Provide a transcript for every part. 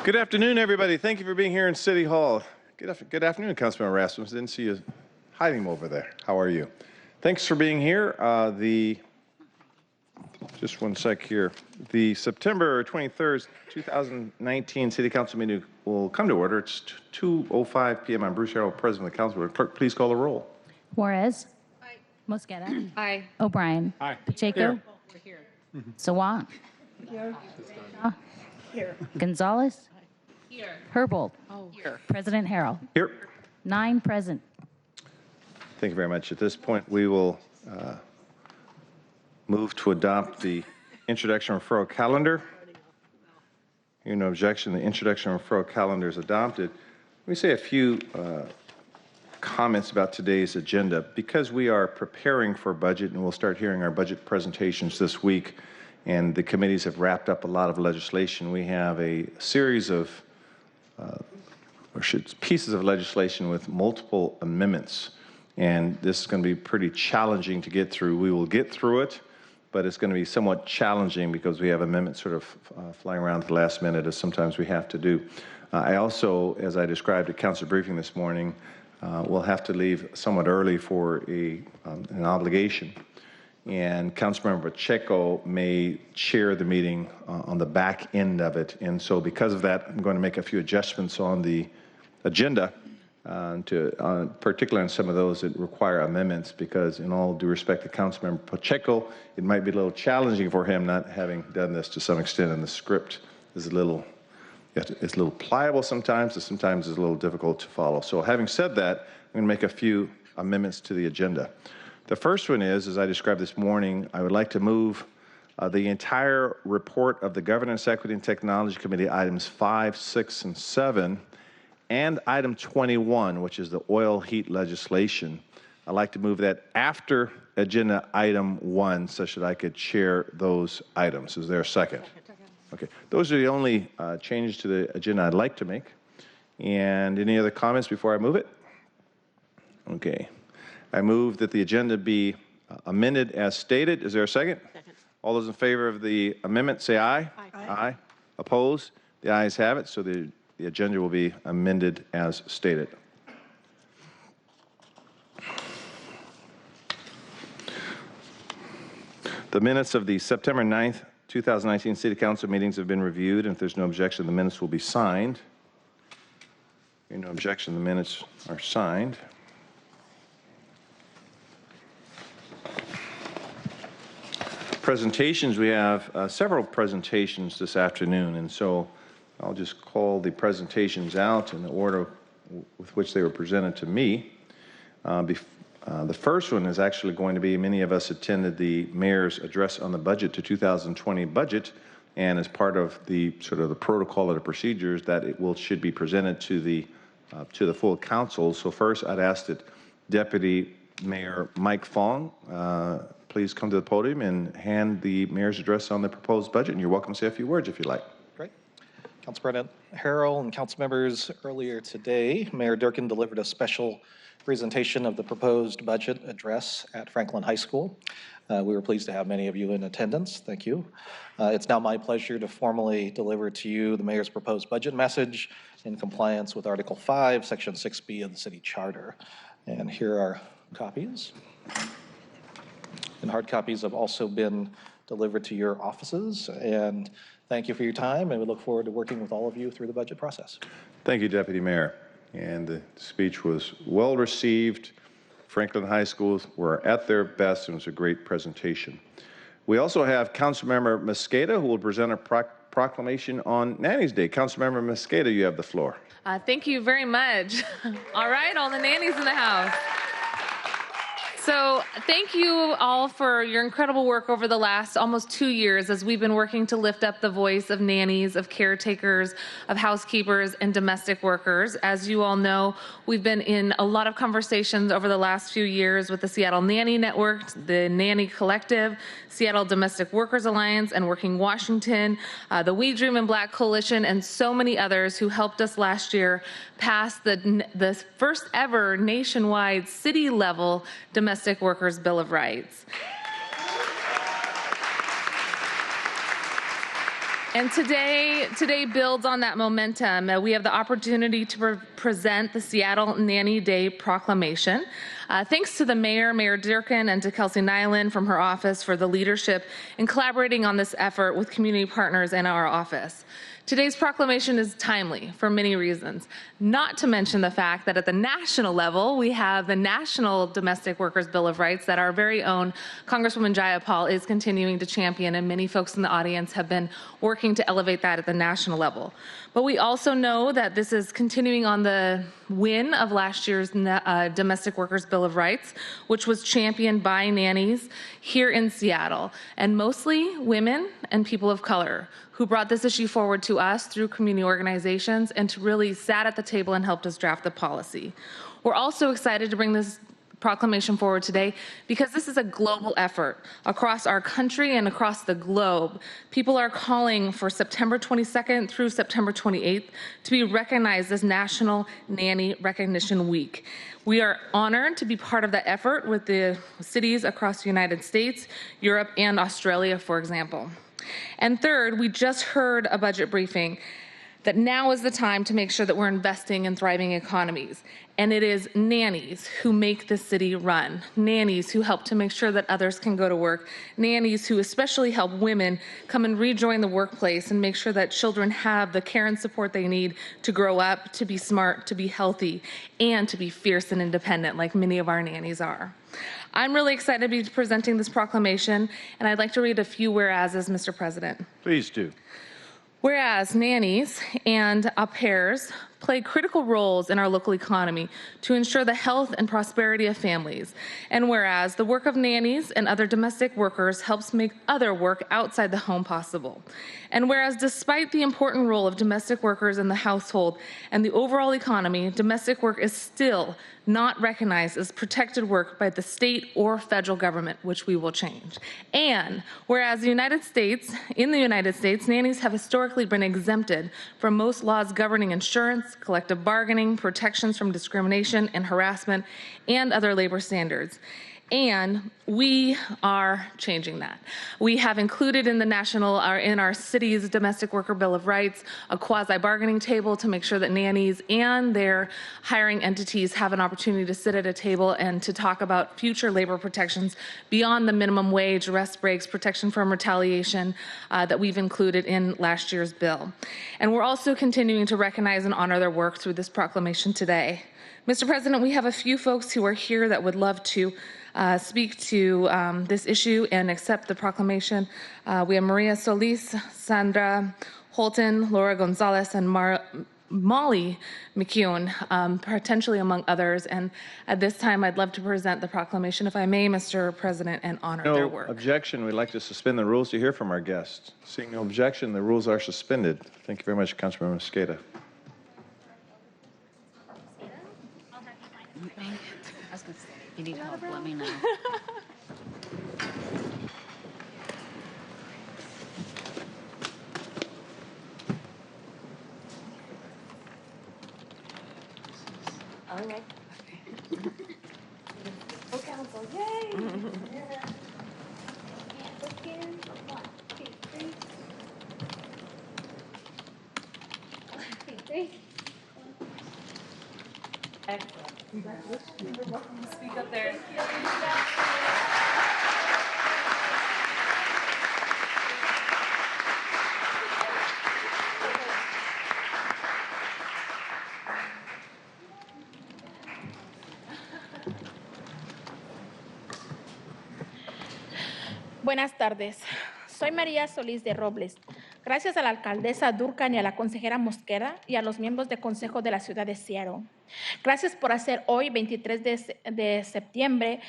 Good afternoon, everybody. Thank you for being here in City Hall. Good afternoon, Councilmember Rasmussen. Didn't see you hiding over there. How are you? Thanks for being here. Just one sec here. The September 23rd, 2019 City Council meeting will come to order. It's 2:05 p.m. I'm Bruce Harrell, President of the Council. Clerk, please call the roll. Juarez. Aye. Mosqueda. Aye. O'Brien. Aye. Pacheco. Here. Sawant. Here. Here. Gonzalez. Here. Herbold. Oh, here. President Harrell. Here. 9 present. Thank you very much. At this point, we will move to adopt the introduction referral calendar. Hearing no objection, the introduction referral calendar is adopted. Let me say a few comments about today's agenda. Because we are preparing for budget and we'll start hearing our budget presentations this week, and the committees have wrapped up a lot of legislation, we have a series of pieces of legislation with multiple amendments. And this is going to be pretty challenging to get through. We will get through it, but it's going to be somewhat challenging because we have amendments sort of flying around at the last minute, as sometimes we have to do. I also, as I described at council briefing this morning, will have to leave somewhat early for an obligation. And Councilmember Pacheco may chair the meeting on the back end of it. And so because of that, I'm going to make a few adjustments on the agenda, particularly on some of those that require amendments, because in all due respect to Councilmember Pacheco, it might be a little challenging for him not having done this to some extent, and the script is it's a little pliable sometimes, and sometimes it's a little difficult to follow. So having said that, I'm going to make a few amendments to the agenda. The first one is, as I described this morning, I would like to move the entire report of the Governance, Equity, and Technology Committee, items 5, 6, and 7, and item 21, which is the oil heat legislation. I'd like to move that after agenda item 1 such that I could chair those items. Is there a second? Okay. Those are the only changes to the agenda I'd like to make. And any other comments before I move it? Okay. I move that the agenda be amended as stated. Is there a second? Second. All those in favor of the amendment say aye. Aye. Aye. Opposed? The ayes have it. So the agenda will be amended as stated. The minutes of the September 9th, 2019 City Council meetings have been reviewed, and if there's no objection, the minutes will be signed. Hearing no objection, the minutes are signed. Presentations, we have several presentations this afternoon, and so I'll just call the presentations out in the order with which they were presented to me. The first one is actually going to be, many of us attended the mayor's address on the budget to 2020 budget, and as part of the sort of the protocol of the procedures that should be presented to the full council. So first, I'd ask that Deputy Mayor Mike Fong please come to the podium and hand the mayor's address on the proposed budget, and you're welcome to say a few words if you like. Great. Council President Harrell and council members, earlier today, Mayor Durkan delivered a special presentation of the proposed budget address at Franklin High School. We were pleased to have many of you in attendance. Thank you. It's now my pleasure to formally deliver to you the mayor's proposed budget message in compliance with Article 5, Section 6B of the City Charter. And here are copies. And hard copies have also been delivered to your offices. And thank you for your time, and we look forward to working with all of you through the budget process. Thank you, Deputy Mayor. And the speech was well received. Franklin High Schools were at their best, and it was a great presentation. We also have Councilmember Mosqueda, who will present a proclamation on Nannies Day. Councilmember Mosqueda, you have the floor. Thank you very much. All right, all the nannies in the house. So thank you all for your incredible work over the last almost 2 years as we've been working to lift up the voice of nannies, of caretakers, of housekeepers, and domestic workers. As you all know, we've been in a lot of conversations over the last few years with the Seattle Nanny Network, the Nanny Collective, Seattle Domestic Workers Alliance, and Working Washington, the We Dream in Black Coalition, and so many others who helped us last year pass the first ever nationwide city-level Domestic Workers Bill of Rights. And today builds on that momentum. We have the opportunity to present the Seattle Nanny Day Proclamation. Thanks to the Mayor Durkan, and to Kelsey Nyland from her office for the leadership in collaborating on this effort with community partners in our office. Today's proclamation is timely for many reasons, not to mention the fact that at the national level, we have the National Domestic Workers Bill of Rights that our very own Congresswoman Jayapal is continuing to champion, and many folks in the audience have been working to elevate that at the national level. But we also know that this is continuing on the win of last year's Domestic Workers Bill of Rights, which was championed by nannies here in Seattle, and mostly women and people of color, who brought this issue forward to us through community organizations and to really sat at the table and helped us draft the policy. We're also excited to bring this proclamation forward today because this is a global effort across our country and across the globe. People are calling for September 22nd through September 28th to be recognized as National Nanny Recognition Week. We are honored to be part of that effort with the cities across the United States, Europe, and Australia, for example. And third, we just heard a budget briefing that now is the time to make sure that we're investing in thriving economies. And it is nannies who make the city run, nannies who help to make sure that others can go to work, nannies who especially help women come and rejoin the workplace and make sure that children have the care and support they need to grow up, to be smart, to be healthy, and to be fierce and independent like many of our nannies are. I'm really excited to be presenting this proclamation, and I'd like to read a few whereases, Mr. President. Please do. Whereas nannies and au pairs play critical roles in our local economy to ensure the health and prosperity of families. And whereas the work of nannies and other domestic workers helps make other work outside the home possible. And whereas despite the important role of domestic workers in the household and the overall economy, domestic work is still not recognized as protected work by the state or federal government, which we will change. And whereas in the United States, nannies have historically been exempted from most laws governing insurance, collective bargaining, protections from discrimination and harassment, and other labor standards. And we are changing that. We have included in our city's Domestic Worker Bill of Rights a quasi-bargaining table to make sure that nannies and their hiring entities have an opportunity to sit at a table and to talk about future labor protections beyond the minimum wage, rest breaks, protection from retaliation that we've included in last year's bill. And we're also continuing to recognize and honor their work through this proclamation today. Mr. President, we have a few folks who are here that would love to speak to this issue and accept the proclamation. We have Maria Solis, Sandra Holton, Laura Gonzalez, and Molly McKeown, potentially among others. And at this time, I'd love to present the proclamation, if I may, Mr. President, and honor their work. No objection. We'd like to suspend the rules to hear from our guests. Seeing no objection, the rules are suspended. Thank you very much, Councilmember Mosqueda. If you need help, let me know. All right. Oh, council, yay! One, two, three. Excellent. Congratulations. You're welcome to speak up there. Buenas tardes. Soy María Solís de Robles. Gracias a la alcaldesa Durkan y a la consejera Mosqueda y a los miembros del Consejo de la Ciudad de Seattle. Gracias por hacer hoy, 23 de septiembre,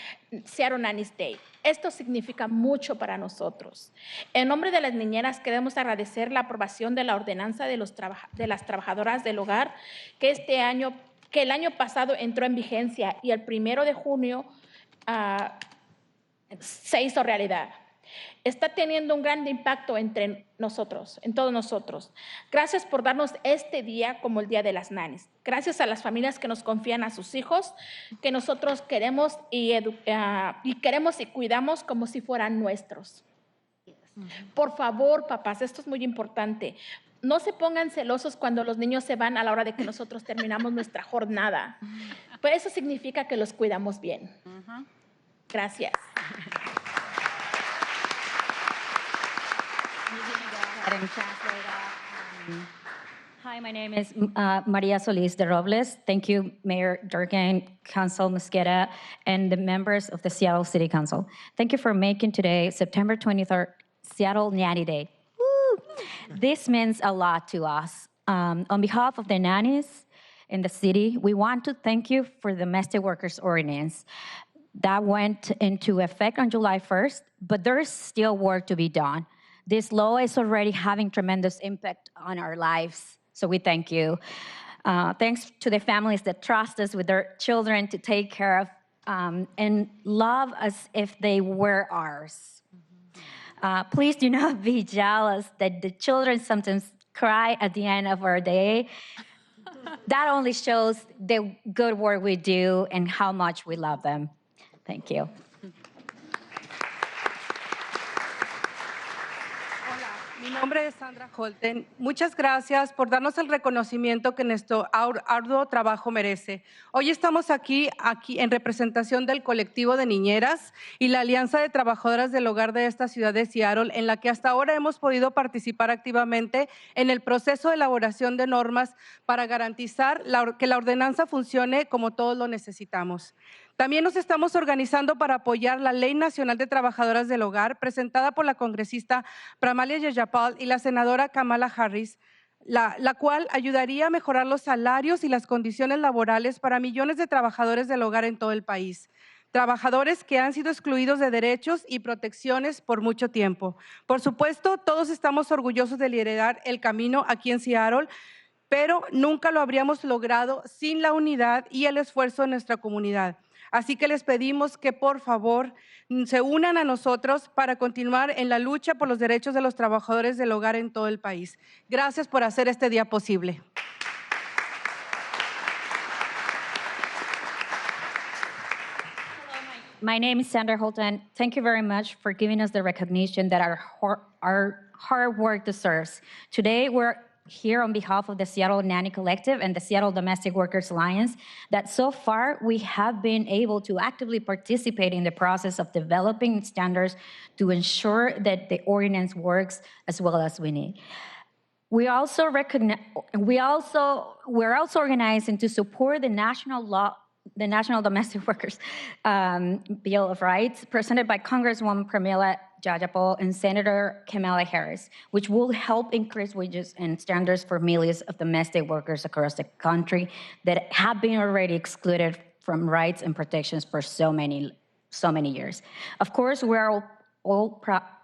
Seattle Nanny's Day. Esto significa mucho para nosotros. En nombre de las niñeras queremos agradecer la aprobación de la ordenanza de las trabajadoras del hogar que el año pasado entró en vigencia y el 1 de junio se hizo realidad. Está teniendo un gran impacto entre nosotros, en todos nosotros. Gracias por darnos este día como el Día de las Nannies. Gracias a las familias que nos confían a sus hijos, que nosotros queremos y cuidamos como si fueran nuestros. Yes. Por favor, papás, esto es muy importante. No se pongan celosos cuando los niños se van a la hora de que nosotros terminamos nuestra jornada. Pues eso significa que los cuidamos bien. Gracias. Hi, my name is Maria Solis de Robles. Thank you, Mayor Durkan, Council Mosqueda, and the members of the Seattle City Council. Thank you for making today, September 23rd, Seattle Nanny Day. Woo! This means a lot to us. On behalf of the nannies in the city, we want to thank you for the domestic workers ordinance that went into effect on July 1st, but there is still work to be done. This law is already having tremendous impact on our lives, so we thank you. Thanks to the families that trust us with their children to take care of and love as if they were ours. Please do not be jealous that the children sometimes cry at the end of our day. That only shows the good work we do and how much we love them. Thank you. Mi nombre es Sandra Holten. Muchas gracias por darnos el reconocimiento que nuestro arduo trabajo merece. Hoy estamos aquí en representación del colectivo de niñeras y la Alianza de Trabajadoras del Hogar de esta ciudad de Seattle, en la que hasta ahora hemos podido participar activamente en el proceso de elaboración de normas para garantizar que la ordenanza funcione como todos lo necesitamos. También nos estamos organizando para apoyar la Ley Nacional de Trabajadoras del Hogar, presentada por la congresista Pramalia Jayapal y la senadora Kamala Harris, la cual ayudaría a mejorar los salarios y las condiciones laborales para millones de trabajadores del hogar en todo el país. Trabajadores que han sido excluidos de derechos y protecciones por mucho tiempo. Por supuesto, todos estamos orgullosos de liderar el camino aquí en Seattle, pero nunca lo habríamos logrado sin la unidad y el esfuerzo de nuestra comunidad. Así que les pedimos que por favor se unan a nosotros para continuar en la lucha por los derechos de los trabajadores del hogar en todo el país. Gracias por hacer este día posible. My name is Sandra Holton. Thank you very much for giving us the recognition that our hard work deserves. Today, we're here on behalf of the Seattle Nanny Collective and the Seattle Domestic Workers Alliance, that so far we have been able to actively participate in the process of developing standards to ensure that the ordinance works as well as we need. We're also organizing to support the National Domestic Workers Bill of Rights, presented by Congresswoman Pramila Jayapal and Senator Kamala Harris, which will help increase wages and standards for millions of domestic workers across the country that have been already excluded from rights and protections for so many years. Of course, we're all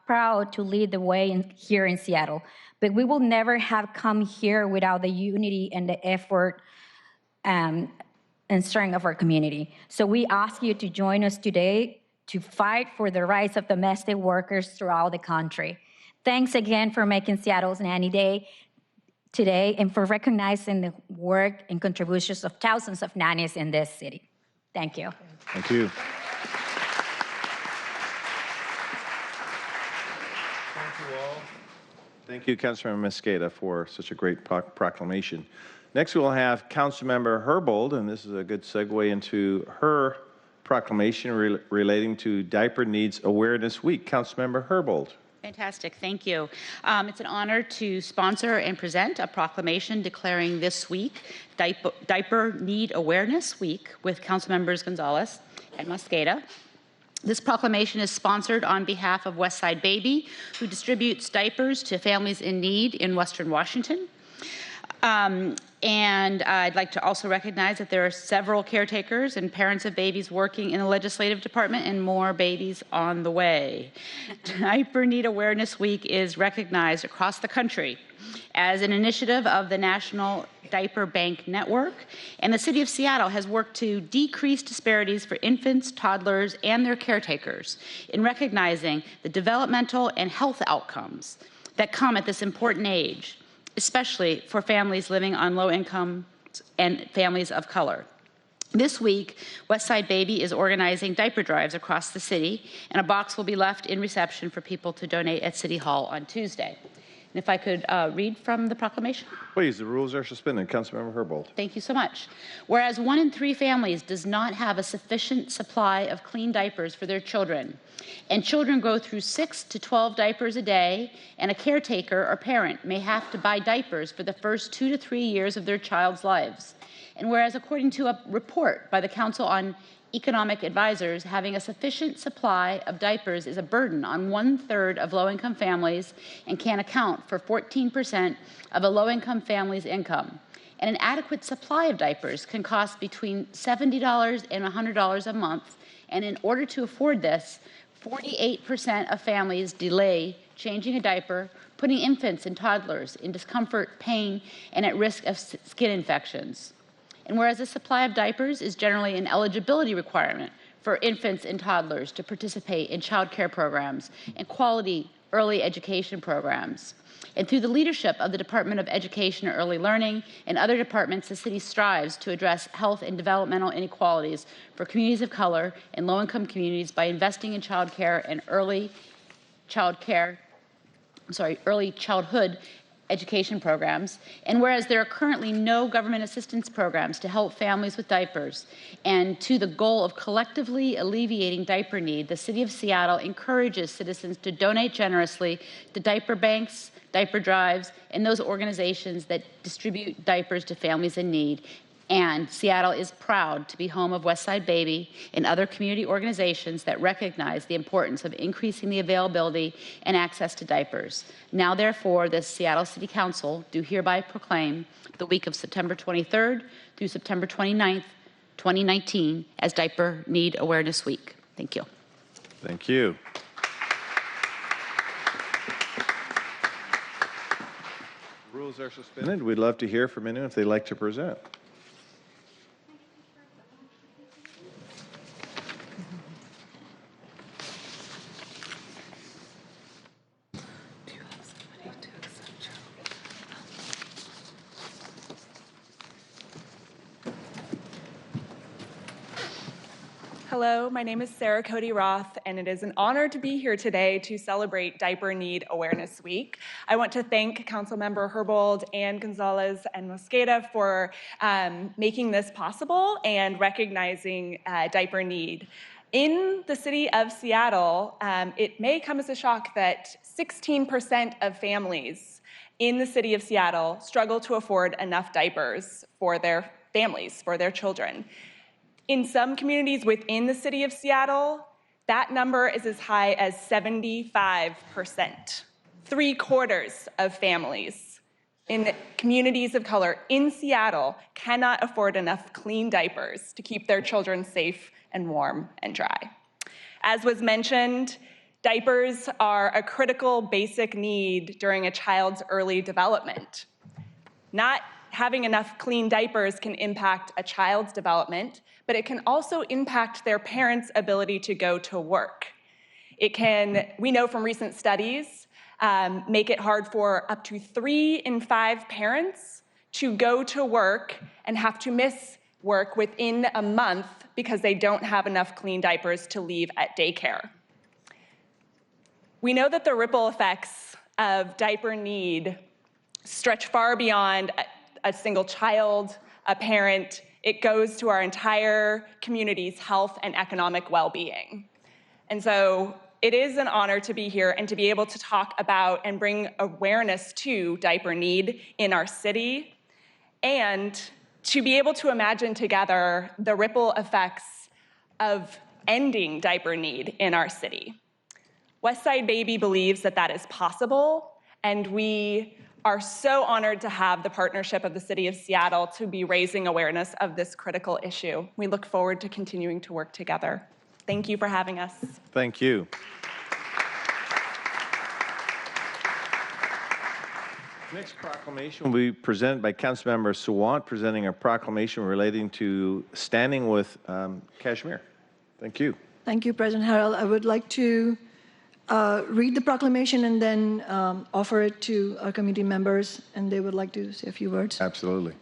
proud to lead the way here in Seattle, but we will never have come here without the unity and the effort and strength of our community. So we ask you to join us today to fight for the rights of domestic workers throughout the country. Thanks again for making Seattle's Nanny Day today and for recognizing the work and contributions of thousands of nannies in this city. Thank you. Thank you. Thank you all. Thank you, Councilmember Mosqueda, for such a great proclamation. Next, we'll have Councilmember Herbold, and this is a good segue into her proclamation relating to Diaper Needs Awareness Week. Councilmember Herbold. Fantastic, thank you. It's an honor to sponsor and present a proclamation declaring this week Diaper Need Awareness Week with Councilmembers Gonzalez and Mosqueda. This proclamation is sponsored on behalf of Westside Baby, who distributes diapers to families in need in Western Washington. And I'd like to also recognize that there are several caretakers and parents of babies working in the legislative department and more babies on the way. Diaper Need Awareness Week is recognized across the country as an initiative of the National Diaper Bank Network, and the City of Seattle has worked to decrease disparities for infants, toddlers, and their caretakers in recognizing the developmental and health outcomes that come at this important age, especially for families living on low income and families of color. This week, Westside Baby is organizing diaper drives across the city, and a box will be left in reception for people to donate at City Hall on Tuesday. And if I could read from the proclamation. Please, the rules are suspended. Councilmember Herbold. Thank you so much. Whereas 1 in 3 families does not have a sufficient supply of clean diapers for their children, and children go through 6 to 12 diapers a day, and a caretaker or parent may have to buy diapers for the first 2 to 3 years of their child's lives. And whereas according to a report by the Council on Economic Advisors, having a sufficient supply of diapers is a burden on 1/3 of low-income families and can account for 14% of a low-income family's income. And an adequate supply of diapers can cost between $70 and $100 a month. And in order to afford this, 48% of families delay changing a diaper, putting infants and toddlers in discomfort, pain, and at risk of skin infections. And whereas the supply of diapers is generally an eligibility requirement for infants and toddlers to participate in child care programs and quality early education programs. And through the leadership of the Department of Education and Early Learning and other departments, the city strives to address health and developmental inequalities for communities of color and low-income communities by investing in child care and early childhood education programs. And whereas there are currently no government assistance programs to help families with diapers, and to the goal of collectively alleviating diaper need, the City of Seattle encourages citizens to donate generously to diaper banks, diaper drives, and those organizations that distribute diapers to families in need. And Seattle is proud to be home of Westside Baby and other community organizations that recognize the importance of increasing the availability and access to diapers. Now, therefore, the Seattle City Council do hereby proclaim the week of September 23rd through September 29th, 2019 as Diaper Need Awareness Week. Thank you. Thank you. Rules are suspended. We'd love to hear from anyone if they'd like to present. Hello, my name is Sarah Cody Roth, and it is an honor to be here today to celebrate Diaper Need Awareness Week. I want to thank Councilmember Herbold and Gonzalez and Mosqueda for making this possible and recognizing diaper need. In the city of Seattle, it may come as a shock that 16% of families in the city of Seattle struggle to afford enough diapers for their families, for their children. In some communities within the city of Seattle, that number is as high as 75%. 3/4 of families in communities of color in Seattle cannot afford enough clean diapers to keep their children safe and warm and dry. As was mentioned, diapers are a critical basic need during a child's early development. Not having enough clean diapers can impact a child's development, but it can also impact their parents' ability to go to work. It can, we know from recent studies, make it hard for up to 3 in 5 parents to go to work and have to miss work within a month because they don't have enough clean diapers to leave at daycare. We know that the ripple effects of diaper need stretch far beyond a single child, a parent. It goes to our entire community's health and economic well-being. And so it is an honor to be here and to be able to talk about and bring awareness to diaper need in our city, and to be able to imagine together the ripple effects of ending diaper need in our city. Westside Baby believes that that is possible, and we are so honored to have the partnership of the City of Seattle to be raising awareness of this critical issue. We look forward to continuing to work together. Thank you for having us. Thank you. Next proclamation will be presented by Councilmember Sawant, presenting a proclamation relating to standing with Kashmir. Thank you. Thank you, President Harrell. I would like to read the proclamation and then offer it to our committee members, and they would like to say a few words. Absolutely.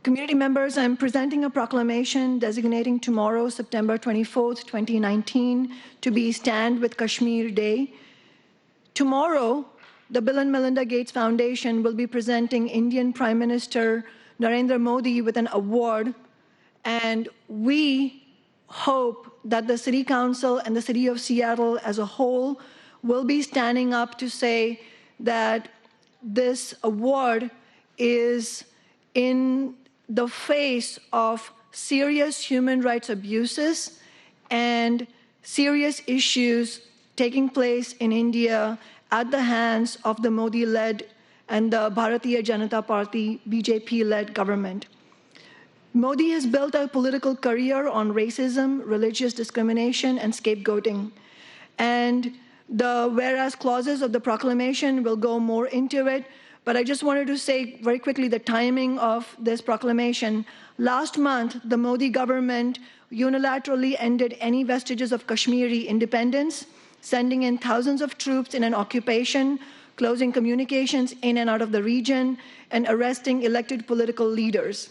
Community members, I'm presenting a proclamation designating tomorrow, September 24th, 2019, to be Stand with Kashmir Day. Tomorrow, the Bill and Melinda Gates Foundation will be presenting Indian Prime Minister Narendra Modi with an award, and we hope that the City Council and the City of Seattle as a whole will be standing up to say that this award is in the face of serious human rights abuses and serious issues taking place in India at the hands of the Modi-led and the Bharatiya Janata Party, BJP-led government. Modi has built a political career on racism, religious discrimination, and scapegoating. And the whereas clauses of the proclamation will go more into it, but I just wanted to say very quickly the timing of this proclamation. Last month, the Modi government unilaterally ended any vestiges of Kashmiri independence, sending in thousands of troops in an occupation, closing communications in and out of the region, and arresting elected political leaders.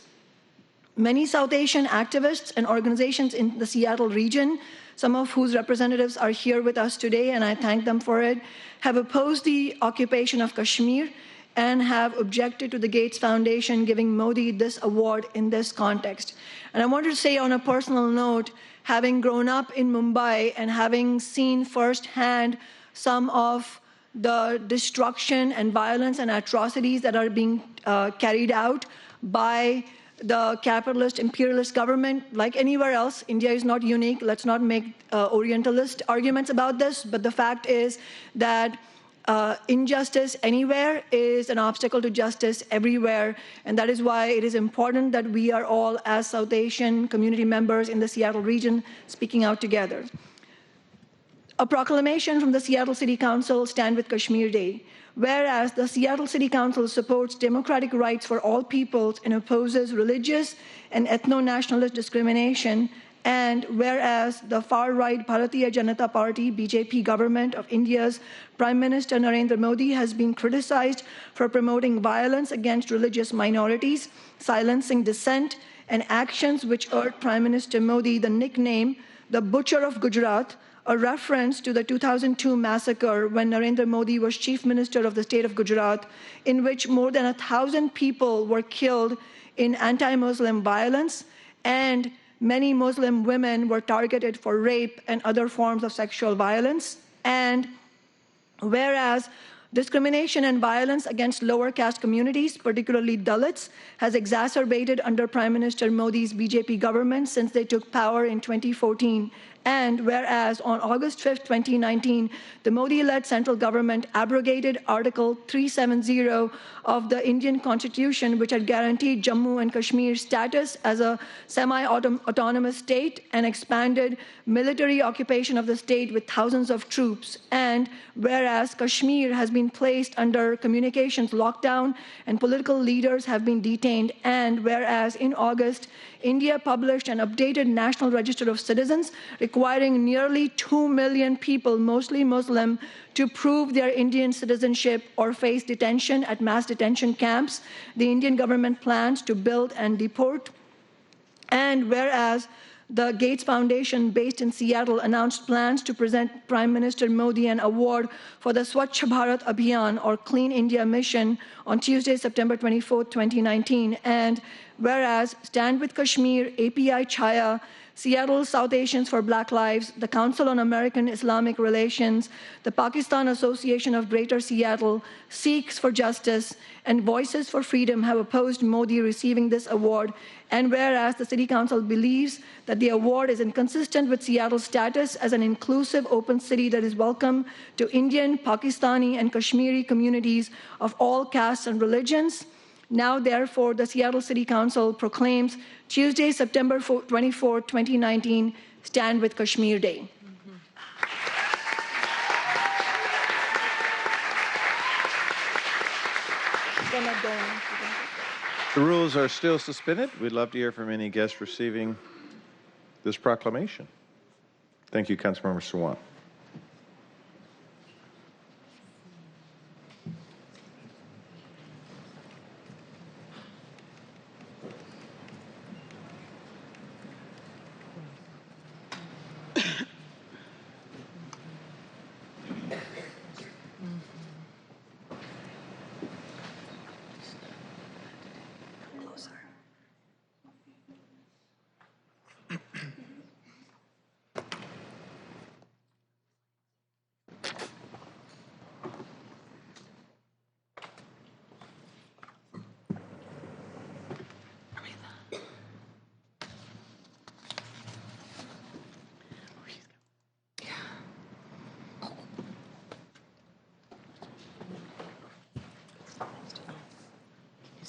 Many South Asian activists and organizations in the Seattle region, some of whose representatives are here with us today, and I thank them for it, have opposed the occupation of Kashmir and have objected to the Gates Foundation giving Modi this award in this context. And I wanted to say on a personal note, having grown up in Mumbai and having seen firsthand some of the destruction and violence and atrocities that are being carried out by the capitalist imperialist government, like anywhere else, India is not unique. Let's not make Orientalist arguments about this, but the fact is that injustice anywhere is an obstacle to justice everywhere, and that is why it is important that we are all, as South Asian community members in the Seattle region, speaking out together. A proclamation from the Seattle City Council, Stand with Kashmir Day. Whereas the Seattle City Council supports democratic rights for all peoples and opposes religious and ethno-nationalist discrimination, and whereas the far-right Bharatiya Janata Party, BJP government of India's Prime Minister Narendra Modi has been criticized for promoting violence against religious minorities, silencing dissent, and actions which earned Prime Minister Modi the nickname, the Butcher of Gujarat, a reference to the 2002 massacre when Narendra Modi was Chief Minister of the state of Gujarat, in which more than 1,000 people were killed in anti-Muslim violence, and many Muslim women were targeted for rape and other forms of sexual violence. And whereas discrimination and violence against lower caste communities, particularly Dalits, has exacerbated under Prime Minister Modi's BJP government since they took power in 2014. And whereas on August 5th, 2019, the Modi-led central government abrogated Article 370 of the Indian Constitution, which had guaranteed Jammu and Kashmir's status as a semi-autonomous state and expanded military occupation of the state with thousands of troops. And whereas Kashmir has been placed under communications lockdown and political leaders have been detained, and whereas in August, India published an updated National Register of Citizens requiring nearly 2 million people, mostly Muslim, to prove their Indian citizenship or face detention at mass detention camps. The Indian government plans to build and deport. And whereas the Gates Foundation, based in Seattle, announced plans to present Prime Minister Modi an award for the Swachh Bharat Abhiyan, or Clean India Mission, on Tuesday, September 24, 2019. And whereas Stand with Kashmir, API Chaya, Seattle South Asians for Black Lives, the Council on American Islamic Relations, the Pakistan Association of Greater Seattle, Sikhs for Justice, and Voices for Freedom have opposed Modi receiving this award. And whereas the City Council believes that the award is inconsistent with Seattle's status as an inclusive, open city that is welcome to Indian, Pakistani, and Kashmiri communities of all castes and religions. Now, therefore, the Seattle City Council proclaims Tuesday, September 24, 2019, Stand with Kashmir Day. The rules are still suspended. We'd love to hear from any guests receiving this proclamation. Thank you, Councilmember Sawant.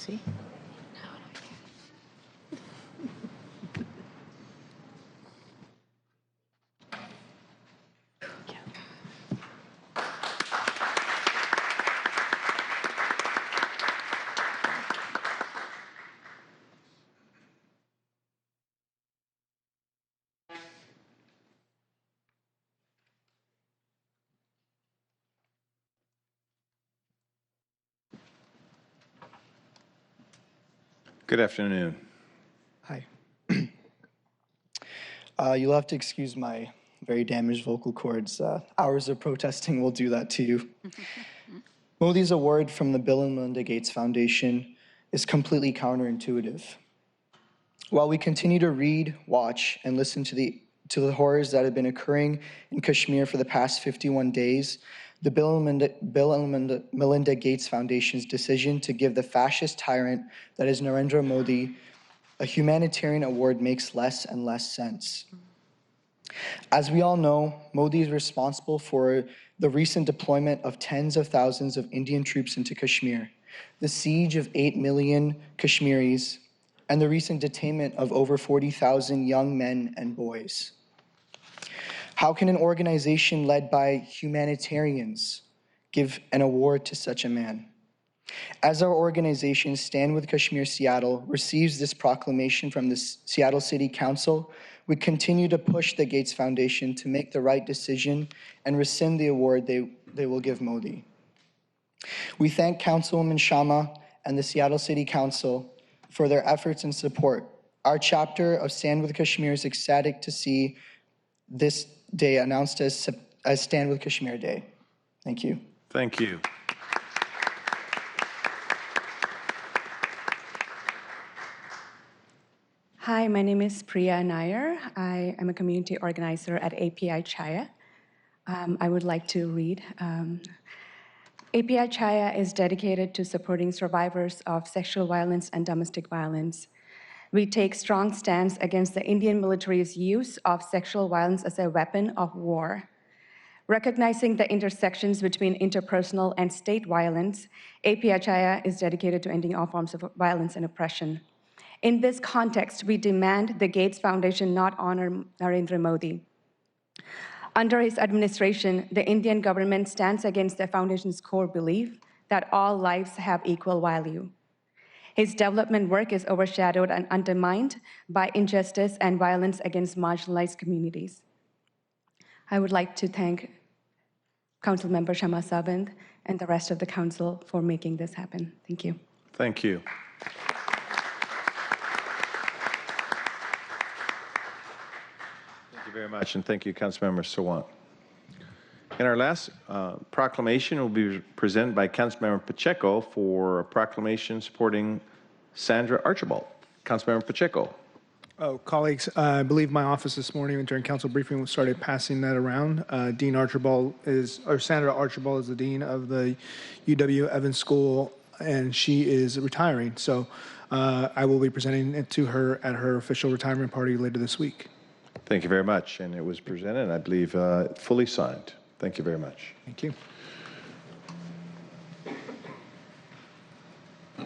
See? Good afternoon. Hi. You'll have to excuse my very damaged vocal cords. Hours of protesting will do that to you. Modi's award from the Bill and Melinda Gates Foundation is completely counterintuitive. While we continue to read, watch, and listen to the horrors that have been occurring in Kashmir for the past 51 days, the Bill and Melinda Gates Foundation's decision to give the fascist tyrant that is Narendra Modi a humanitarian award makes less and less sense. As we all know, Modi is responsible for the recent deployment of tens of thousands of Indian troops into Kashmir, the siege of 8 million Kashmiris, and the recent detainment of over 40,000 young men and boys. How can an organization led by humanitarians give an award to such a man? As our organization, Stand with Kashmir Seattle, receives this proclamation from the Seattle City Council, we continue to push the Gates Foundation to make the right decision and rescind the award they will give Modi. We thank Councilwoman Sharma and the Seattle City Council for their efforts and support. Our chapter of Stand with Kashmir is ecstatic to see this day announced as Stand with Kashmir Day. Thank you. Thank you. Hi, my name is Priya Nair. I am a community organizer at API Chaya. I would like to read. API Chaya is dedicated to supporting survivors of sexual violence and domestic violence. We take strong stance against the Indian military's use of sexual violence as a weapon of war. Recognizing the intersections between interpersonal and state violence, API Chaya is dedicated to ending all forms of violence and oppression. In this context, we demand the Gates Foundation not honor Narendra Modi. Under his administration, the Indian government stands against the foundation's core belief that all lives have equal value. His development work is overshadowed and undermined by injustice and violence against marginalized communities. I would like to thank Councilmember Shama Savant and the rest of the council for making this happen. Thank you. Thank you. Thank you very much, and thank you, Councilmember Sawant. And our last proclamation will be presented by Councilmember Pacheco for a proclamation supporting Sandra Archibald. Councilmember Pacheco. Oh, colleagues, I believe my office this morning during council briefing we started passing that around. Dean Archibald Sandra Archibald is the dean of the UW Evans School, and she is retiring. So I will be presenting it to her at her official retirement party later this week. Thank you very much. And it was presented, I believe, fully signed. Thank you very much. Thank you.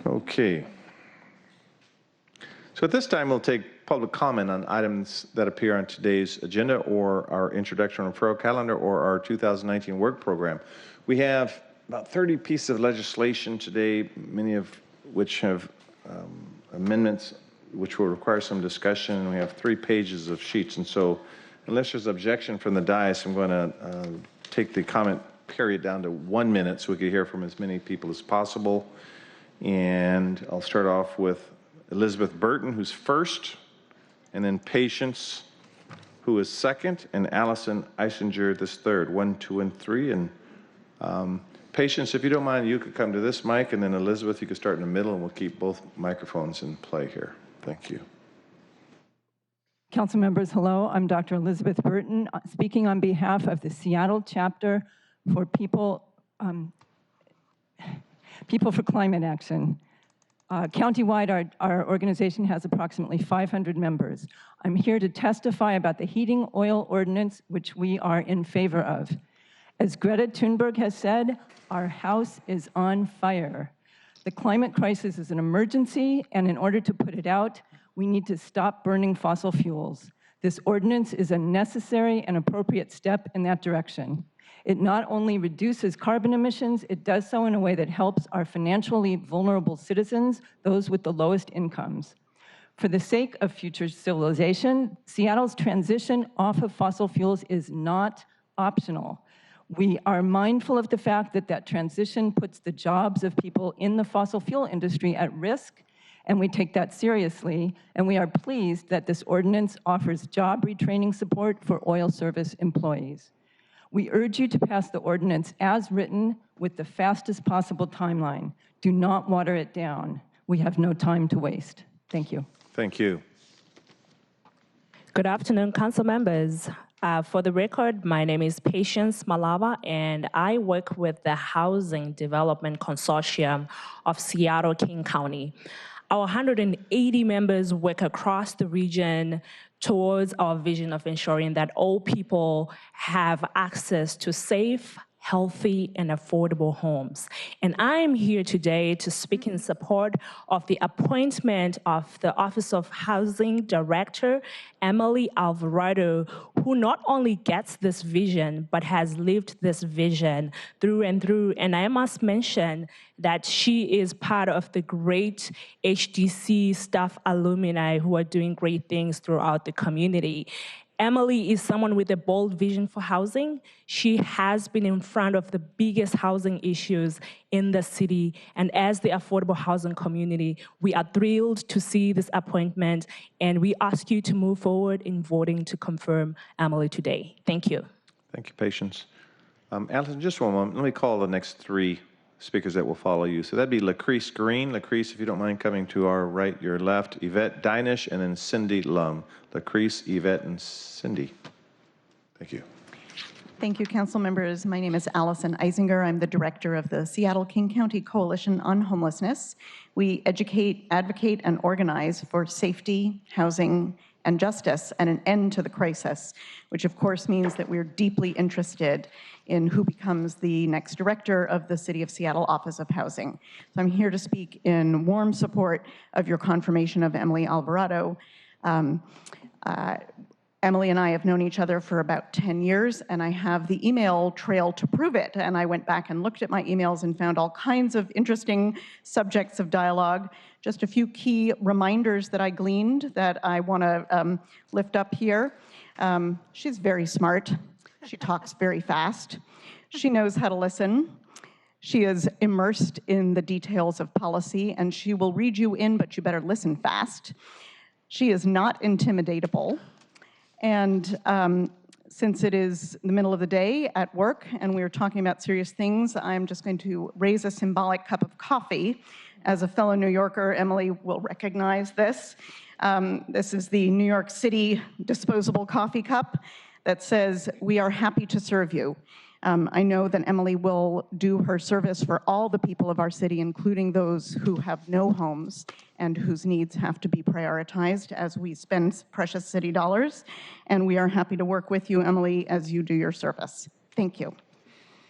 Okay. So at this time, we'll take public comment on items that appear on today's agenda or our introduction and referral calendar or our 2019 work program. We have about 30 pieces of legislation today, many of which have amendments which will require some discussion. We have 3 pages of sheets, and so unless there's objection from the dais, I'm going to take the comment period down to 1 minute so we can hear from as many people as possible. And I'll start off with Elizabeth Burton, who's first, and then Patience, who is second, and Allison Eisinger, this third. 1, 2, and 3. And Patience, if you don't mind, you could come to this mic, and then Elizabeth, you could start in the middle, and we'll keep both microphones in play here. Thank you. Council members, hello. I'm Dr. Elizabeth Burton, speaking on behalf of the Seattle chapter for People for Climate Action. Countywide, our organization has approximately 500 members. I'm here to testify about the heating oil ordinance, which we are in favor of. As Greta Thunberg has said, our house is on fire. The climate crisis is an emergency, and in order to put it out, we need to stop burning fossil fuels. This ordinance is a necessary and appropriate step in that direction. It not only reduces carbon emissions, it does so in a way that helps our financially vulnerable citizens, those with the lowest incomes. For the sake of future civilization, Seattle's transition off of fossil fuels is not optional. We are mindful of the fact that that transition puts the jobs of people in the fossil fuel industry at risk, and we take that seriously, and we are pleased that this ordinance offers job retraining support for oil service employees. We urge you to pass the ordinance as written with the fastest possible timeline. Do not water it down. We have no time to waste. Thank you. Thank you. Good afternoon, council members. For the record, my name is Patience Malava, and I work with the Housing Development Consortium of Seattle King County. Our 180 members work across the region towards our vision of ensuring that all people have access to safe, healthy, and affordable homes. And I am here today to speak in support of the appointment of the Office of Housing Director, Emily Alvarado, who not only gets this vision, but has lived this vision through and through. And I must mention that she is part of the great HDC staff alumni who are doing great things throughout the community. Emily is someone with a bold vision for housing. She has been in front of the biggest housing issues in the city. And as the affordable housing community, we are thrilled to see this appointment. And we ask you to move forward in voting to confirm Emily today. Thank you. Thank you, Patience. Allison, just one moment. Let me call the next three speakers that will follow you. So that'd be Lacrease Green. Lacrease, if you don't mind coming to our right, your left. Yvette Dinish, and then Cindy Lum. Lacrease, Yvette, and Cindy. Thank you. Thank you, council members. My name is Allison Eisinger. I'm the director of the Seattle King County Coalition on Homelessness. We educate, advocate, and organize for safety, housing, and justice, and an end to the crisis, which of course means that we're deeply interested in who becomes the next director of the City of Seattle Office of Housing. So I'm here to speak in warm support of your confirmation of Emily Alvarado. Emily and I have known each other for about 10 years, and I have the email trail to prove it. And I went back and looked at my emails and found all kinds of interesting subjects of dialogue. Just a few key reminders that I gleaned that I want to lift up here. She's very smart. She talks very fast. She knows how to listen. She is immersed in the details of policy, and she will read you in, but you better listen fast. She is not intimidatable. And since it is the middle of the day at work and we're talking about serious things, I'm just going to raise a symbolic cup of coffee. As a fellow New Yorker, Emily will recognize this. This is the New York City disposable coffee cup that says, "We are happy to serve you." I know that Emily will do her service for all the people of our city, including those who have no homes and whose needs have to be prioritized as we spend precious city dollars. And we are happy to work with you, Emily, as you do your service. Thank you.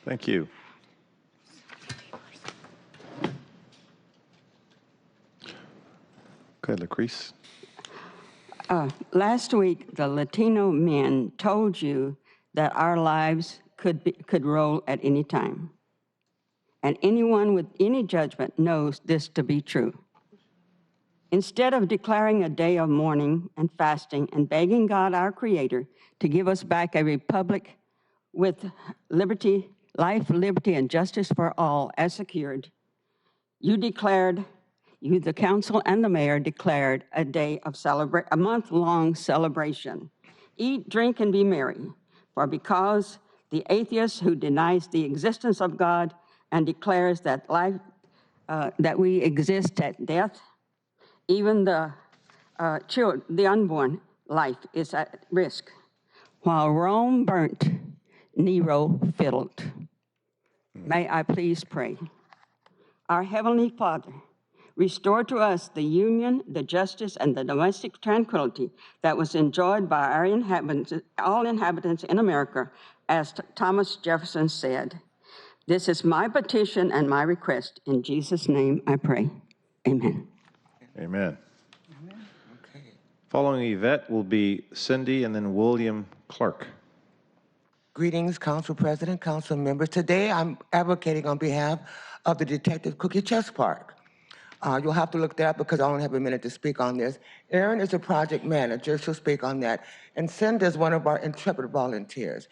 Thank you. Okay, Lacrease. Last week, the Latino men told you that our lives could roll at any time. And anyone with any judgment knows this to be true. Instead of declaring a day of mourning and fasting and begging God, our Creator, to give us back a republic with liberty, life, liberty, and justice for all as secured, you, the council and the mayor, declared a day of a month-long celebration. Eat, drink, and be merry, for because the atheist who denies the existence of God and declares that life, that we exist at death, even the unborn life is at risk. While Rome burnt, Nero fiddled. May I please pray. Our Heavenly Father, restore to us the union, the justice, and the domestic tranquility that was enjoyed by our inhabitants, all inhabitants in America, as Thomas Jefferson said. This is my petition and my request. In Jesus' name I pray. Amen. Amen. Following Yvette will be Cindy and then William Clark. Greetings, Council President, Council members. Today I'm advocating on behalf of the Detective Cookie Chess Park. You'll have to look that up because I only have a minute to speak on this. Aaron is a project manager, she'll speak on that. And Cindy is one of our intrepid volunteers.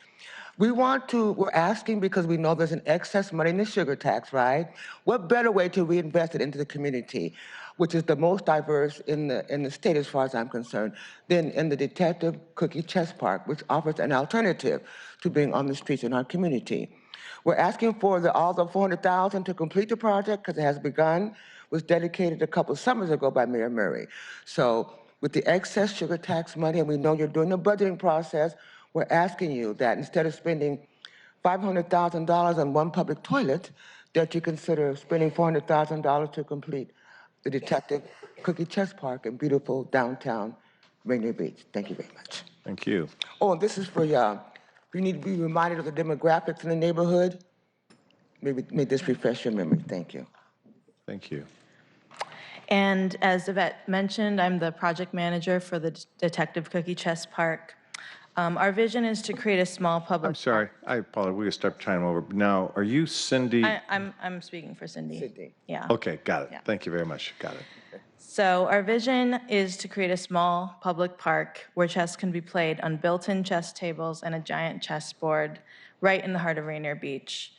We're asking because we know there's an excess money in the sugar tax, right? What better way to reinvest it into the community, which is the most diverse in the state as far as I'm concerned, than in the Detective Cookie Chess Park, which offers an alternative to being on the streets in our community. We're asking for all the $400,000 to complete the project because it has begun, was dedicated a couple of summers ago by Mayor Murray. So with the excess sugar tax money, and we know you're doing the budgeting process, we're asking you that instead of spending $500,000 on one public toilet, that you consider spending $400,000 to complete the Detective Cookie Chess Park in beautiful downtown Rainier Beach. Thank you very much. Thank you. Oh, and this is for you need to be reminded of the demographics in the neighborhood. Maybe this refresh your memory. Thank you. Thank you. And as Yvette mentioned, I'm the project manager for the Detective Cookie Chess Park. Our vision is to create a small public. I'm sorry. I apologize. We're going to start time over. Now, are you Cindy? I'm speaking for Cindy. Cindy. Yeah. Okay, got it. Yeah. Thank you very much. Got it. So our vision is to create a small public park where chess can be played on built-in chess tables and a giant chessboard right in the heart of Rainier Beach.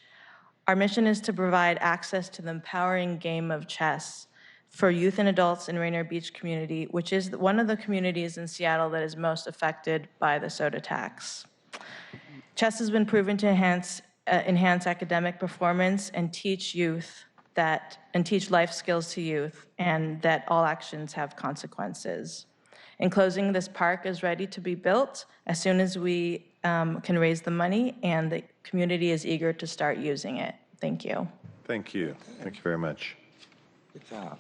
Our mission is to provide access to the empowering game of chess for youth and adults in Rainier Beach community, which is one of the communities in Seattle that is most affected by the soda tax. Chess has been proven to enhance academic performance and teach life skills to youth, and that all actions have consequences. In closing, this park is ready to be built as soon as we can raise the money, and the community is eager to start using it. Thank you. Thank you. Thank you very much. Good job.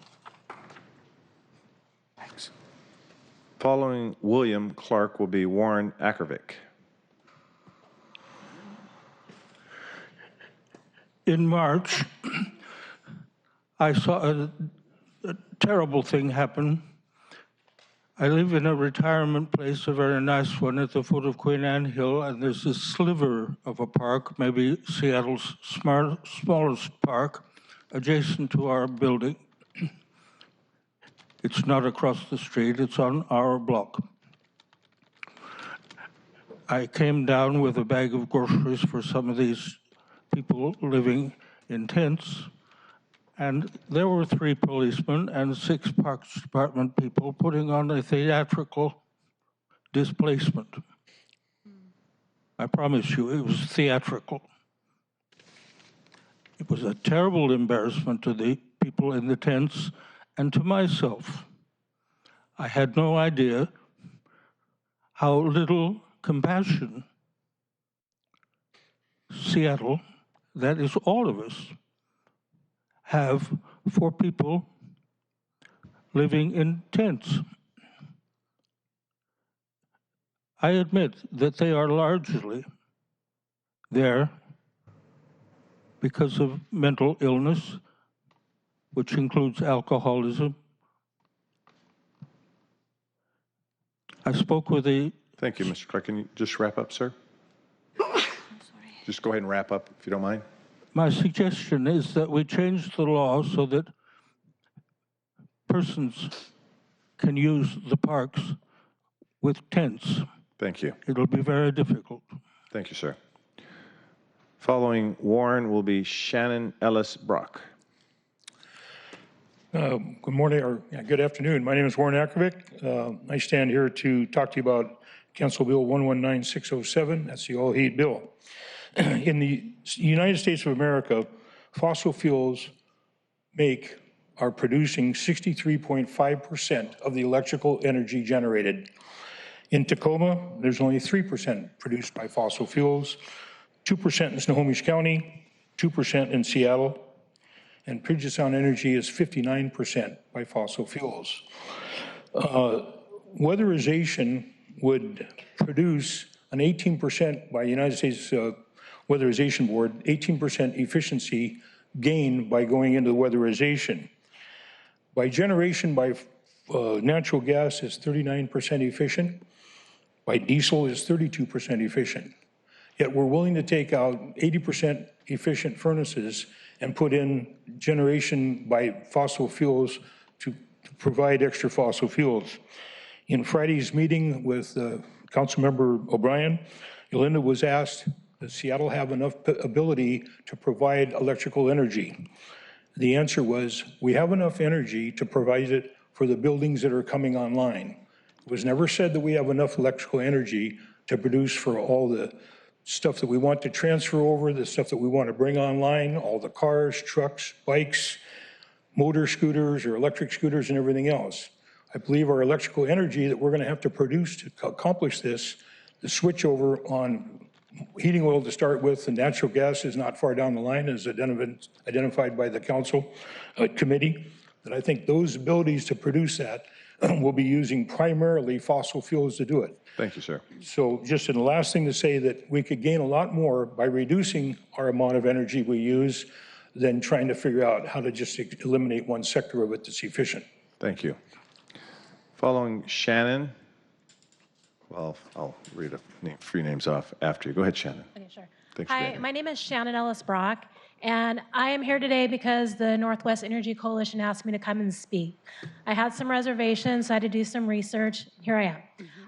Thanks. Following William Clark will be Warren Ackervick. In March, I saw a terrible thing happen. I live in a retirement place, a very nice one at the foot of Queen Anne Hill, and there's this sliver of a park, maybe Seattle's smallest park, adjacent to our building. It's not across the street, it's on our block. I came down with a bag of groceries for some of these people living in tents, and there were 3 policemen and 6 Parks Department people putting on a theatrical displacement. I promise you, it was theatrical. It was a terrible embarrassment to the people in the tents and to myself. I had no idea how little compassion Seattle, that is all of us, have for people living in tents. I admit that they are largely there because of mental illness, which includes alcoholism. I spoke with a... Thank you, Mr. Clark. Can you just wrap up, sir? Just go ahead and wrap up, if you don't mind. My suggestion is that we change the law so that persons can use the parks with tents. Thank you. It'll be very difficult. Thank you, sir. Following Warren will be Shannon Ellis Brock. Good morning, or good afternoon. My name is Warren Ackervick. I stand here to talk to you about Council Bill 119607. That's the all-heat bill. In the United States of America, fossil fuels are producing 63.5% of the electrical energy generated. In Tacoma, there's only 3% produced by fossil fuels, 2% in Snohomish County, 2% in Seattle, and Puget Sound Energy is 59% by fossil fuels. Weatherization would produce an 18% by United States weatherization board, 18% efficiency gain by going into the weatherization. By generation, by natural gas is 39% efficient. By diesel is 32% efficient. Yet we're willing to take out 80% efficient furnaces and put in generation by fossil fuels to provide extra fossil fuels. In Friday's meeting with Councilmember O'Brien, Yolanda was asked, does Seattle have enough ability to provide electrical energy? The answer was, we have enough energy to provide it for the buildings that are coming online. It was never said that we have enough electrical energy to produce for all the stuff that we want to transfer over, the stuff that we want to bring online, all the cars, trucks, bikes, motor scooters or electric scooters and everything else. I believe our electrical energy that we're going to have to produce to accomplish this, the switch over on heating oil to start with, and natural gas is not far down the line as identified by the council committee, that I think those abilities to produce that will be using primarily fossil fuels to do it. Thank you, sir. So just in the last thing to say that we could gain a lot more by reducing our amount of energy we use than trying to figure out how to just eliminate one sector of it that's efficient. Thank you. Following Shannon, well, I'll read a few names off after you. Go ahead, Shannon. Okay, sure. Thanks for being Hi, here. my name is Shannon Ellis Brock, and I am here today because the Northwest Energy Coalition asked me to come and speak. I had some reservations, so I had to do some research. Here I am.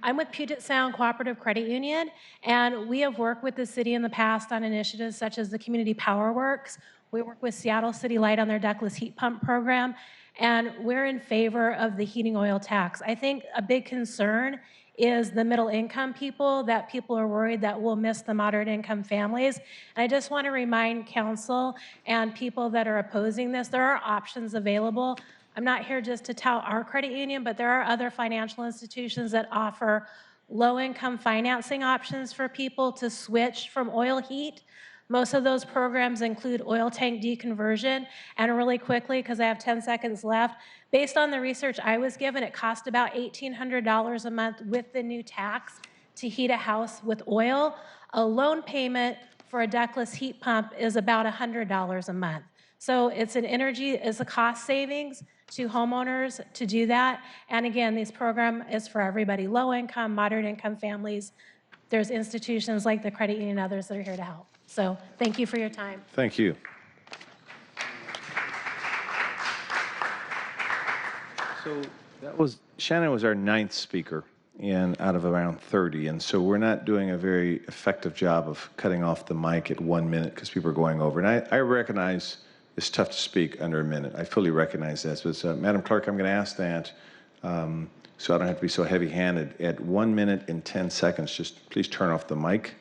I'm with Puget Sound Cooperative Credit Union, and we have worked with the city in the past on initiatives such as the Community Power Works. We work with Seattle City Light on their ductless heat pump program, and we're in favor of the heating oil tax. I think a big concern is the middle income people, that people are worried that we'll miss the moderate income families. And I just want to remind council and people that are opposing this, there are options available. I'm not here just to tout our credit union, but there are other financial institutions that offer low-income financing options for people to switch from oil heat. Most of those programs include oil tank deconversion. And really quickly, because I have 10 seconds left, based on the research I was given, it cost about $1,800 a month with the new tax to heat a house with oil. A loan payment for a ductless heat pump is about $100 a month. So it's a cost savings to homeowners to do that. And again, this program is for everybody, low income, moderate income families. There's institutions like the credit union and others that are here to help. So thank you for your time. Thank you. So Shannon was our 9th speaker and out of around 30. And so we're not doing a very effective job of cutting off the mic at 1 minute because people are going over. And I recognize it's tough to speak under a minute. I fully recognize that. So Madam Clerk, I'm going to ask that so I don't have to be so heavy-handed. At 1 minute and 10 seconds, just please turn off the mic.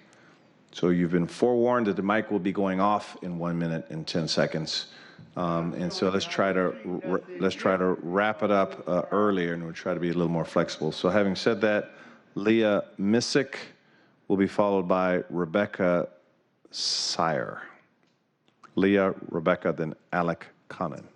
So you've been forewarned that the mic will be going off in 1 minute and 10 seconds. And so let's try to wrap it up earlier, and we'll try to be a little more flexible. So having said that, Leah Missick will be followed by Rebecca Sire. Leah, Rebecca, then Alec Conan.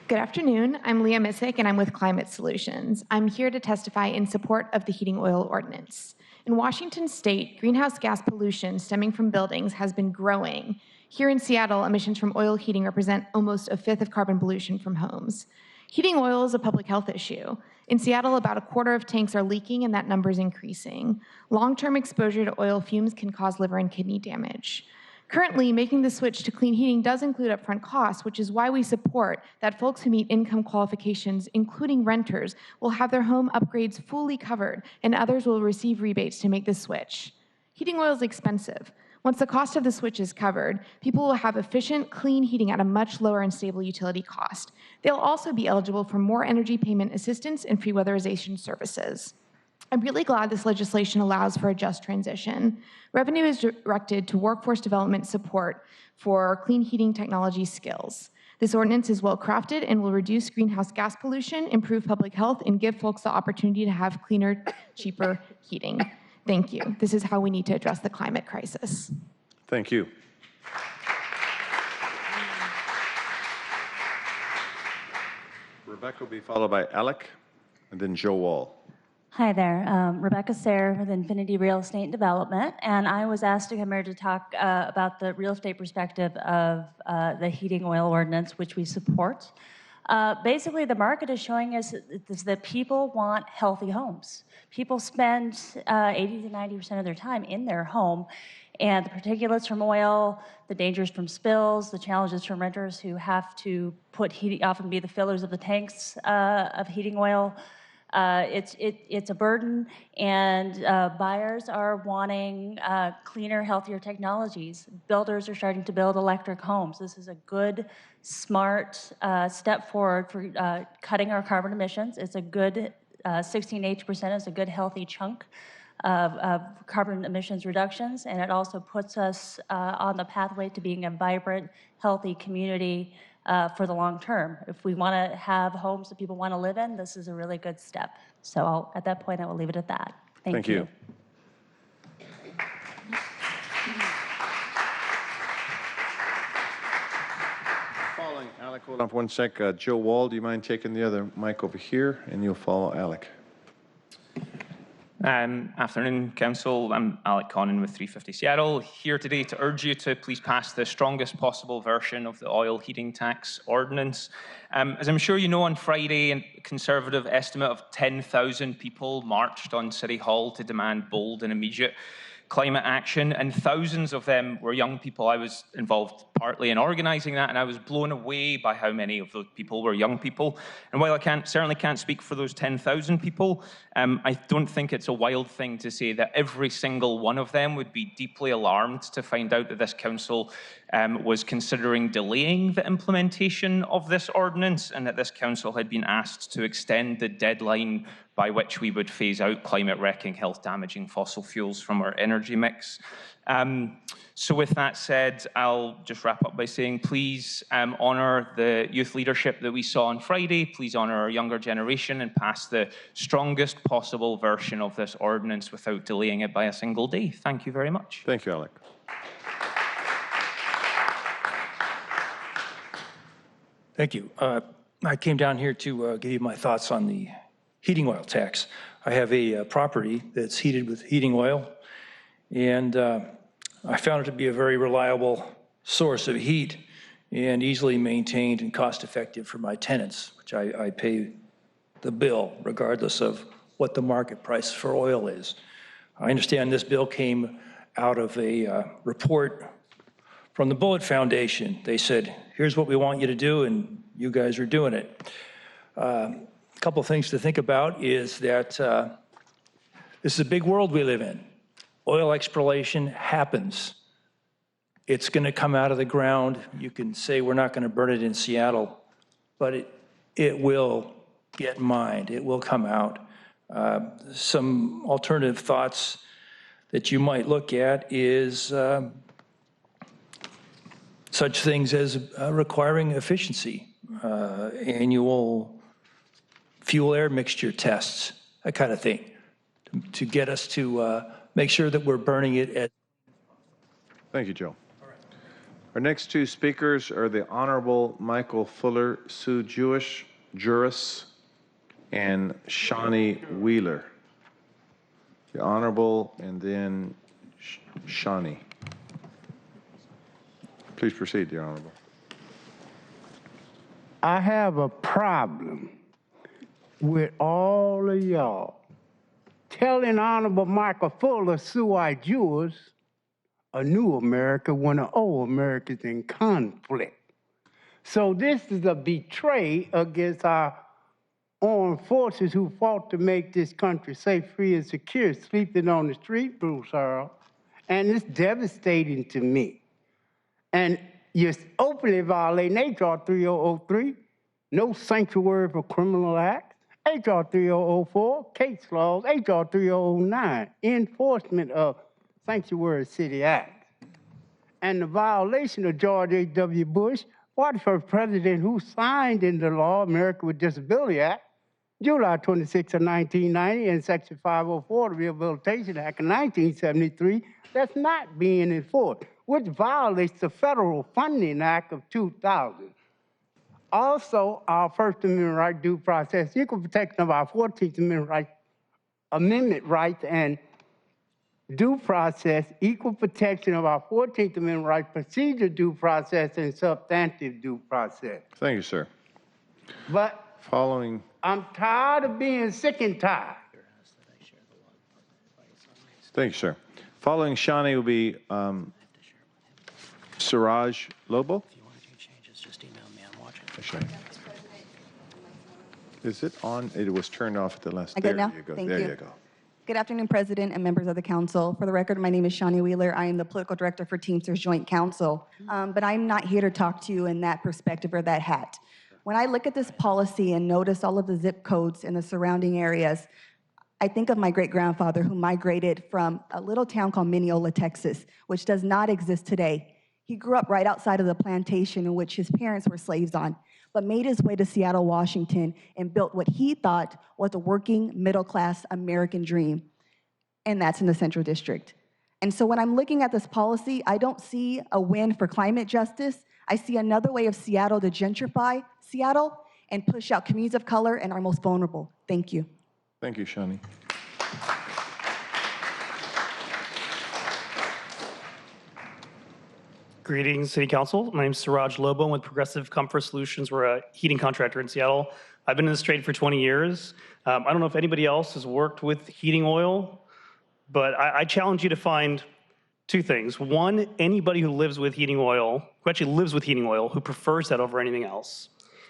Good afternoon. I'm Leah Missick, and I'm with Climate Solutions. I'm here to testify in support of the heating oil ordinance. In Washington state, greenhouse gas pollution stemming from buildings has been growing. Here in Seattle, emissions from oil heating represent almost a fifth of carbon pollution from homes. Heating oil is a public health issue. In Seattle, about a quarter of tanks are leaking, and that number is increasing. Long-term exposure to oil fumes can cause liver and kidney damage. Currently, making the switch to clean heating does include upfront costs, which is why we support that folks who meet income qualifications, including renters, will have their home upgrades fully covered, and others will receive rebates to make the switch. Heating oil is expensive. Once the cost of the switch is covered, people will have efficient, clean heating at a much lower and stable utility cost. They'll also be eligible for more energy payment assistance and free weatherization services. I'm really glad this legislation allows for a just transition. Revenue is directed to workforce development support for clean heating technology skills. This ordinance is well crafted and will reduce greenhouse gas pollution, improve public health, and give folks the opportunity to have cleaner, cheaper heating. Thank you. This is how we need to address the climate crisis. Thank you. Rebecca will be followed by Alec, and then Joe Wall. Hi there, Rebecca Sayre with Infinity Real Estate and Development, and I was asked to come here to talk about the real estate perspective of the heating oil ordinance, which we support. Basically, the market is showing us that people want healthy homes. People spend 80 to 90% of their time in their home, and the particulates from oil, the dangers from spills, the challenges from renters who have to put heating, often be the fillers of the tanks of heating oil. It's a burden, and buyers are wanting cleaner, healthier technologies. Builders are starting to build electric homes. This is a good, smart step forward for cutting our carbon emissions. It's a good 16% is a good, healthy chunk of carbon emissions reductions, and it also puts us on the pathway to being a vibrant, healthy community for the long term. If we want to have homes that people want to live in, this is a really good step. So at that point, I will leave it at that. Thank you. Following Alec, hold on for 1 sec. Joe Wall, do you mind taking the other mic over here, and you'll follow Alec. Afternoon, Council. I'm Alec Connon with 350 Seattle, here today to urge you to please pass the strongest possible version of the oil heating tax ordinance. As I'm sure you know, on Friday, a conservative estimate of 10,000 people marched on City Hall to demand bold and immediate climate action, and thousands of them were young people. I was involved partly in organizing that, and I was blown away by how many of those people were young people. And while I certainly can't speak for those 10,000 people, I don't think it's a wild thing to say that every single one of them would be deeply alarmed to find out that this council was considering delaying the implementation of this ordinance, and that this council had been asked to extend the deadline by which we would phase out climate-wrecking, health-damaging fossil fuels from our energy mix. So with that said, I'll just wrap up by saying, please honor the youth leadership that we saw on Friday. Please honor our younger generation and pass the strongest possible version of this ordinance without delaying it by a single day. Thank you very much. Thank you, Alec. Thank you. I came down here to give you my thoughts on the heating oil tax. I have a property that's heated with heating oil, and I found it to be a very reliable source of heat and easily maintained and cost-effective for my tenants, which I pay the bill regardless of what the market price for oil is. I understand this bill came out of a report from the Bullitt Foundation. They said, here's what we want you to do, and you guys are doing it. A couple of things to think about is that this is a big world we live in. Oil exploration happens. It's going to come out of the ground. You can say we're not going to burn it in Seattle, but it will get mined. It will come out. Some alternative thoughts that you might look at is such things as requiring efficiency, annual fuel air mixture tests, that kind of thing, to get us to make sure that we're burning it at. Thank you, Joe. Our next two speakers are the Honorable Michael Fuller, Sue Juris, and Shawnee Wheeler. The Honorable and then Shawnee. Please proceed, the Honorable. I have a problem with all of y'all telling Honorable Michael Fuller, Sue Juris, a new America when an old America's in conflict. So this is a betray against our armed forces who fought to make this country safe, free, and secure, sleeping on the street, Bruce Earl. And it's devastating to me. And you're openly violating H.R. 3003, no sanctuary for criminal acts, H.R. 3004, case laws, H.R. 3009, enforcement of Sanctuary City Act, and the violation of George H.W. Bush, 41st president who signed into law America with Disability Act, July 26 of 1990, and Section 504 of the Rehabilitation Act of 1973, that's not being enforced, which violates the Federal Funding Act of 2000. Also, our First Amendment right, due process, equal protection of our 14th Amendment right Amendment rights and due process, equal protection of our 14th Amendment rights, procedure due process, and substantive due process. Thank you, sir. But Following, I'm tired of being sick and tired. thank you, sir. Following Shani will be Siraj Lobo. Actually, is it on? It was turned off at the last. Good There now? you go. Thank There you. you go. Good afternoon, President and members of the council. For the record, my name is Shani Wheeler. I am the political director for Teamsters Joint Council. But I'm not here to talk to you in that perspective or that hat. When I look at this policy and notice all of the zip codes in the surrounding areas, I think of my great-grandfather who migrated from a little town called Mineola, Texas, which does not exist today. He grew up right outside of the plantation in which his parents were slaves on, but made his way to Seattle, Washington, and built what he thought was a working, middle-class American dream, and that's in the Central District. And so when I'm looking at this policy, I don't see a win for climate justice. I see another way of Seattle to gentrify Seattle and push out communities of color and our most vulnerable. Thank you. Thank you, Shani. Greetings, City Council. My name is Siraj Lobo. I'm with Progressive Comfort Solutions. We're a heating contractor in Seattle. I've been in this trade for 20 years. I don't know if anybody else has worked with heating oil, but I challenge you to find two things. One, anybody who lives with heating oil, who actually lives with heating oil, who prefers that over anything else.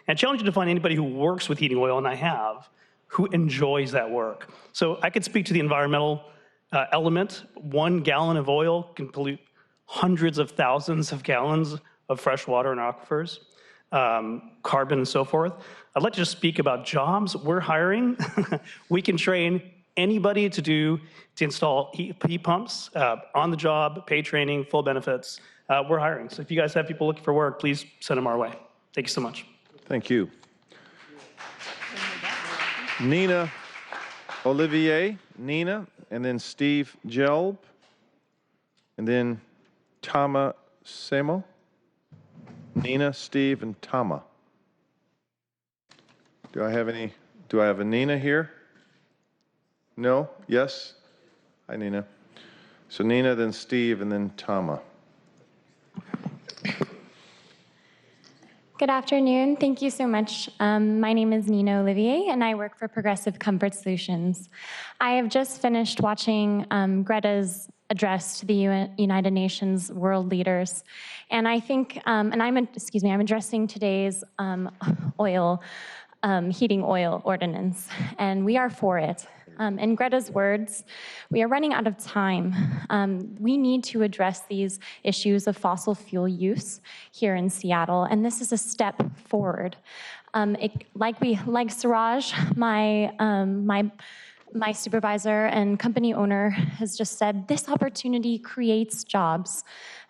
And I challenge you to find anybody who works with heating oil, and I have, who enjoys that work. So I could speak to the environmental element. 1 gallon of oil can pollute hundreds of thousands of gallons of fresh water in aquifers, carbon and so forth. I'd like to just speak about jobs we're hiring. We can train anybody to install heat pumps on the job, paid training, full benefits. We're hiring. So if you guys have people looking for work, please send them our way. Thank you so much. Thank you. Nina Olivier, Nina, and then Steve Gelb, and then Tama Semo. Nina, Steve, and Tama. Do I have a Nina here? No? Yes? Hi, Nina. So Nina, then Steve, and then Tama. Good afternoon. Thank you so much. My name is Nina Olivier, and I work for Progressive Comfort Solutions. I have just finished watching Greta's address to the United Nations world leaders, and I think, I'm addressing today's heating oil ordinance, and we are for it. In Greta's words, we are running out of time. We need to address these issues of fossil fuel use here in Seattle, and this is a step forward. Like Siraj, my supervisor and company owner has just said, this opportunity creates jobs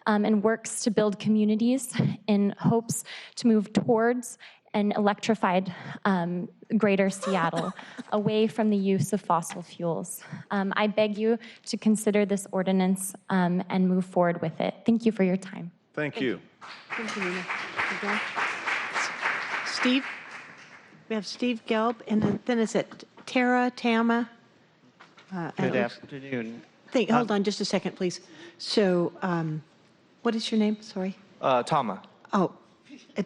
and works to build communities in hopes to move towards an electrified greater Seattle, away from the use of fossil fuels. I beg you to consider this ordinance and move forward with it. Thank you for your time. Thank you. Thank you, Nina. Steve? We have Steve Gelb, and then is it Tama? Good afternoon. Hold on just a second, please. So, what is your name? Sorry. Tama. Oh,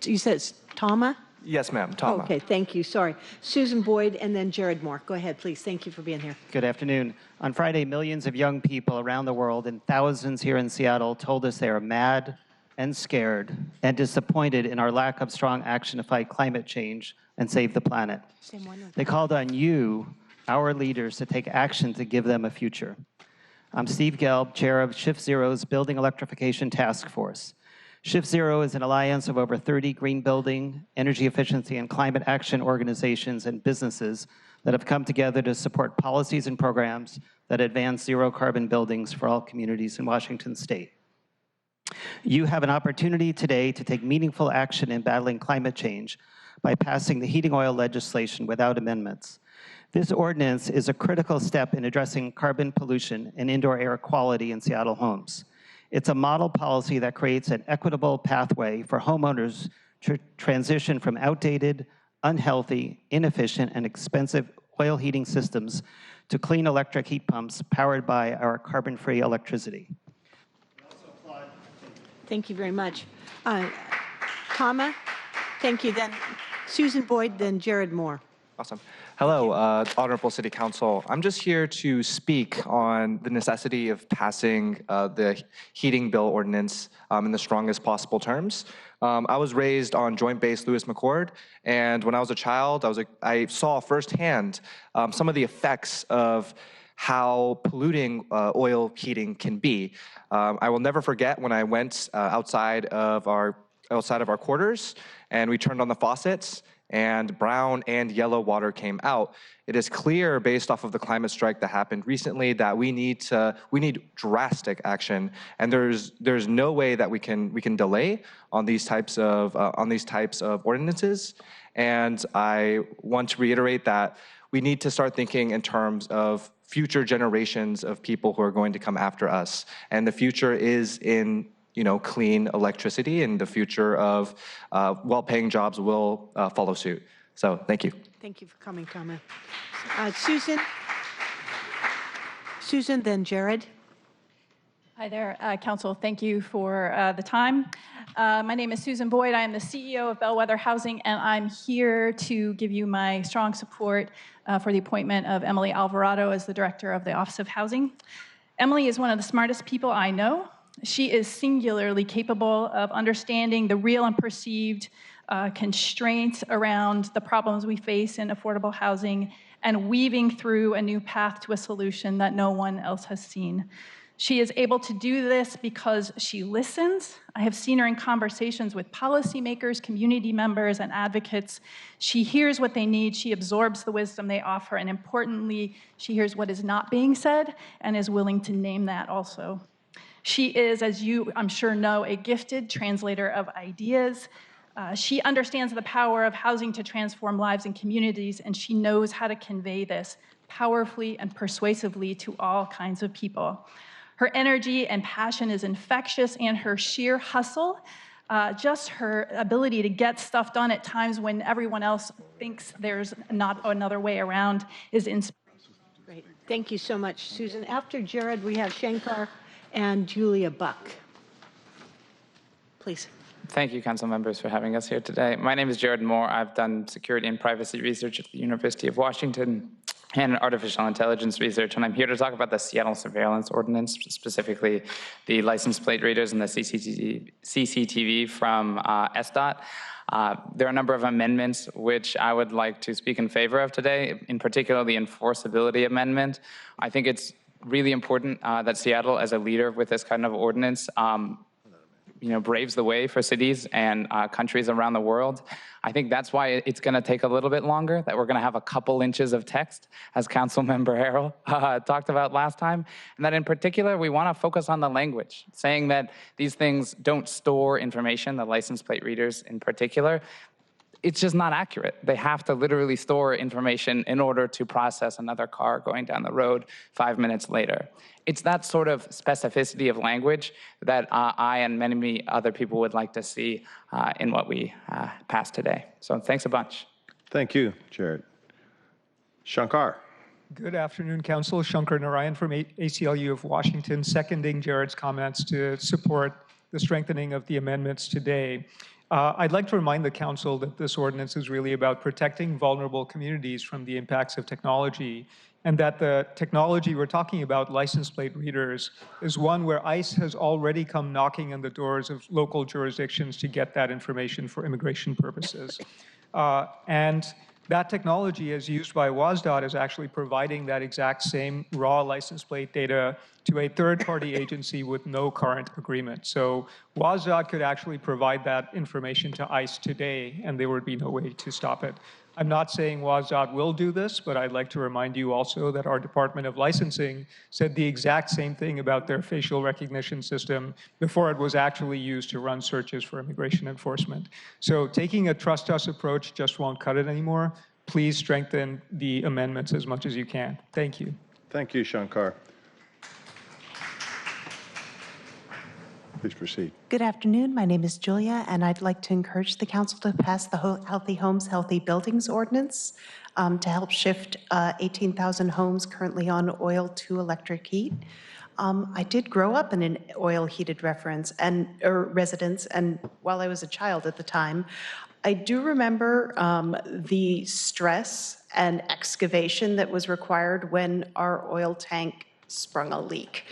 you said it's Tama? Yes, ma'am. Tama. Okay, thank you. Sorry. Susan Boyd and then Jared Moore. Go ahead, please. Thank you for being here. Good afternoon. On Friday, millions of young people around the world and thousands here in Seattle told us they are mad and scared and disappointed in our lack of strong action to fight climate change and save the planet. They called on you, our leaders, to take action to give them a future. I'm Steve Gelb, chair of Shift Zero's Building Electrification Task Force. Shift Zero is an alliance of over 30 green building, energy efficiency, and climate action organizations and businesses that have come together to support policies and programs that advance zero-carbon buildings for all communities in Washington State. You have an opportunity today to take meaningful action in battling climate change by passing the heating oil legislation without amendments. This ordinance is a critical step in addressing carbon pollution and indoor air quality in Seattle homes. It's a model policy that creates an equitable pathway for homeowners to transition from outdated, unhealthy, inefficient, and expensive oil heating systems to clean electric heat pumps powered by our carbon-free electricity. Thank you very much. Comma, thank you. Then Susan Boyd, then Jared Moore. Awesome. Hello, Honorable City Council. I'm just here to speak on the necessity of passing the heating bill ordinance in the strongest possible terms. I was raised on Joint Base Lewis McChord, and when I was a child, I saw firsthand some of the effects of how polluting oil heating can be. I will never forget when I went outside of our quarters and we turned on the faucets and brown and yellow water came out. It is clear based off of the climate strike that happened recently that we need drastic action, and there's no way that we can delay on these types of ordinances. And I want to reiterate that we need to start thinking in terms of future generations of people who are going to come after us, and the future is in clean electricity, and the future of well-paying jobs will follow suit. So thank you. Thank you for coming, Comma. Susan, then Jared. Hi there, Council. Thank you for the time. My name is Susan Boyd. I am the CEO of Bellwether Housing, and I'm here to give you my strong support for the appointment of Emily Alvarado as the Director of the Office of Housing. Emily is one of the smartest people I know. She is singularly capable of understanding the real and perceived constraints around the problems we face in affordable housing and weaving through a new path to a solution that no one else has seen. She is able to do this because she listens. I have seen her in conversations with policymakers, community members, and advocates. She hears what they need, she absorbs the wisdom they offer, and importantly, she hears what is not being said and is willing to name that also. She is, as you, I'm sure, know, a gifted translator of ideas. She understands the power of housing to transform lives and communities, and she knows how to convey this powerfully and persuasively to all kinds of people. Her energy and passion is infectious, and her sheer hustle, just her ability to get stuff done at times when everyone else thinks there's not another way around, is inspirational. Great. Thank you so much, Susan. After Jared, we have Shankar and Julia Buck. Please. Thank you, council members, for having us here today. My name is Jared Moore. I've done security and privacy research at the University of Washington and artificial intelligence research, and I'm here to talk about the Seattle Surveillance Ordinance, specifically the license plate readers and the CCTV from SDOT. There are a number of amendments which I would like to speak in favor of today, in particular the enforceability amendment. I think it's really important that Seattle, as a leader with this kind of ordinance, braves the way for cities and countries around the world. I think that's why it's going to take a little bit longer, that we're going to have a couple inches of text, as Councilmember Harrell talked about last time, and that in particular, we want to focus on the language, saying that these things don't store information, the license plate readers in particular. It's just not accurate. They have to literally store information in order to process another car going down the road 5 minutes later. It's that sort of specificity of language that I and many other people would like to see in what we pass today. So thanks a bunch. Thank you, Jared. Shankar. Good afternoon, Council. Shankar Narayan from ACLU of Washington, seconding Jared's comments to support the strengthening of the amendments today. I'd like to remind the Council that this ordinance is really about protecting vulnerable communities from the impacts of technology, and that the technology we're talking about, license plate readers, is one where ICE has already come knocking on the doors of local jurisdictions to get that information for immigration purposes. And that technology, as used by WSDOT, is actually providing that exact same raw license plate data to a third-party agency with no current agreement. So WSDOT could actually provide that information to ICE today, and there would be no way to stop it. I'm not saying WSDOT will do this, but I'd like to remind you also that our Department of Licensing said the exact same thing about their facial recognition system before it was actually used to run searches for immigration enforcement. So taking a trust us approach just won't cut it anymore. Please strengthen the amendments as much as you can. Thank you. Thank you, Shankar. Please proceed. Good afternoon. My name is Julia, and I'd like to encourage the council to pass the Healthy Homes, Healthy Buildings ordinance to help shift 18,000 homes currently on oil to electric heat. I did grow up in an oil-heated residence, and while I was a child at the time, I do remember the stress and excavation that was required when our oil tank sprung a leak.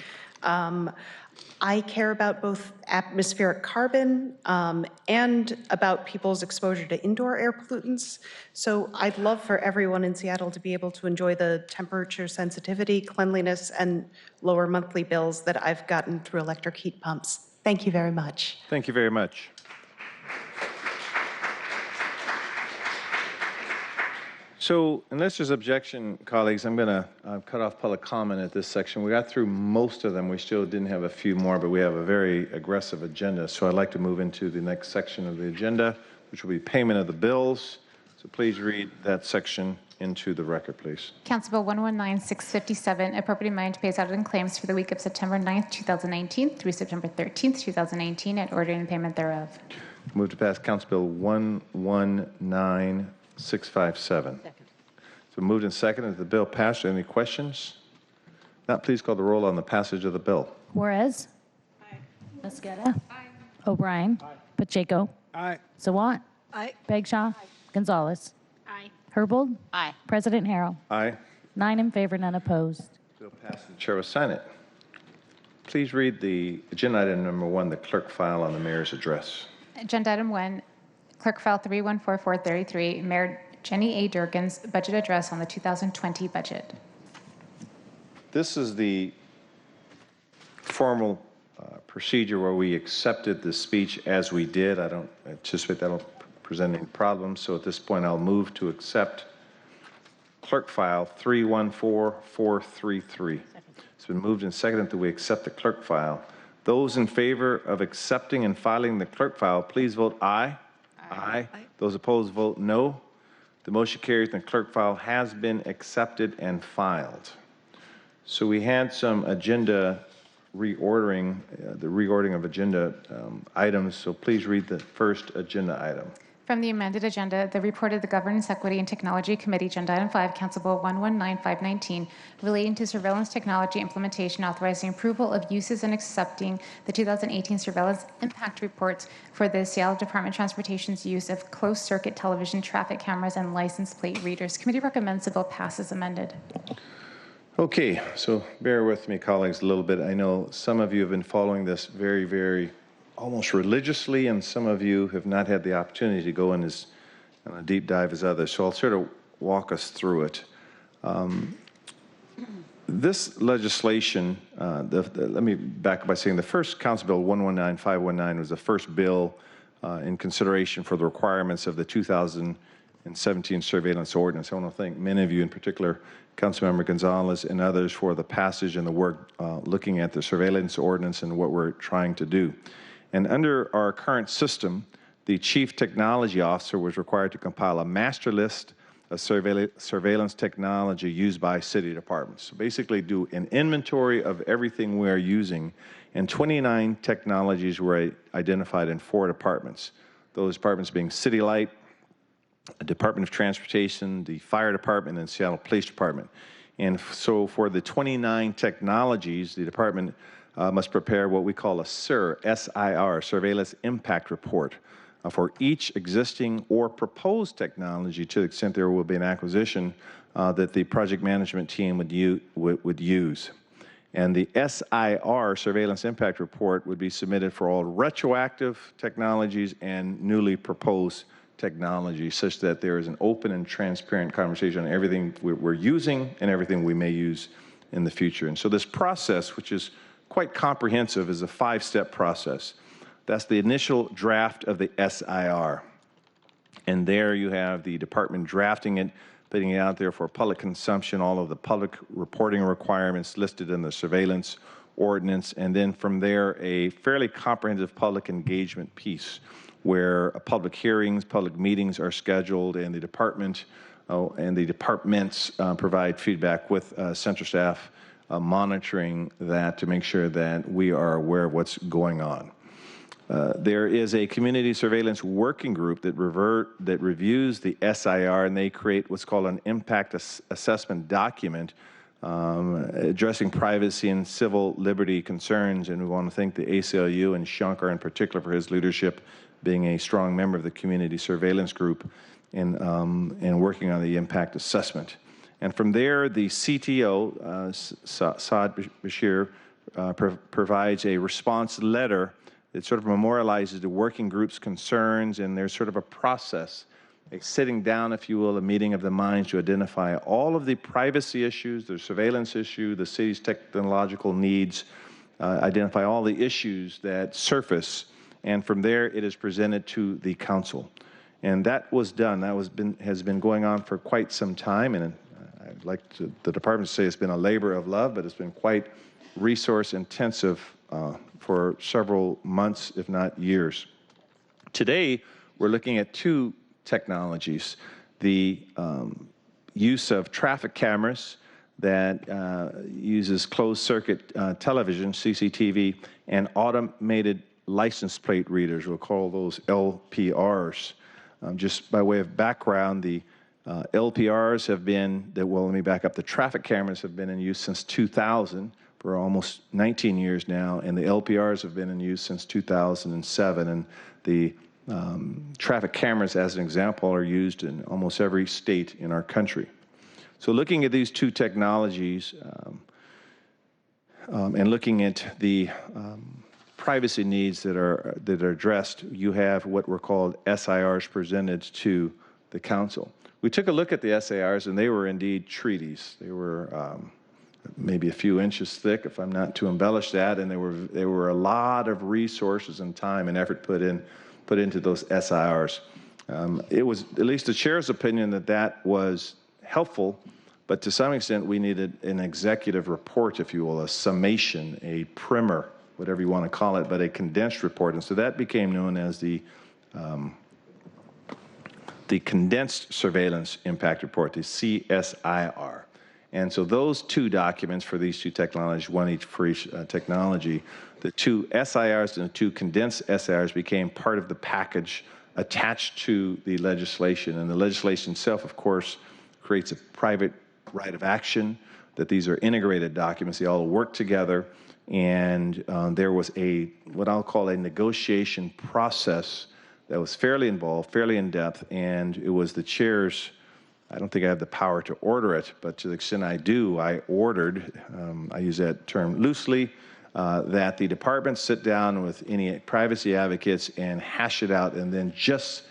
I care about both atmospheric carbon and about people's exposure to indoor air pollutants. So I'd love for everyone in Seattle to be able to enjoy the temperature sensitivity, cleanliness, and lower monthly bills that I've gotten through electric heat pumps. Thank you very much. Thank you very much. So unless there's objection, colleagues, I'm going to cut off public comment at this section. We got through most of them. We still didn't have a few more, but we have a very aggressive agenda. So I'd like to move into the next section of the agenda, which will be payment of the bills. So please read that section into the record, please. Council Bill 119657, appropriating money to pay out in claims for the week of September 9th, 2019 through September 13th, 2019, and ordering payment thereof. Move to pass Council Bill 119657. So moved and seconded that the bill pass. Any questions? Not, please call the roll on the passage of the bill. Juarez. Aye. Mosqueda. Aye. O'Brien. Aye. Pacheco. Aye. Sawant. Aye. Bagshaw. Aye. Gonzalez. Aye. Herbold. Aye. President Harrell. Aye. 9 in favor, none opposed. Bill passed and the chair will sign it. Please read the agenda item number 1, the clerk file on the mayor's address. Agenda item 1, Clerk File 314433, Mayor Jenny A. Durkan's budget address on the 2020 budget. This is the formal procedure where we accepted the speech as we did. I don't anticipate that'll present any problems. So at this point, I'll move to accept clerk file 314433. It's been moved and seconded that we accept the clerk file. Those in favor of accepting and filing the clerk file, please vote aye. Aye. Aye. Those opposed, vote no. The motion carries and the clerk file has been accepted and filed. So we had some agenda reordering, the reordering of agenda items. So please read the first agenda item. From the amended agenda, the report of the Governance, Equity, and Technology Committee, Agenda Item 5, Council Bill 119519, relating to surveillance technology implementation, authorizing approval of uses and accepting the 2018 surveillance impact reports for the Seattle Department of Transportation's use of closed-circuit television traffic cameras and license plate readers. Committee recommends the bill pass as amended. Okay, so bear with me, colleagues, a little bit. I know some of you have been following this very almost religiously, and some of you have not had the opportunity to go in as a deep dive as others. So I'll sort of walk us through it. This legislation, let me back up by saying the first Council Bill 119519 was the first bill in consideration for the requirements of the 2017 surveillance ordinance. I want to thank many of you, in particular Councilmember Gonzalez and others, for the passage and the work looking at the surveillance ordinance and what we're trying to do. And under our current system, the Chief Technology Officer was required to compile a master list of surveillance technology used by city departments. So basically do an inventory of everything we're using, and 29 technologies were identified in 4 departments. Those departments being City Light, Department of Transportation, the Fire Department, and Seattle Police Department. And so for the 29 technologies, the department must prepare what we call a SIR, S-I-R, Surveillance Impact Report, for each existing or proposed technology to the extent there will be an acquisition that the project management team would use. And the SIR, Surveillance Impact Report, would be submitted for all retroactive technologies and newly proposed technology, such that there is an open and transparent conversation on everything we're using and everything we may use in the future. And so this process, which is quite comprehensive, is a 5-step process. That's the initial draft of the SIR. And there you have the department drafting it, putting it out there for public consumption, all of the public reporting requirements listed in the surveillance ordinance, and then from there a fairly comprehensive public engagement piece where public hearings, public meetings are scheduled, and the department and the departments provide feedback with central staff monitoring that to make sure that we are aware of what's going on. There is a community surveillance working group that reviews the SIR, and they create what's called an impact assessment document addressing privacy and civil liberty concerns. And we want to thank the ACLU and Shankar in particular for his leadership, being a strong member of the community surveillance group in working on the impact assessment. And from there, the CTO, Saad Bashir, provides a response letter that sort of memorializes the working group's concerns, and there's sort of a process, a sitting down, if you will, a meeting of the minds to identify all of the privacy issues, the surveillance issue, the city's technological needs, identify all the issues that surface, and from there it is presented to the council. And that was done. That has been going on for quite some time, and I'd like the department to say it's been a labor of love, but it's been quite resource intensive for several months, if not years. Today, we're looking at two technologies: the use of traffic cameras that uses closed circuit television, CCTV, and automated license plate readers. We'll call those LPRs. Just by way of background, the LPRs have been, well, let me back up. The traffic cameras have been in use since 2000. For almost 19 years now, and the LPRs have been in use since 2007, and the traffic cameras, as an example, are used in almost every state in our country. So looking at these two technologies and looking at the privacy needs that are addressed, you have what were called SIRs presented to the council. We took a look at the SIRs, and they were indeed treaties. They were maybe a few inches thick, if I'm not to embellish that, and there were a lot of resources and time and effort put into those SIRs. It was at least the chair's opinion that was helpful, but to some extent we needed an executive report, if you will, a summation, a primer, whatever you want to call it, but a condensed report. And so that became known as the Condensed Surveillance Impact Report, the CSIR. And so those two documents for these two technologies, one each for each technology, the two SIRs and the two condensed SIRs became part of the package attached to the legislation. And the legislation itself, of course, creates a private right of action, that these are integrated documents. They all work together. And there was what I'll call a negotiation process that was fairly involved, fairly in-depth, and it was the chair's, I don't think I have the power to order it, but to the extent I do, I ordered, I use that term loosely, that the department sit down with any privacy advocates and hash it out, and then just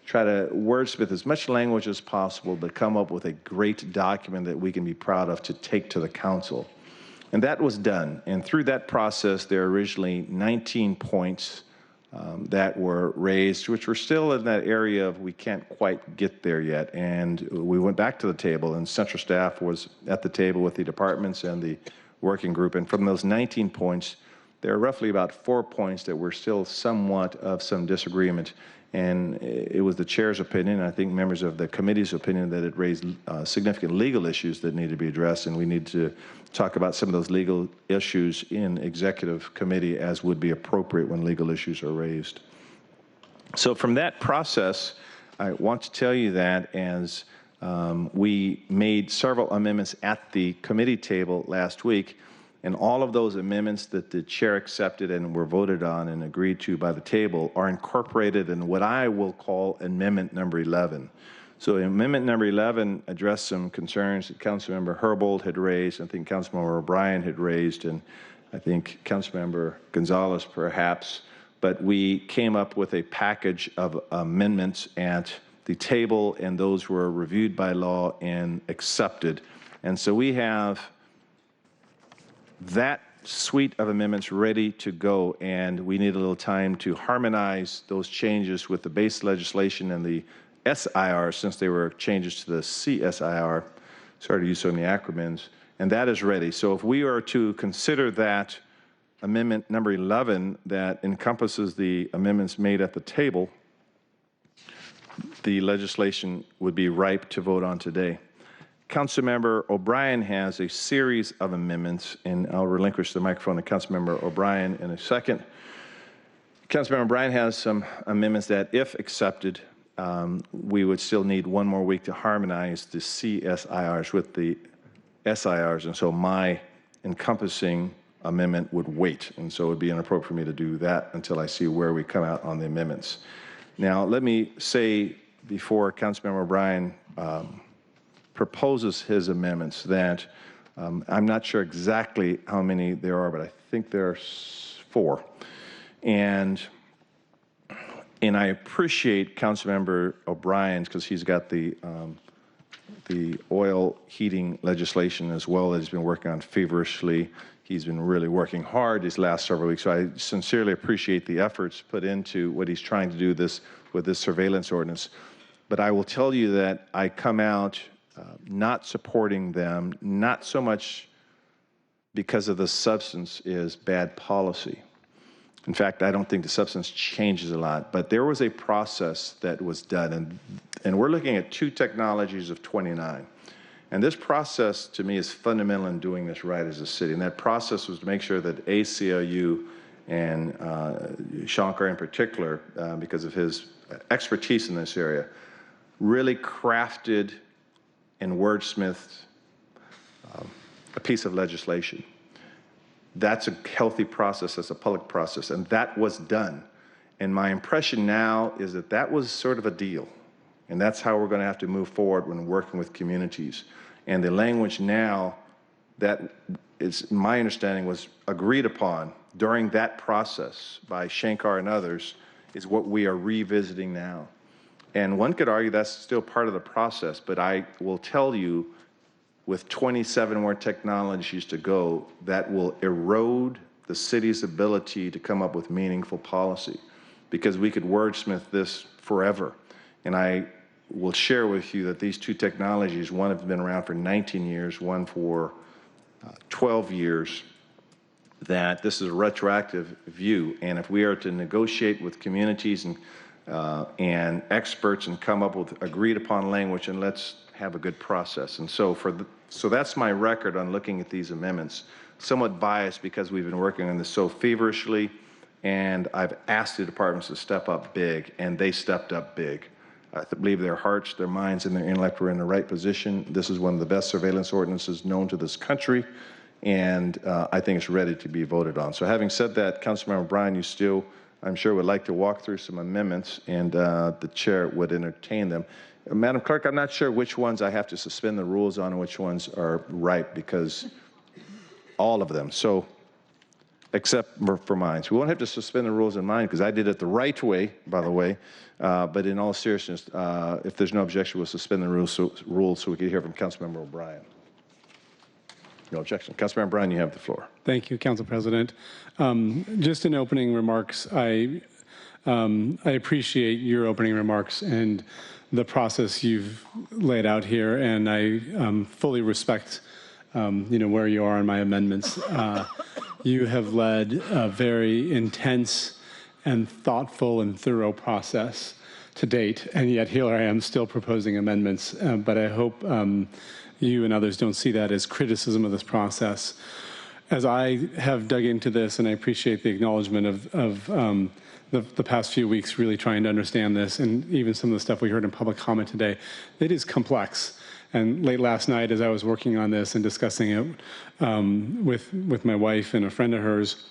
try to wordsmith as much language as possible to come up with a great document that we can be proud of to take to the council. And that was done. And through that process, there are originally 19 points that were raised, which were still in that area of we can't quite get there yet. And we went back to the table, and central staff was at the table with the departments and the working group. And from those 19 points, there are roughly about 4 points that were still somewhat of some disagreement. And it was the chair's opinion, and I think members of the committee's opinion, that it raised significant legal issues that need to be addressed, and we need to talk about some of those legal issues in executive committee as would be appropriate when legal issues are raised. So from that process, I want to tell you that as we made several amendments at the committee table last week, and all of those amendments that the chair accepted and were voted on and agreed to by the table are incorporated in what I will call Amendment Number 11. So Amendment Number 11 addressed some concerns that Councilmember Herbold had raised, I think Councilmember O'Brien had raised, and I think Councilmember Gonzalez perhaps, but we came up with a package of amendments at the table, and those were reviewed by law and accepted. And so we have that suite of amendments ready to go, and we need a little time to harmonize those changes with the base legislation and the SIR, since they were changes to the CSIR. Sorry to use so many acronyms, and that is ready. So if we are to consider that Amendment Number 11 that encompasses the amendments made at the table, the legislation would be ripe to vote on today. Councilmember O'Brien has a series of amendments, and I'll relinquish the microphone to Councilmember O'Brien in a second. Councilmember Bryan has some amendments that, if accepted, we would still need one more week to harmonize the CSIRs with the SIRs, and so my encompassing amendment would wait, and so it would be inappropriate for me to do that until I see where we come out on the amendments. Now, let me say before Councilmember Bryan proposes his amendments that I'm not sure exactly how many there are, but I think there's 4. And I appreciate Councilmember O'Brien's, because he's got the oil heating legislation as well that he's been working on feverishly. He's been really working hard these last several weeks. So I sincerely appreciate the efforts put into what he's trying to do with this surveillance ordinance. But I will tell you that I come out not supporting them, not so much because of the substance is bad policy. In fact, I don't think the substance changes a lot, but there was a process that was done, and we're looking at 2 technologies of 29. And this process, to me, is fundamental in doing this right as a city. And that process was to make sure that ACLU and Shankar in particular, because of his expertise in this area, really crafted and wordsmithed a piece of legislation. That's a healthy process, that's a public process, and that was done. And my impression now is that that was sort of a deal, and that's how we're going to have to move forward when working with communities. And the language now that is, my understanding, was agreed upon during that process by Shankar and others is what we are revisiting now. And one could argue that's still part of the process, but I will tell you, with 27 more technologies to go, that will erode the city's ability to come up with meaningful policy, because we could wordsmith this forever. And I will share with you that these 2 technologies, one has been around for 19 years, one for 12 years, that this is a retroactive view. And if we are to negotiate with communities and experts and come up with agreed upon language, and let's have a good process. And so so that's my record on looking at these amendments. Somewhat biased because we've been working on this so feverishly, and I've asked the departments to step up big, and they stepped up big. I believe their hearts, their minds, and their intellect were in the right position. This is one of the best surveillance ordinances known to this country, and I think it's ready to be voted on. So having said that, Councilmember Bryan, you still, I'm sure, would like to walk through some amendments, and the chair would entertain them. Madam Clerk, I'm not sure which ones I have to suspend the rules on and which ones are ripe, because all of them. So, except for mine. So we won't have to suspend the rules in mine because I did it the right way, by the way. But in all seriousness, if there's no objection, we'll suspend the rules so we can hear from Councilmember O'Brien. No objection. Councilmember Bryan, you have the floor. Thank you, Council President. Just in opening remarks, I appreciate your opening remarks and the process you've laid out here, and I fully respect, where you are on my amendments. You have led a very intense and thoughtful and thorough process to date, and yet here I am still proposing amendments. But I hope you and others don't see that as criticism of this process. As I have dug into this, and I appreciate the acknowledgement of the past few weeks really trying to understand this, and even some of the stuff we heard in public comment today, it is complex. And late last night, as I was working on this and discussing it with my wife and a friend of hers,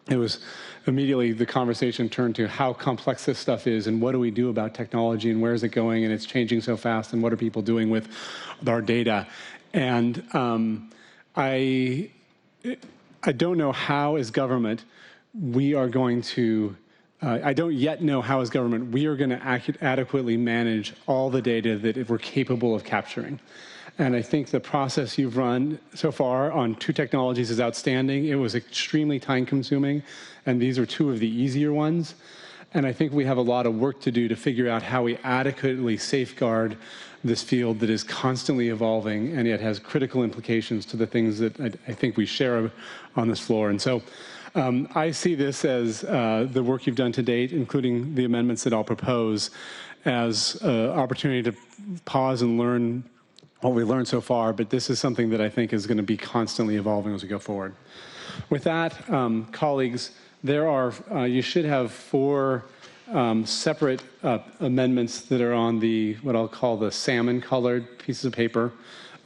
it was immediately the conversation turned to how complex this stuff is, and what do we do about technology, and where is it going, and it's changing so fast, and what are people doing with our data? And I don't know how, as government, we are going to. I don't yet know how, as government, we are going to adequately manage all the data that we're capable of capturing. And I think the process you've run so far on 2 technologies is outstanding. It was extremely time-consuming, and these are 2 of the easier ones. And I think we have a lot of work to do to figure out how we adequately safeguard this field that is constantly evolving and yet has critical implications to the things that I think we share on this floor. And so I see this as the work you've done to date, including the amendments that I'll propose, as an opportunity to pause and learn what we learned so far, but this is something that I think is going to be constantly evolving as we go forward. With that, colleagues, There are, you should have 4 separate amendments that are on the, what I'll call the salmon-colored pieces of paper.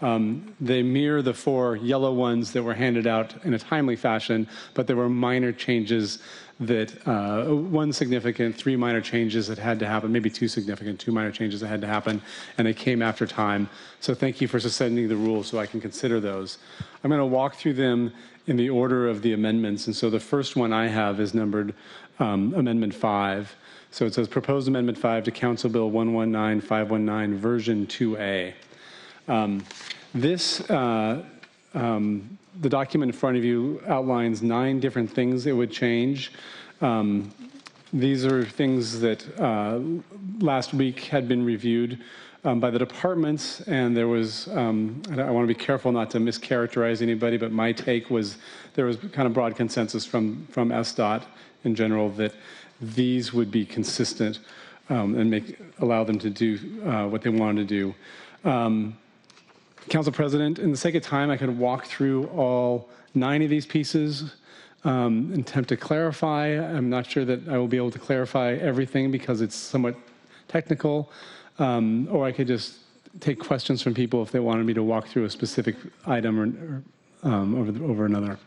They mirror the 4 yellow ones that were handed out in a timely fashion, but there were minor changes that, 1 significant, 3 minor changes that had to happen, maybe 2 significant, 2 minor changes that had to happen, and they came after time. So thank you for suspending the rules so I can consider those. I'm going to walk through them in the order of the amendments, and so the first one I have is numbered Amendment 5. So it says Proposed Amendment 5 to Council Bill 119519, version 2A. The document in front of you outlines 9 different things it would change. These are things that last week had been reviewed by the departments, and there was, I want to be careful not to mischaracterize anybody, but my take was there was kind of broad consensus from SDOT in general that these would be consistent and allow them to do what they wanted to do. Council President, in the sake of time, I could walk through all 9 of these pieces and attempt to clarify. I'm not sure that I will be able to clarify everything because it's somewhat technical, or I could just take questions from people if they wanted me to walk through a specific item or over another.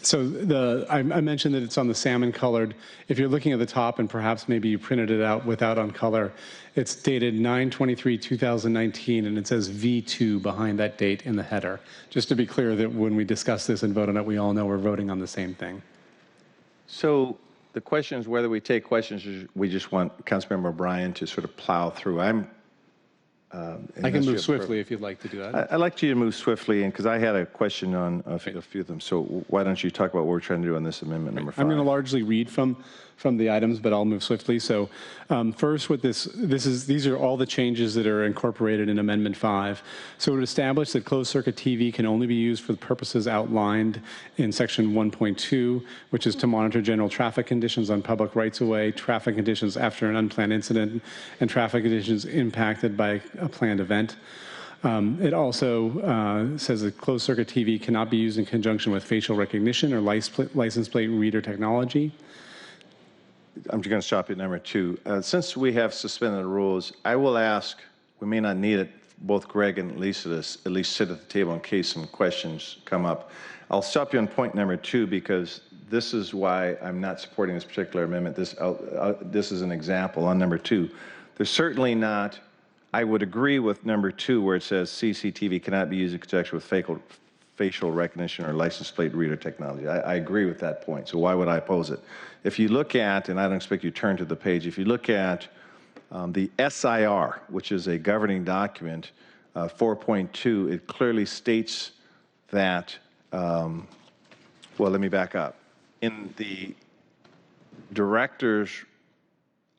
So I mentioned that it's on the salmon colored. If you're looking at the top and perhaps maybe you printed it out without on color, it's dated 9/23/2019 and it says V2 behind that date in the header. Just to be clear that when we discuss this and vote on it, we all know we're voting on the same thing. So the question is whether we take questions or we just want Councilmember O'Brien to sort of plow through. I can move swiftly if you'd like to do that. I'd like you to move swiftly, and because I had a question on a few of them. So why don't you talk about what we're trying to do on this amendment number 5? I'm going to largely read from the items, but I'll move swiftly. So first, with these are all the changes that are incorporated in Amendment 5. So it would establish that closed-circuit TV can only be used for the purposes outlined in Section 1.2, which is to monitor general traffic conditions on public rights-of-way, traffic conditions after an unplanned incident, and traffic conditions impacted by a planned event. It also says that closed-circuit TV cannot be used in conjunction with facial recognition or license plate reader technology. I'm just going to stop you at number 2. Since we have suspended the rules, I will ask, we may not need it, both Greg and Lisa to at least sit at the table in case some questions come up. I'll stop you on point number 2 because this is why I'm not supporting this particular amendment. This is an example on number 2. There's certainly not, I would agree with number 2 where it says CCTV cannot be used in conjunction with facial recognition or license plate reader technology. I agree with that point, so why would I oppose it? If you look at, and I don't expect you to turn to the page, if you look at the SIR, which is a governing document, 4.2, it clearly states that, well, let me back up. In the director's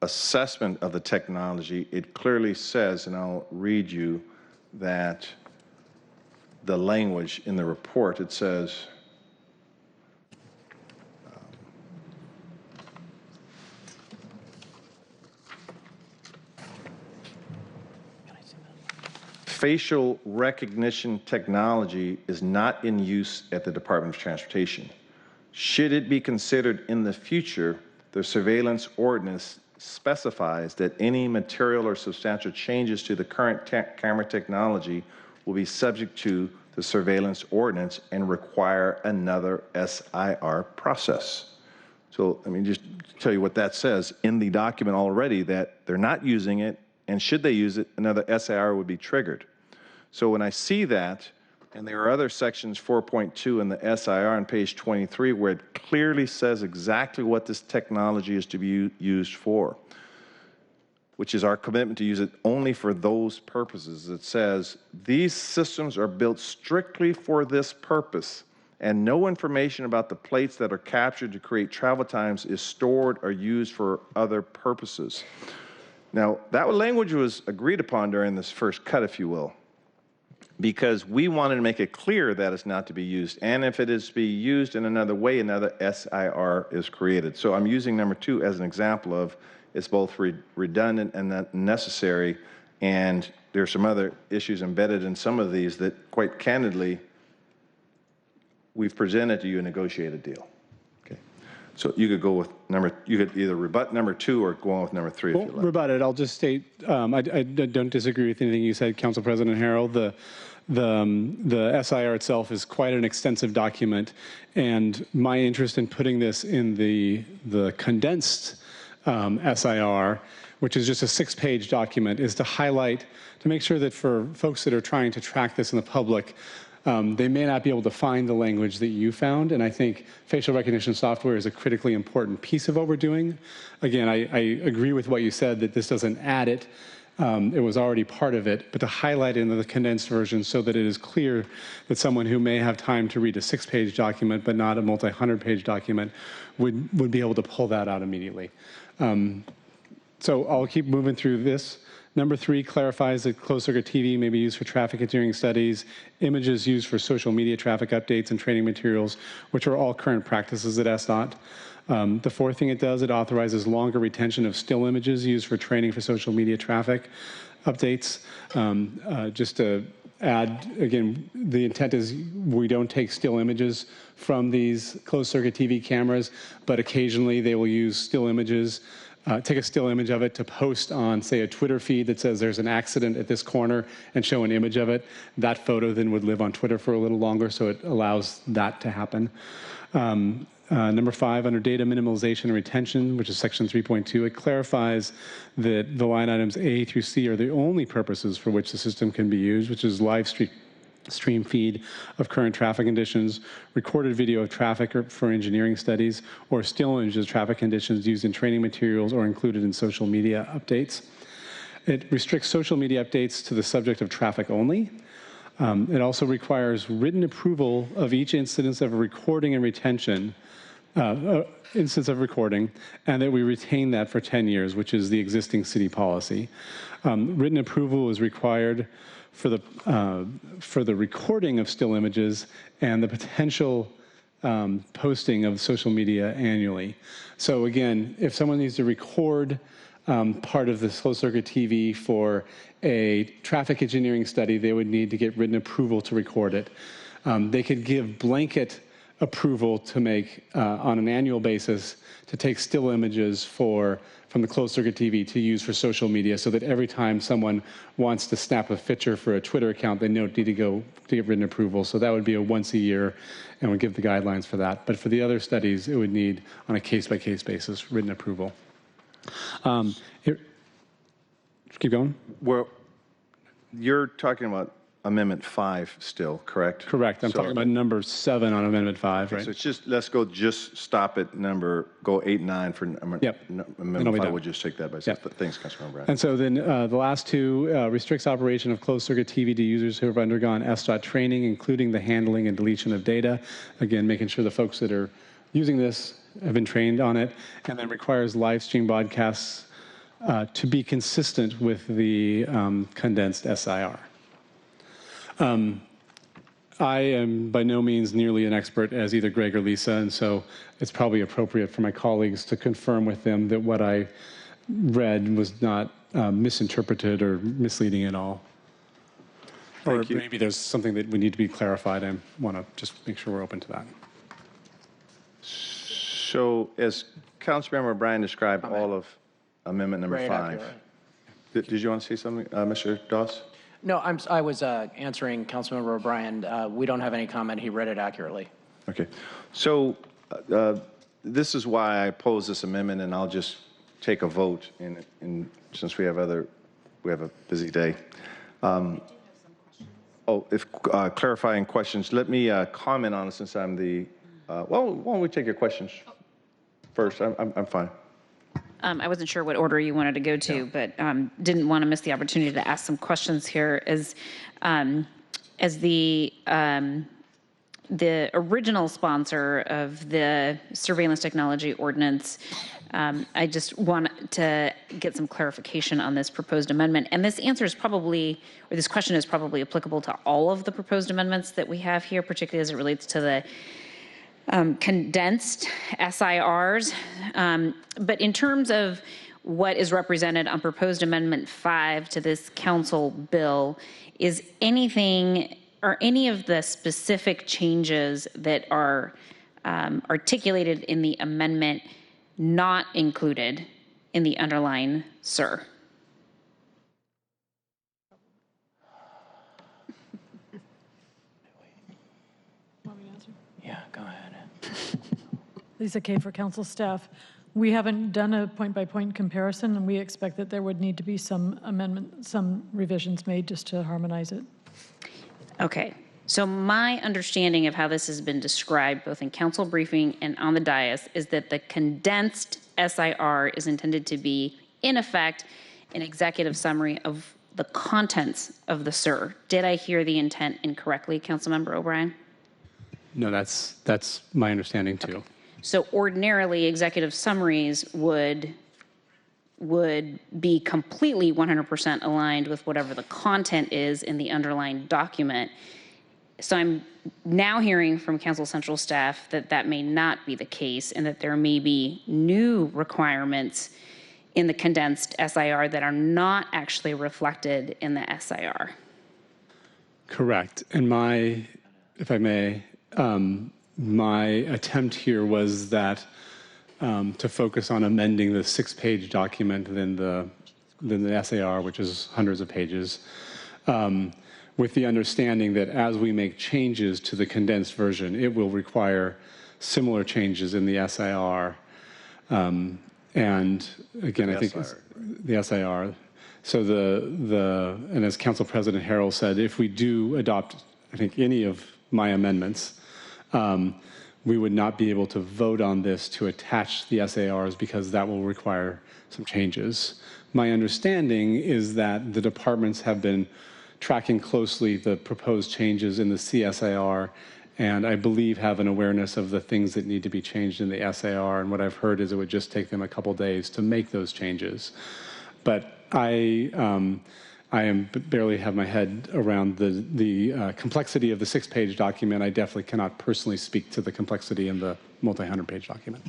assessment of the technology, it clearly says, and I'll read you that the language in the report, it says, facial recognition technology is not in use at the Department of Transportation. Should it be considered in the future, the surveillance ordinance specifies that any material or substantial changes to the current camera technology will be subject to the surveillance ordinance and require another SIR process. So let me just tell you what that says in the document already, that they're not using it, and should they use it, another SIR would be triggered. So when I see that, and there are other sections 4.2 in the SIR on page 23 where it clearly says exactly what this technology is to be used for, which is our commitment to use it only for those purposes. It says, these systems are built strictly for this purpose, and no information about the plates that are captured to create travel times is stored or used for other purposes. Now, that language was agreed upon during this first cut, if you will, because we wanted to make it clear that it's not to be used. And if it is to be used in another way, another SIR is created. So I'm using number 2 as an example of it's both redundant and not necessary. And there's some other issues embedded in some of these that, quite candidly, we've presented to you a negotiated deal. Okay. So you could go with you could either rebut number 2 or go on with number 3 if you like. Rebut it. I'll just state, I don't disagree with anything you said, Council President Harrell. The SIR itself is quite an extensive document, and my interest in putting this in the condensed SIR, which is just a 6-page document, is to highlight, to make sure that for folks that are trying to track this in the public, they may not be able to find the language that you found, and I think facial recognition software is a critically important piece of what we're doing. Again, I agree with what you said, that this doesn't add it. It was already part of it, but to highlight it in the condensed version so that it is clear that someone who may have time to read a 6-page document but not a multi-100-page document would be able to pull that out immediately. So I'll keep moving through this. Number 3 clarifies that closed-circuit TV may be used for traffic engineering studies, images used for social media traffic updates and training materials, which are all current practices at SDOT. The 4th thing it does, it authorizes longer retention of still images used for training for social media traffic updates. Just to add, again, the intent is we don't take still images from these closed-circuit TV cameras, but occasionally they will use still images, take a still image of it to post on, say, a Twitter feed that says there's an accident at this corner and show an image of it. That photo then would live on Twitter for a little longer, so it allows that to happen. Number 5, under data minimalization and retention, which is section 3.2, it clarifies that the line items A through C are the only purposes for which the system can be used, which is live stream feed of current traffic conditions, recorded video of traffic for engineering studies, or still images of traffic conditions used in training materials or included in social media updates. It restricts social media updates to the subject of traffic only. It also requires written approval of each instance of recording and retention, and that we retain that for 10 years, which is the existing city policy. Written approval is required for the recording of still images and the potential posting of social media annually. So again, if someone needs to record part of this closed-circuit TV for a traffic engineering study, they would need to get written approval to record it. They could give blanket approval to make, on an annual basis, to take still images from the closed-circuit TV to use for social media, so that every time someone wants to snap a picture for a Twitter account, they don't need to go to get written approval. So that would be a once a year, and we'd give the guidelines for that. But for the other studies, it would need, on a case-by-case basis, written approval. Keep going. Well, you're talking about Amendment 5 still, correct? Correct. I'm talking about number 7 on Amendment 5, right? So it's just stop at go 8 and 9 for Amendment 5. We'll just take that by itself. But thanks, Councilmember Brown. And so then the last 2 restricts operation of closed-circuit TV to users who have undergone SDOT training, including the handling and deletion of data. Again, making sure the folks that are using this have been trained on it. And then requires live stream broadcasts to be consistent with the condensed SIR. I am by no means nearly an expert as either Greg or Lisa, and so it's probably appropriate for my colleagues to confirm with them that what I read was not misinterpreted or misleading at all. Or maybe there's something that we need to be clarified. I want to just make sure we're open to that. So as Councilmember Bryan described all of Amendment number 5, did you want to say something, Mr. Doss? No, I was answering Councilmember O'Brien. We don't have any comment. He read it accurately. Okay. So this is why I pose this amendment, and I'll just take a vote since we have a busy day. If clarifying questions, let me comment on it since I'm the, well, why don't we take your questions first? I'm fine. I wasn't sure what order you wanted to go to, but didn't want to miss the opportunity to ask some questions here. As the original sponsor of the surveillance technology ordinance, I just want to get some clarification on this proposed amendment. And this answer is probably, or this question is probably applicable to all of the proposed amendments that we have here, particularly as it relates to the condensed SIRs. But in terms of what is represented on proposed Amendment 5 to this council bill, is anything any of the specific changes that are articulated in the amendment not included in the underlying SIR? Yeah, go ahead. Lisa Kay for council staff. We haven't done a point-by-point comparison, and we expect that there would need to be some revisions made just to harmonize it. Okay. So my understanding of how this has been described, both in council briefing and on the dais, is that the condensed SIR is intended to be, in effect, an executive summary of the contents of the SIR. Did I hear the intent incorrectly, Councilmember O'Brien? No, that's my understanding too. Okay. So ordinarily, executive summaries would be completely 100% aligned with whatever the content is in the underlying document. So I'm now hearing from Council Central staff that that may not be the case, and that there may be new requirements in the condensed SIR that are not actually reflected in the SIR. Correct. And if I may, my attempt here was that to focus on amending the 6-page document than the SAR, which is hundreds of pages, with the understanding that as we make changes to the condensed version, it will require similar changes in the SIR. And again, I think it's the SIR. So and as Council President Harrell said, if we do adopt, I think, any of my amendments, we would not be able to vote on this to attach the SARs because that will require some changes. My understanding is that the departments have been tracking closely the proposed changes in the CSIR, and I believe have an awareness of the things that need to be changed in the SAR, and what I've heard is it would just take them a couple days to make those changes. But I barely have my head around the complexity of the 6-page document. I definitely cannot personally speak to the complexity in the multi-100-page document.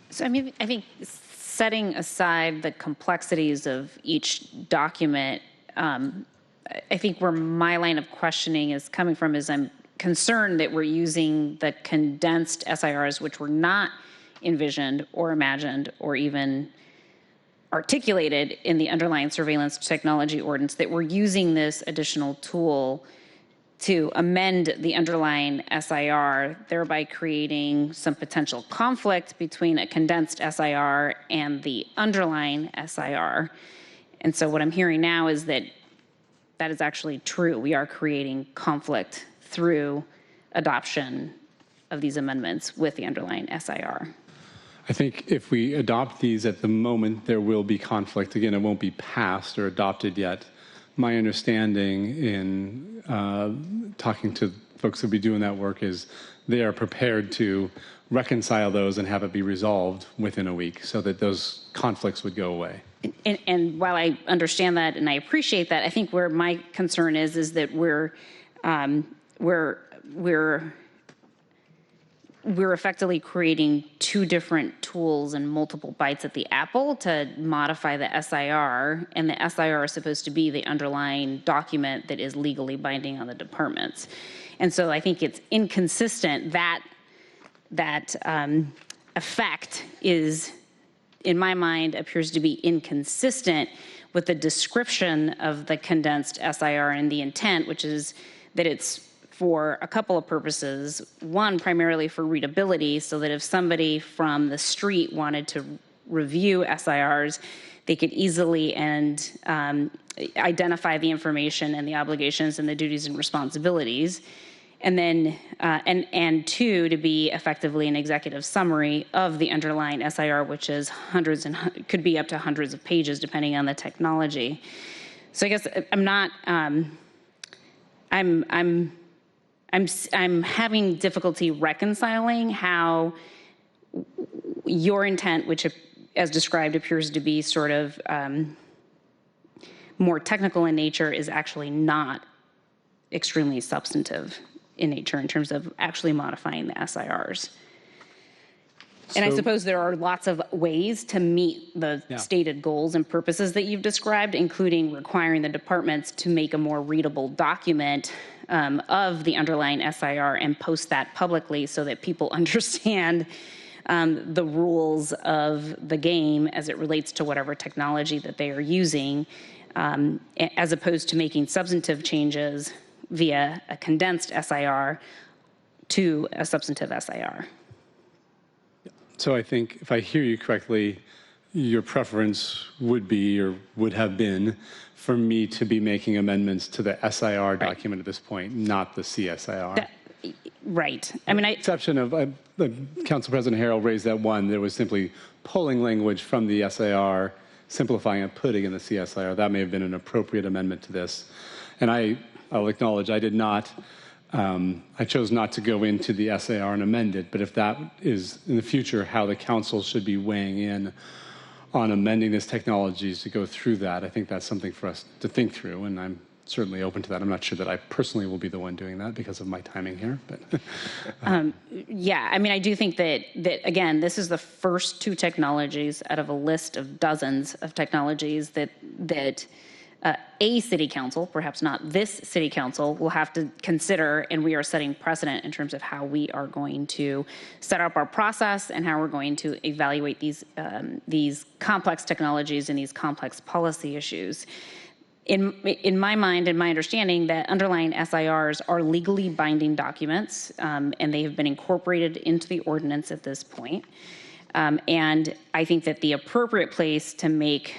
So I think setting aside the complexities of each document, I think where my line of questioning is coming from is I'm concerned that we're using the condensed SIRs, which were not envisioned or imagined or even articulated in the underlying surveillance technology ordinance, that we're using this additional tool to amend the underlying SIR, thereby creating some potential conflict between a condensed SIR and the underlying SIR. And so what I'm hearing now is that that is actually true. We are creating conflict through adoption of these amendments with the underlying SIR. I think if we adopt these at the moment, there will be conflict. Again, it won't be passed or adopted yet. My understanding in talking to folks who'll be doing that work is they are prepared to reconcile those and have it be resolved within a week so that those conflicts would go away. And while I understand that and I appreciate that, I think where my concern is that we're effectively creating two different tools and multiple bites at the apple to modify the SIR, and the SIR is supposed to be the underlying document that is legally binding on the departments. And so I think it's inconsistent. That effect is, in my mind, appears to be inconsistent with the description of the condensed SIR and the intent, which is that it's for a couple of purposes. One, primarily for readability, so that if somebody from the street wanted to review SIRs, they could easily identify the information and the obligations and the duties and responsibilities. And then, and two, to be effectively an executive summary of the underlying SIR, which is hundreds and could be up to hundreds of pages depending on the technology. So I guess I'm having difficulty reconciling how your intent, which as described appears to be sort of more technical in nature, is actually not extremely substantive in nature in terms of actually modifying the SIRs. And I So- suppose there are lots of ways to meet the stated goals and purposes that you've described, including requiring the departments to make a more readable document of the underlying SIR and post that publicly so that people understand the rules of the game as it relates to whatever technology that they are using, as opposed to making substantive changes via a condensed SIR to a substantive SIR. So I think if I hear you correctly, your preference would be or would have been for me to be making amendments to the SIR document at this point, not the CSIR. Right. I mean, exception of Council President Harrell raised that one. There was simply pulling language from the SIR, simplifying and putting in the CSIR. That may have been an appropriate amendment to this. And I'll acknowledge I did not. I chose not to go into the SIR and amend it, but if that is in the future how the council should be weighing in on amending this technologies to go through that, I think that's something for us to think through, and I'm certainly open to that. I'm not sure that I personally will be the one doing that because of my timing here, but. Yeah, I mean, I do think that again, this is the first two technologies out of a list of dozens of technologies that a city council, perhaps not this city council, will have to consider, and we are setting precedent in terms of how we are going to set up our process and how we're going to evaluate these complex technologies and these complex policy issues. In my mind and my understanding, that underlying SIRs are legally binding documents, and they have been incorporated into the ordinance at this point. And I think that the appropriate place to make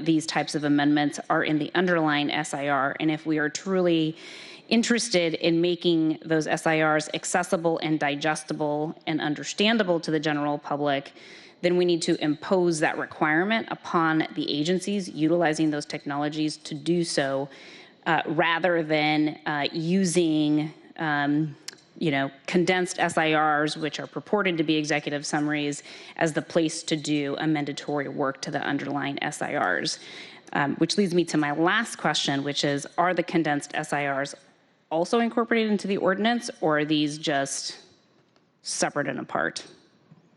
these types of amendments are in the underlying SIR. And if we are truly interested in making those SIRs accessible and digestible and understandable to the general public, then we need to impose that requirement upon the agencies utilizing those technologies to do so, rather than using condensed SIRs, which are purported to be executive summaries, as the place to do amendatory work to the underlying SIRs. Which leads me to my last question, which is, are the condensed SIRs also incorporated into the ordinance, or are these just separate and apart?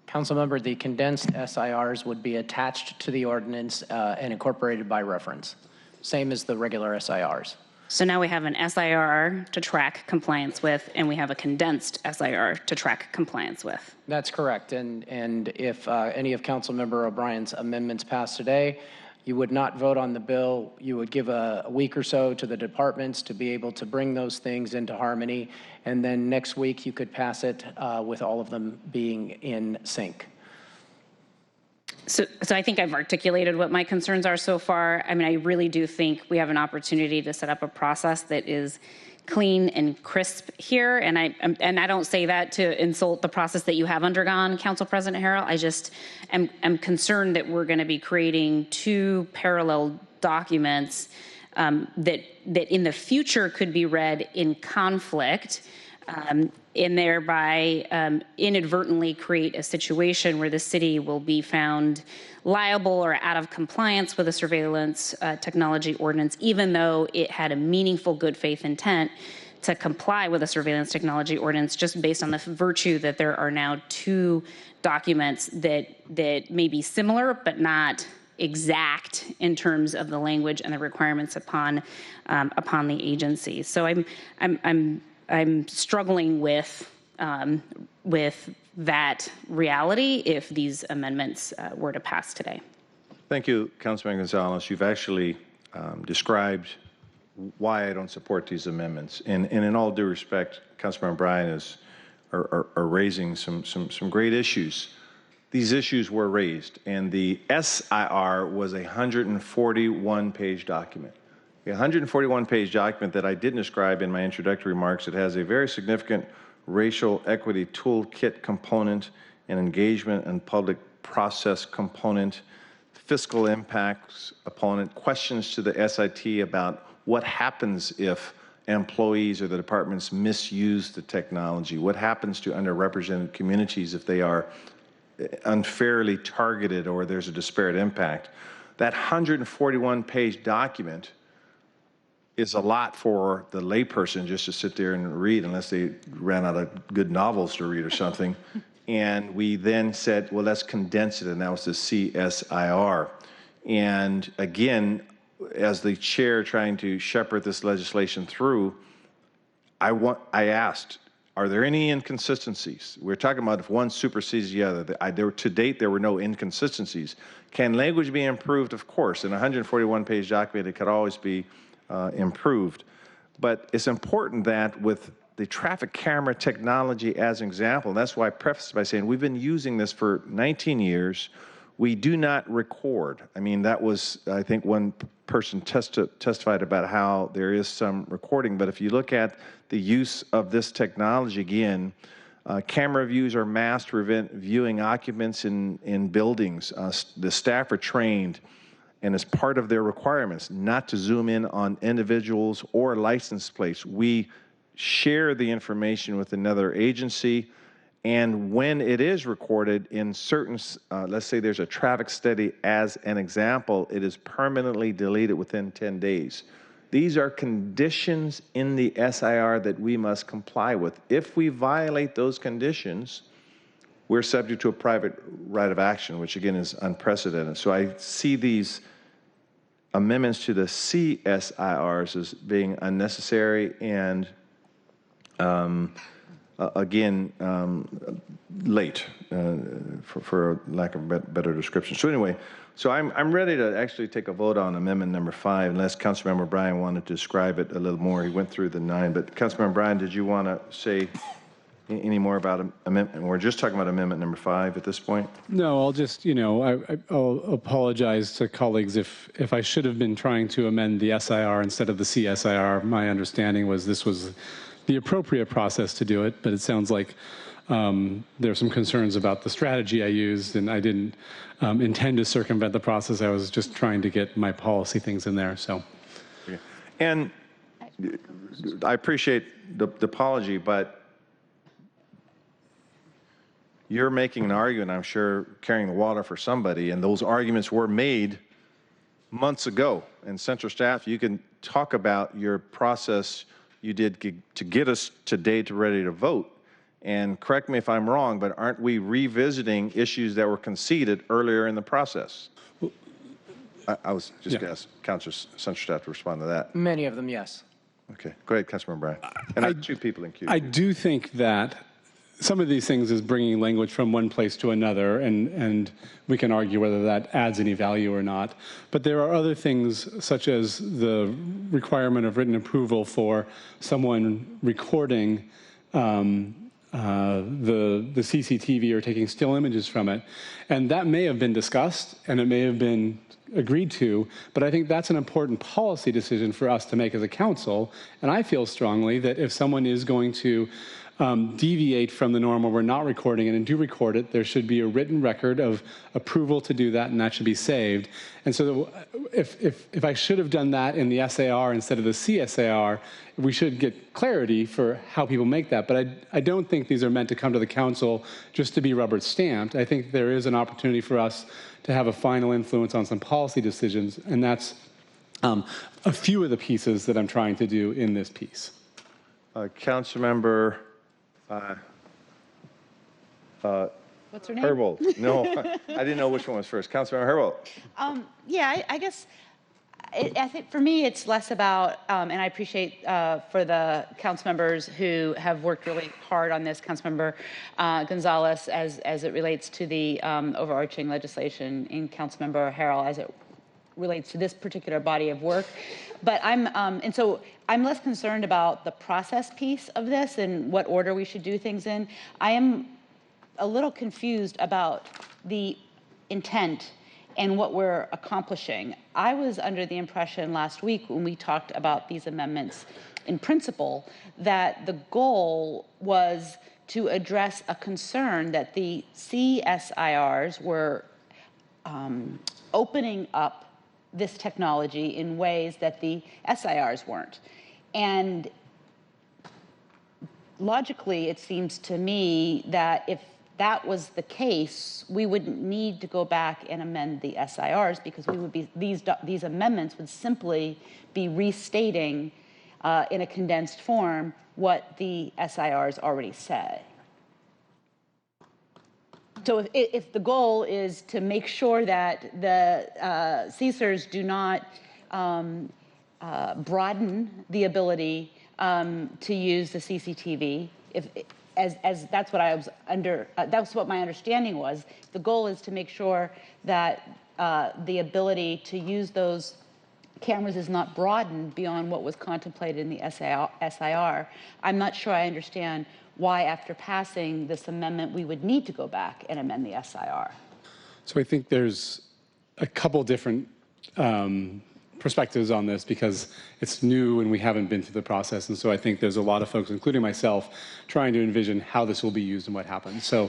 Councilmember, the condensed SIRs would be attached to the ordinance and incorporated by reference, same as the regular SIRs. So now we have an SIR to track compliance with, and we have a condensed SIR to track compliance with. That's correct. And if any of Councilmember O'Brien's amendments pass today, you would not vote on the bill. You would give a week or so to the departments to be able to bring those things into harmony. And then next week you could pass it with all of them being in sync. So I think I've articulated what my concerns are so far. I mean, I really do think we have an opportunity to set up a process that is clean and crisp here. And I don't say that to insult the process that you have undergone, Council President Harrell. I just am concerned that we're going to be creating two parallel documents that in the future could be read in conflict, and thereby inadvertently create a situation where the city will be found liable or out of compliance with a surveillance technology ordinance, even though it had a meaningful good faith intent to comply with a surveillance technology ordinance, just based on the virtue that there are now two documents that may be similar but not exact in terms of the language and the requirements upon the agency. So I'm struggling with that reality if these amendments were to pass today. Thank you, Councilman Gonzalez. You've actually described why I don't support these amendments. And in all due respect, Councilman O'Brien are raising some great issues. These issues were raised, and the SIR was a 141-page document. A 141-page document that I didn't describe in my introductory remarks. It has a very significant racial equity toolkit component, an engagement and public process component, fiscal impacts opponent, questions to the SIT about what happens if employees or the departments misuse the technology, what happens to underrepresented communities if they are unfairly targeted or there's a disparate impact. That 141-page document is a lot for the layperson just to sit there and read, unless they ran out of good novels to read or something. And we then said, well, let's condense it, and that was the CSIR. And again, as the chair trying to shepherd this legislation through, I asked, are there any inconsistencies? We're talking about if one supersedes the other. To date, there were no inconsistencies. Can language be improved? Of course. In a 141-page document, it could always be improved. But it's important that with the traffic camera technology as an example, and that's why I prefaced by saying we've been using this for 19 years. We do not record. I mean, that was, I think, one person testified about how there is some recording. But if you look at the use of this technology, again, camera views are masked to prevent viewing occupants in buildings. The staff are trained, and as part of their requirements, not to zoom in on individuals or license plates. We share the information with another agency. And when it is recorded in certain, let's say there's a traffic study as an example, it is permanently deleted within 10 days. These are conditions in the SIR that we must comply with. If we violate those conditions, we're subject to a private right of action, which again is unprecedented. So I see these amendments to the CSIRs as being unnecessary and again, late, for lack of a better description. So anyway, so I'm ready to actually take a vote on amendment number 5, unless Councilmember Bryan wanted to describe it a little more. He went through the 9, but Councilmember Bryan, did you want to say any more about amendment? We're just talking about amendment number 5 at this point. No, I'll just, I'll apologize to colleagues if I should have been trying to amend the SIR instead of the CSIR. My understanding was this was the appropriate process to do it, but it sounds like there are some concerns about the strategy I used, and I didn't intend to circumvent the process. I was just trying to get my policy things in there. So, and I appreciate the apology, but you're making an argument, I'm sure, carrying the water for somebody, and those arguments were made months ago. And Central Staff, you can talk about your process you did to get us today to ready to vote. And correct me if I'm wrong, but aren't we revisiting issues that were conceded earlier in the process? I was just going to ask Councilor Central Staff to respond to that. Many of them, yes. Okay, go ahead, Councilmember Bryan. And I have 2 people in queue. I do think that some of these things is bringing language from one place to another, and we can argue whether that adds any value or not. But there are other things, such as the requirement of written approval for someone recording the CCTV or taking still images from it. And that may have been discussed, and it may have been agreed to, but I think that's an important policy decision for us to make as a council. And I feel strongly that if someone is going to deviate from the norm where we're not recording it and do record it, there should be a written record of approval to do that, and that should be saved. And so if I should have done that in the SAR instead of the CSAR, we should get clarity for how people make that. But I don't think these are meant to come to the council just to be rubber stamped. I think there is an opportunity for us to have a final influence on some policy decisions, and that's a few of the pieces that I'm trying to do in this piece. Councilmember What's her name? Herbold. No, I didn't know which one was first. Councilmember Herbold. Yeah, I guess I think for me it's less about, and I appreciate for the council members who have worked really hard on this, Councilmember Gonzalez, as it relates to the overarching legislation, and Councilmember Harrell as it relates to this particular body of work. But and so I'm less concerned about the process piece of this and what order we should do things in. I am a little confused about the intent and what we're accomplishing. I was under the impression last week when we talked about these amendments in principle that the goal was to address a concern that the CSIRs were opening up this technology in ways that the SIRs weren't. And logically, it seems to me that if that was the case, we wouldn't need to go back and amend the SIRs, because we would be, these amendments would simply be restating in a condensed form what the SIRs already say. So if the goal is to make sure that the CSERs do not broaden the ability to use the CCTV, as that's what I was that's what my understanding was. The goal is to make sure that the ability to use those cameras is not broadened beyond what was contemplated in the SIR. I'm not sure I understand why, after passing this amendment, we would need to go back and amend the SIR. So I think there's a couple different perspectives on this because it's new and we haven't been through the process. And so I think there's a lot of folks, including myself, trying to envision how this will be used and what happens. So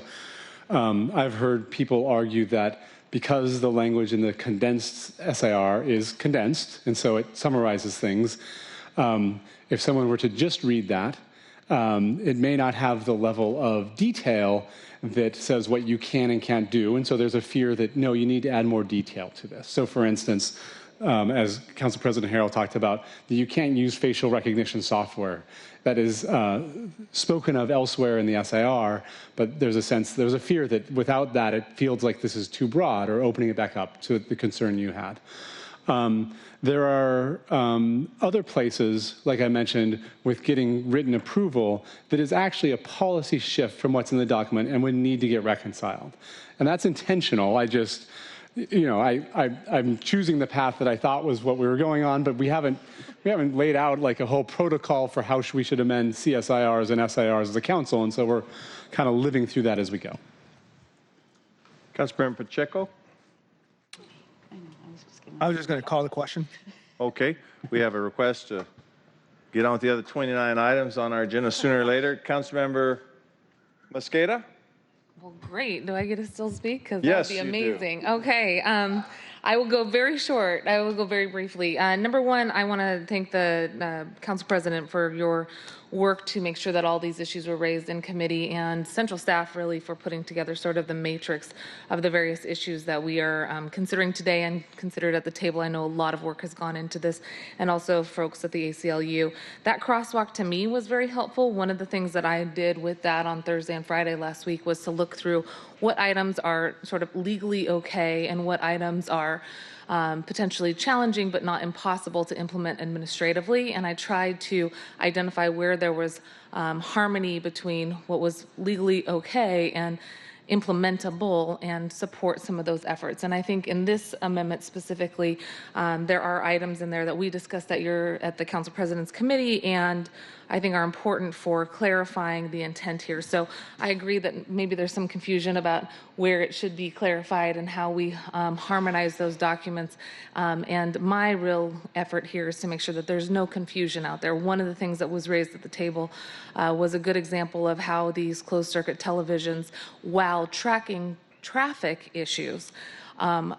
I've heard people argue that because the language in the condensed SIR is condensed, and so it summarizes things, if someone were to just read that, it may not have the level of detail that says what you can and can't do. And so there's a fear that, no, you need to add more detail to this. So for instance, as Council President Harrell talked about, that you can't use facial recognition software. That is spoken of elsewhere in the SIR, but there's a fear that without that, it feels like this is too broad, or opening it back up to the concern you had. There are other places, like I mentioned, with getting written approval that is actually a policy shift from what's in the document and would need to get reconciled. And that's intentional. I'm choosing the path that I thought was what we were going on, but we haven't laid out like a whole protocol for how we should amend CSIRs and SIRs as a council, and so we're kind of living through that as we go. Councilmember Pacheco? I was just going to call the question. Okay, we have a request to get on with the other 29 items on our agenda sooner or later. Councilmember Mosqueda? Well, great. Do I get to still speak? Because yes, that would be amazing. Okay. I will go very short. I will go very briefly. Number one, I want to thank the Council President for your work to make sure that all these issues were raised in committee, and central staff really for putting together sort of the matrix of the various issues that we are considering today and considered at the table. I know a lot of work has gone into this, and also folks at the ACLU. That crosswalk to me was very helpful. One of the things that I did with that on Thursday and Friday last week was to look through what items are sort of legally okay and what items are potentially challenging but not impossible to implement administratively. And I tried to identify where there was harmony between what was legally okay and implementable and support some of those efforts. And I think in this amendment specifically, there are items in there that we discussed at the Council President's Committee, and I think are important for clarifying the intent here. So I agree that maybe there's some confusion about where it should be clarified and how we harmonize those documents. And my real effort here is to make sure that there's no confusion out there. One of the things that was raised at the table was a good example of how these closed circuit televisions, while tracking traffic issues,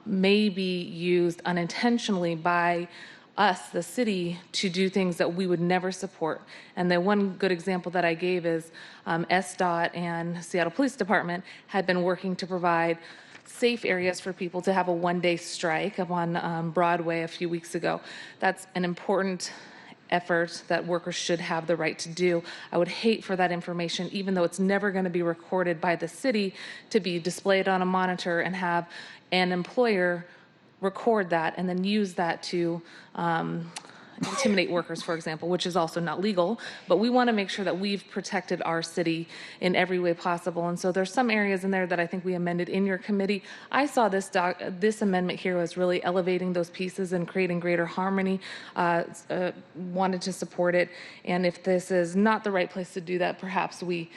may be used unintentionally by us, the city, to do things that we would never support. And the one good example that I gave is SDOT and Seattle Police Department had been working to provide safe areas for people to have a one-day strike up on Broadway a few weeks ago. That's an important effort that workers should have the right to do. I would hate for that information, even though it's never going to be recorded by the city, to be displayed on a monitor and have an employer record that and then use that to intimidate workers, for example, which is also not legal. But we want to make sure that we've protected our city in every way possible. And so there's some areas in there that I think we amended in your committee. I saw this amendment here as really elevating those pieces and creating greater harmony. Wanted to support it. And if this is not the right place to do that, perhaps we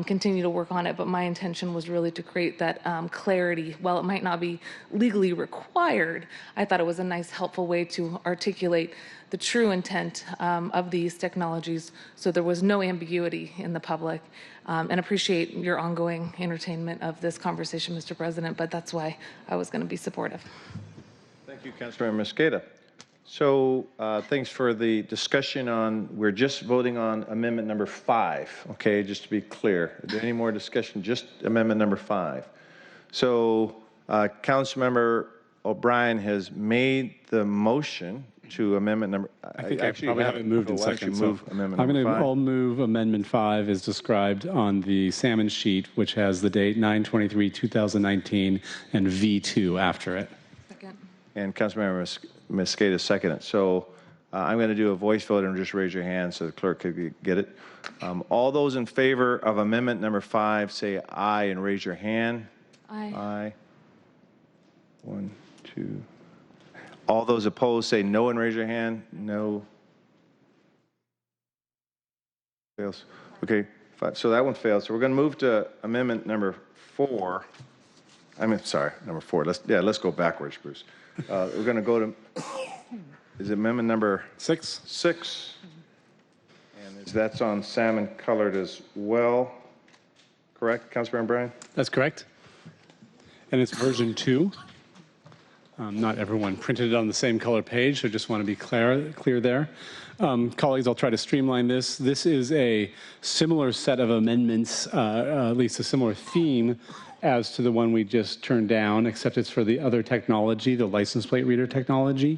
continue to work on it. But my intention was really to create that clarity. While it might not be legally required, I thought it was a nice, helpful way to articulate the true intent of these technologies, so there was no ambiguity in the public. And appreciate your ongoing entertainment of this conversation, Mr. President, but that's why I was going to be supportive. Thank you, Councilmember Mosqueda. So thanks for the discussion on, we're just voting on amendment number 5, okay, just to be clear. Is there any more discussion? Just amendment number 5. So Councilmember O'Brien has made the motion to amendment number. I think I probably haven't moved in Why don't second. you move amendment I'm number going to 5? I'll move Amendment 5 as described on the salmon sheet, which has the date 9/23/2019 and V2 after it. Second. And Councilmember Mosqueda seconded. So I'm going to do a voice vote and just raise your hand so the clerk could get it. All those in favor of amendment number 5, say aye and raise your hand. Aye. Aye. 1, 2. All those opposed, say no and raise your hand. No. Fails. Okay, 5. So that one fails. So we're going to move to amendment number 4. Number 4. Let's go backwards, Bruce. We're going to go to, is it amendment number 6? 6. And that's on salmon colored as well. Correct, Councilmember Bryan? That's correct. And it's version 2. Not everyone printed it on the same color page, so just want to be clear there. Colleagues, I'll try to streamline this. This is a similar set of amendments, at least a similar theme as to the one we just turned down, except it's for the other technology, the license plate reader technology.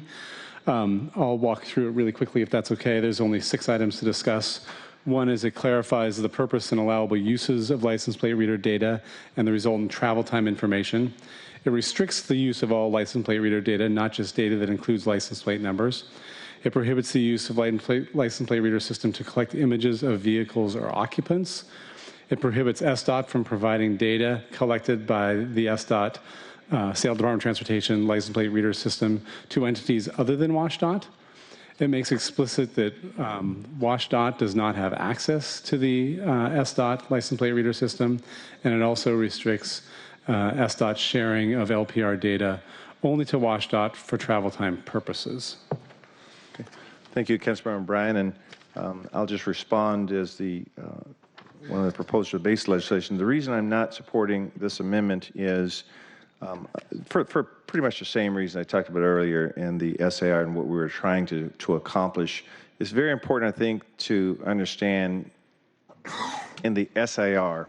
I'll walk through it really quickly if that's okay. There's only 6 items to discuss. One is it clarifies the purpose and allowable uses of license plate reader data and the resultant travel time information. It restricts the use of all license plate reader data, not just data that includes license plate numbers. It prohibits the use of license plate reader system to collect images of vehicles or occupants. It prohibits SDOT from providing data collected by the SDOT Sale Department of Transportation license plate reader system to entities other than WashDOT. It makes explicit that WashDOT does not have access to the SDOT license plate reader system, and it also restricts SDOT sharing of LPR data only to WashDOT for travel time purposes. Okay. Thank you, Councilmember Bryan. And I'll just respond as one of the proposers of base legislation. The reason I'm not supporting this amendment is for pretty much the same reason I talked about earlier in the SAR and what we were trying to accomplish. It's very important, I think, to understand in the SAR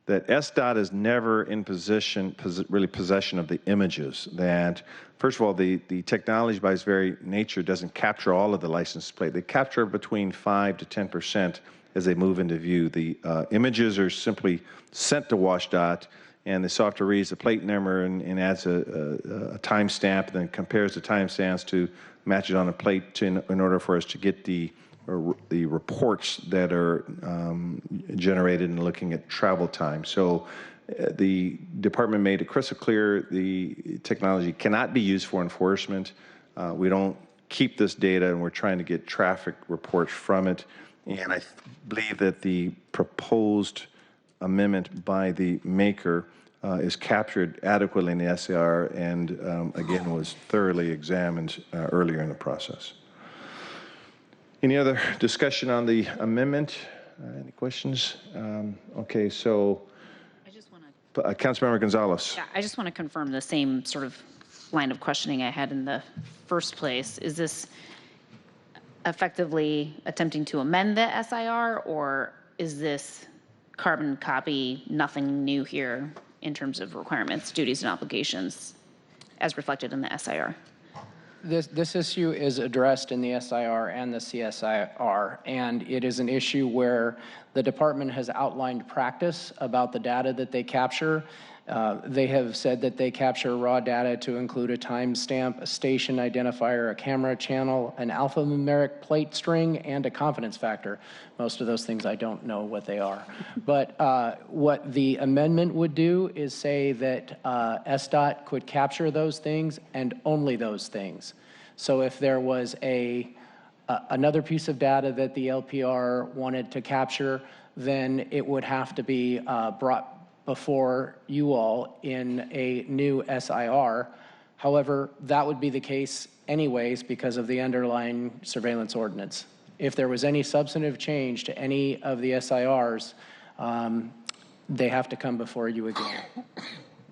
that SDOT is never in possession of the images. That, first of all, the technology by its very nature doesn't capture all of the license plate. They capture between 5 to 10% as they move into view. The images are simply sent to WashDOT, and the software reads the plate number and adds a timestamp, then compares the timestamps to match it on a plate in order for us to get the reports that are generated in looking at travel time. So the department made it crystal clear the technology cannot be used for enforcement. We don't keep this data, and we're trying to get traffic reports from it. And I believe that the proposed amendment by the maker is captured adequately in the SAR and, again, was thoroughly examined earlier in the process. Any other discussion on the amendment? Any questions? Okay, so Councilmember Gonzalez. Yeah, I just want to confirm the same sort of line of questioning I had in the first place. Is this effectively attempting to amend the SIR, or is this carbon copy, nothing new here in terms of requirements, duties, and obligations as reflected in the SIR? This issue is addressed in the SIR and the CSIR, and it is an issue where the department has outlined practice about the data that they capture. They have said that they capture raw data to include a timestamp, a station identifier, a camera channel, an alphanumeric plate string, and a confidence factor. Most of those things I don't know what they are. But what the amendment would do is say that SDOT could capture those things and only those things. So if there was another piece of data that the LPR wanted to capture, then it would have to be brought before you all in a new SIR. However, that would be the case anyways because of the underlying surveillance ordinance. If there was any substantive change to any of the SIRs, they have to come before you again.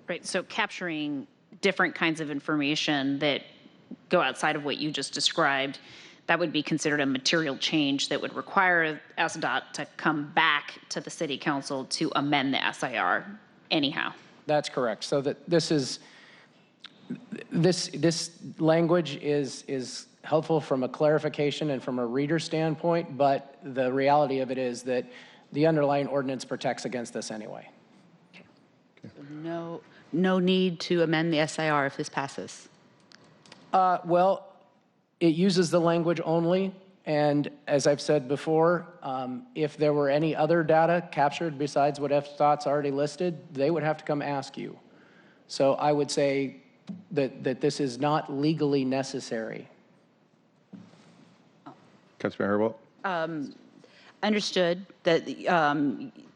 Right, so capturing different kinds of information that go outside of what you just described, that would be considered a material change that would require SDOT to come back to the city council to amend the SIR anyhow. That's correct. So that this is, This language is helpful from a clarification and from a reader standpoint, but the reality of it is that the underlying ordinance protects against this anyway. So no need to amend the SIR if this passes. Well, it uses the language only, and as I've said before, if there were any other data captured besides what FDOT's already listed, they would have to come ask you. So I would say that this is not legally necessary. Councilmember Herbold? Understood that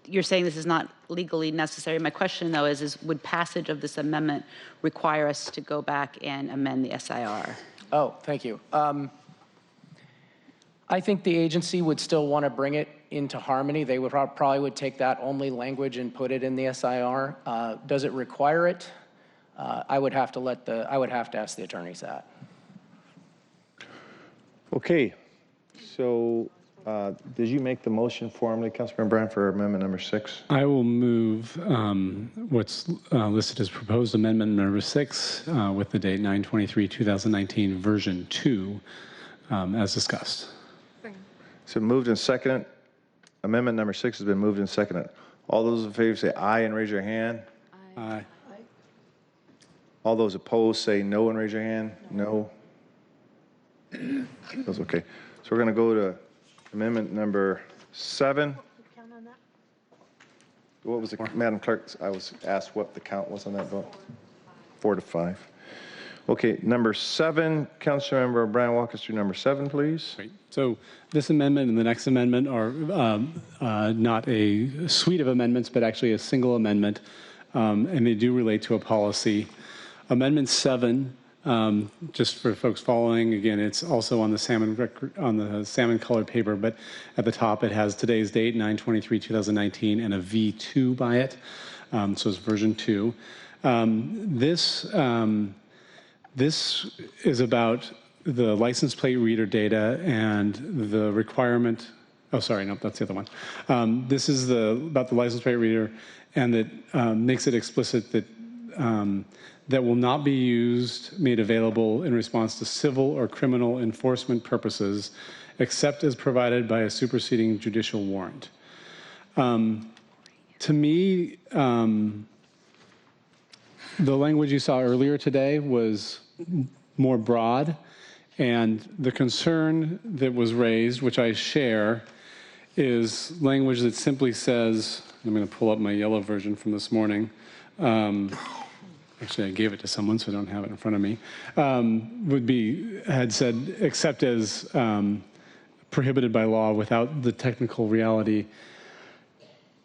you're saying this is not legally necessary. My question, though, is would passage of this amendment require us to go back and amend the SIR? Oh, thank you. I think the agency would still want to bring it into harmony. They would probably would take that only language and put it in the SIR. Does it require it? I would have to ask the attorneys that. Okay. So did you make the motion formally, Councilmember Brand, for amendment number 6? I will move what's listed as proposed amendment number 6 with the date 9/23/2019, version 2, as discussed. So moved and seconded. Amendment number 6 has been moved and seconded. All those in favor say aye and raise your hand. Aye. All those opposed say no and raise your hand. No. That's okay. So we're going to go to amendment number 7. What was the, Madam Clerk, I was asked what the count was on that vote. 4 to 5. Okay, number 7, Councilmember O'Brien, walk us through number 7, please. Great. So this amendment and the next amendment are not a suite of amendments, but actually a single amendment, and they do relate to a policy. Amendment 7, just for folks following, again, it's also on the salmon colored paper, but at the top it has today's date, 9/23/2019, and a V2 by it. So it's version 2. This is about the license plate reader data and the requirement. Oh, sorry, no, that's the other one. This is about the license plate reader, and that makes it explicit that that will not be made available in response to civil or criminal enforcement purposes, except as provided by a superseding judicial warrant. To me, the language you saw earlier today was more broad, and the concern that was raised, which I share, is language that simply says, I'm going to pull up my yellow version from this morning. Actually, I gave it to someone, so I don't have it in front of me. Had said, except as prohibited by law without the technical reality.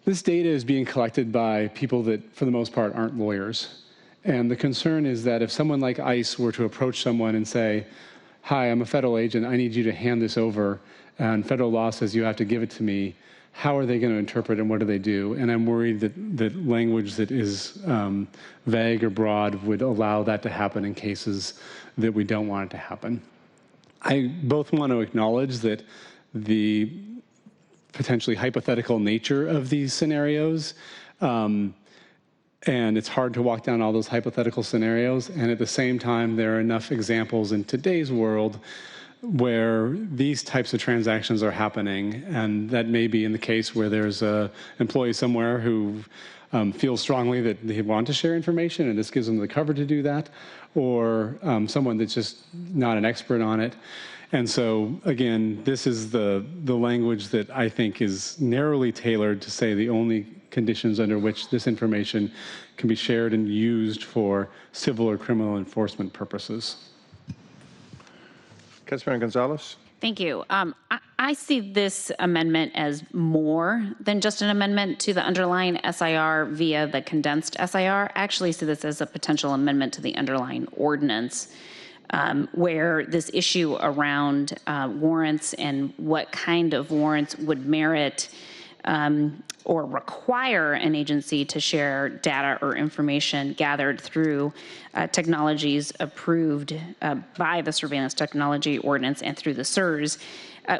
This data is being collected by people that, for the most part, aren't lawyers. And the concern is that if someone like ICE were to approach someone and say, hi, I'm a federal agent, I need you to hand this over, and federal law says you have to give it to me, how are they going to interpret and what do they do? And I'm worried that language that is vague or broad would allow that to happen in cases that we don't want it to happen. I both want to acknowledge that the potentially hypothetical nature of these scenarios, and it's hard to walk down all those hypothetical scenarios. And at the same time, there are enough examples in today's world where these types of transactions are happening. And that may be in the case where there's an employee somewhere who feels strongly that they want to share information, and this gives them the cover to do that, or someone that's just not an expert on it. And so, again, this is the language that I think is narrowly tailored to say the only conditions under which this information can be shared and used for civil or criminal enforcement purposes. Councilmember Gonzalez? Thank you. I see this amendment as more than just an amendment to the underlying SIR via the condensed SIR. I actually see this as a potential amendment to the underlying ordinance, where this issue around warrants and what kind of warrants would merit or require an agency to share data or information gathered through technologies approved by the surveillance technology ordinance and through the SIRS.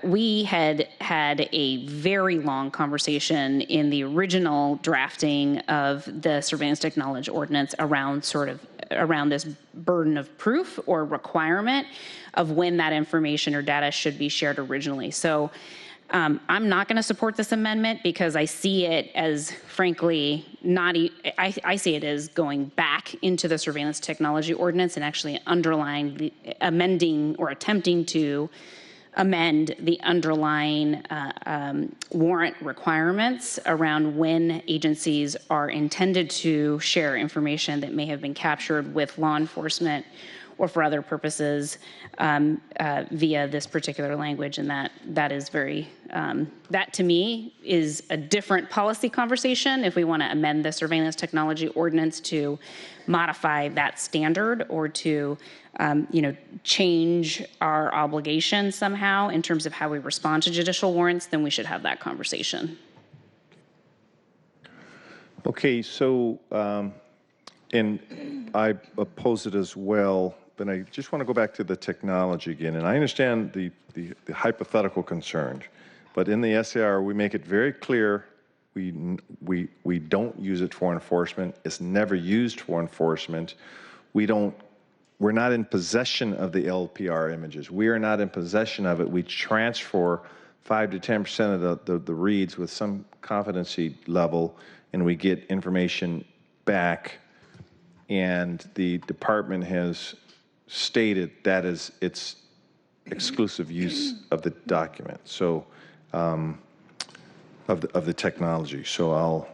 we had had a very long conversation in the original drafting of the surveillance technology ordinance around this burden of proof or requirement of when that information or data should be shared originally. So I'm not going to support this amendment because I see it as, frankly, I see it as going back into the surveillance technology ordinance and actually amending or attempting to amend the underlying warrant requirements around when agencies are intended to share information that may have been captured with law enforcement or for other purposes via this particular language. And that is very, that to me is a different policy conversation if we want to amend the surveillance technology ordinance to modify that standard or to change our obligation somehow in terms of how we respond to judicial warrants, then we should have that conversation. Okay, so, and I oppose it as well, but I just want to go back to the technology again. And I understand the hypothetical concern, but in the SAR, we make it very clear we don't use it for enforcement. It's never used for enforcement. We're not in possession of the LPR images. We are not in possession of it. We transfer 5 to 10% of the reads with some confidency level, and we get information back. And the department has stated that is its exclusive use of the document. So of the technology. So I'll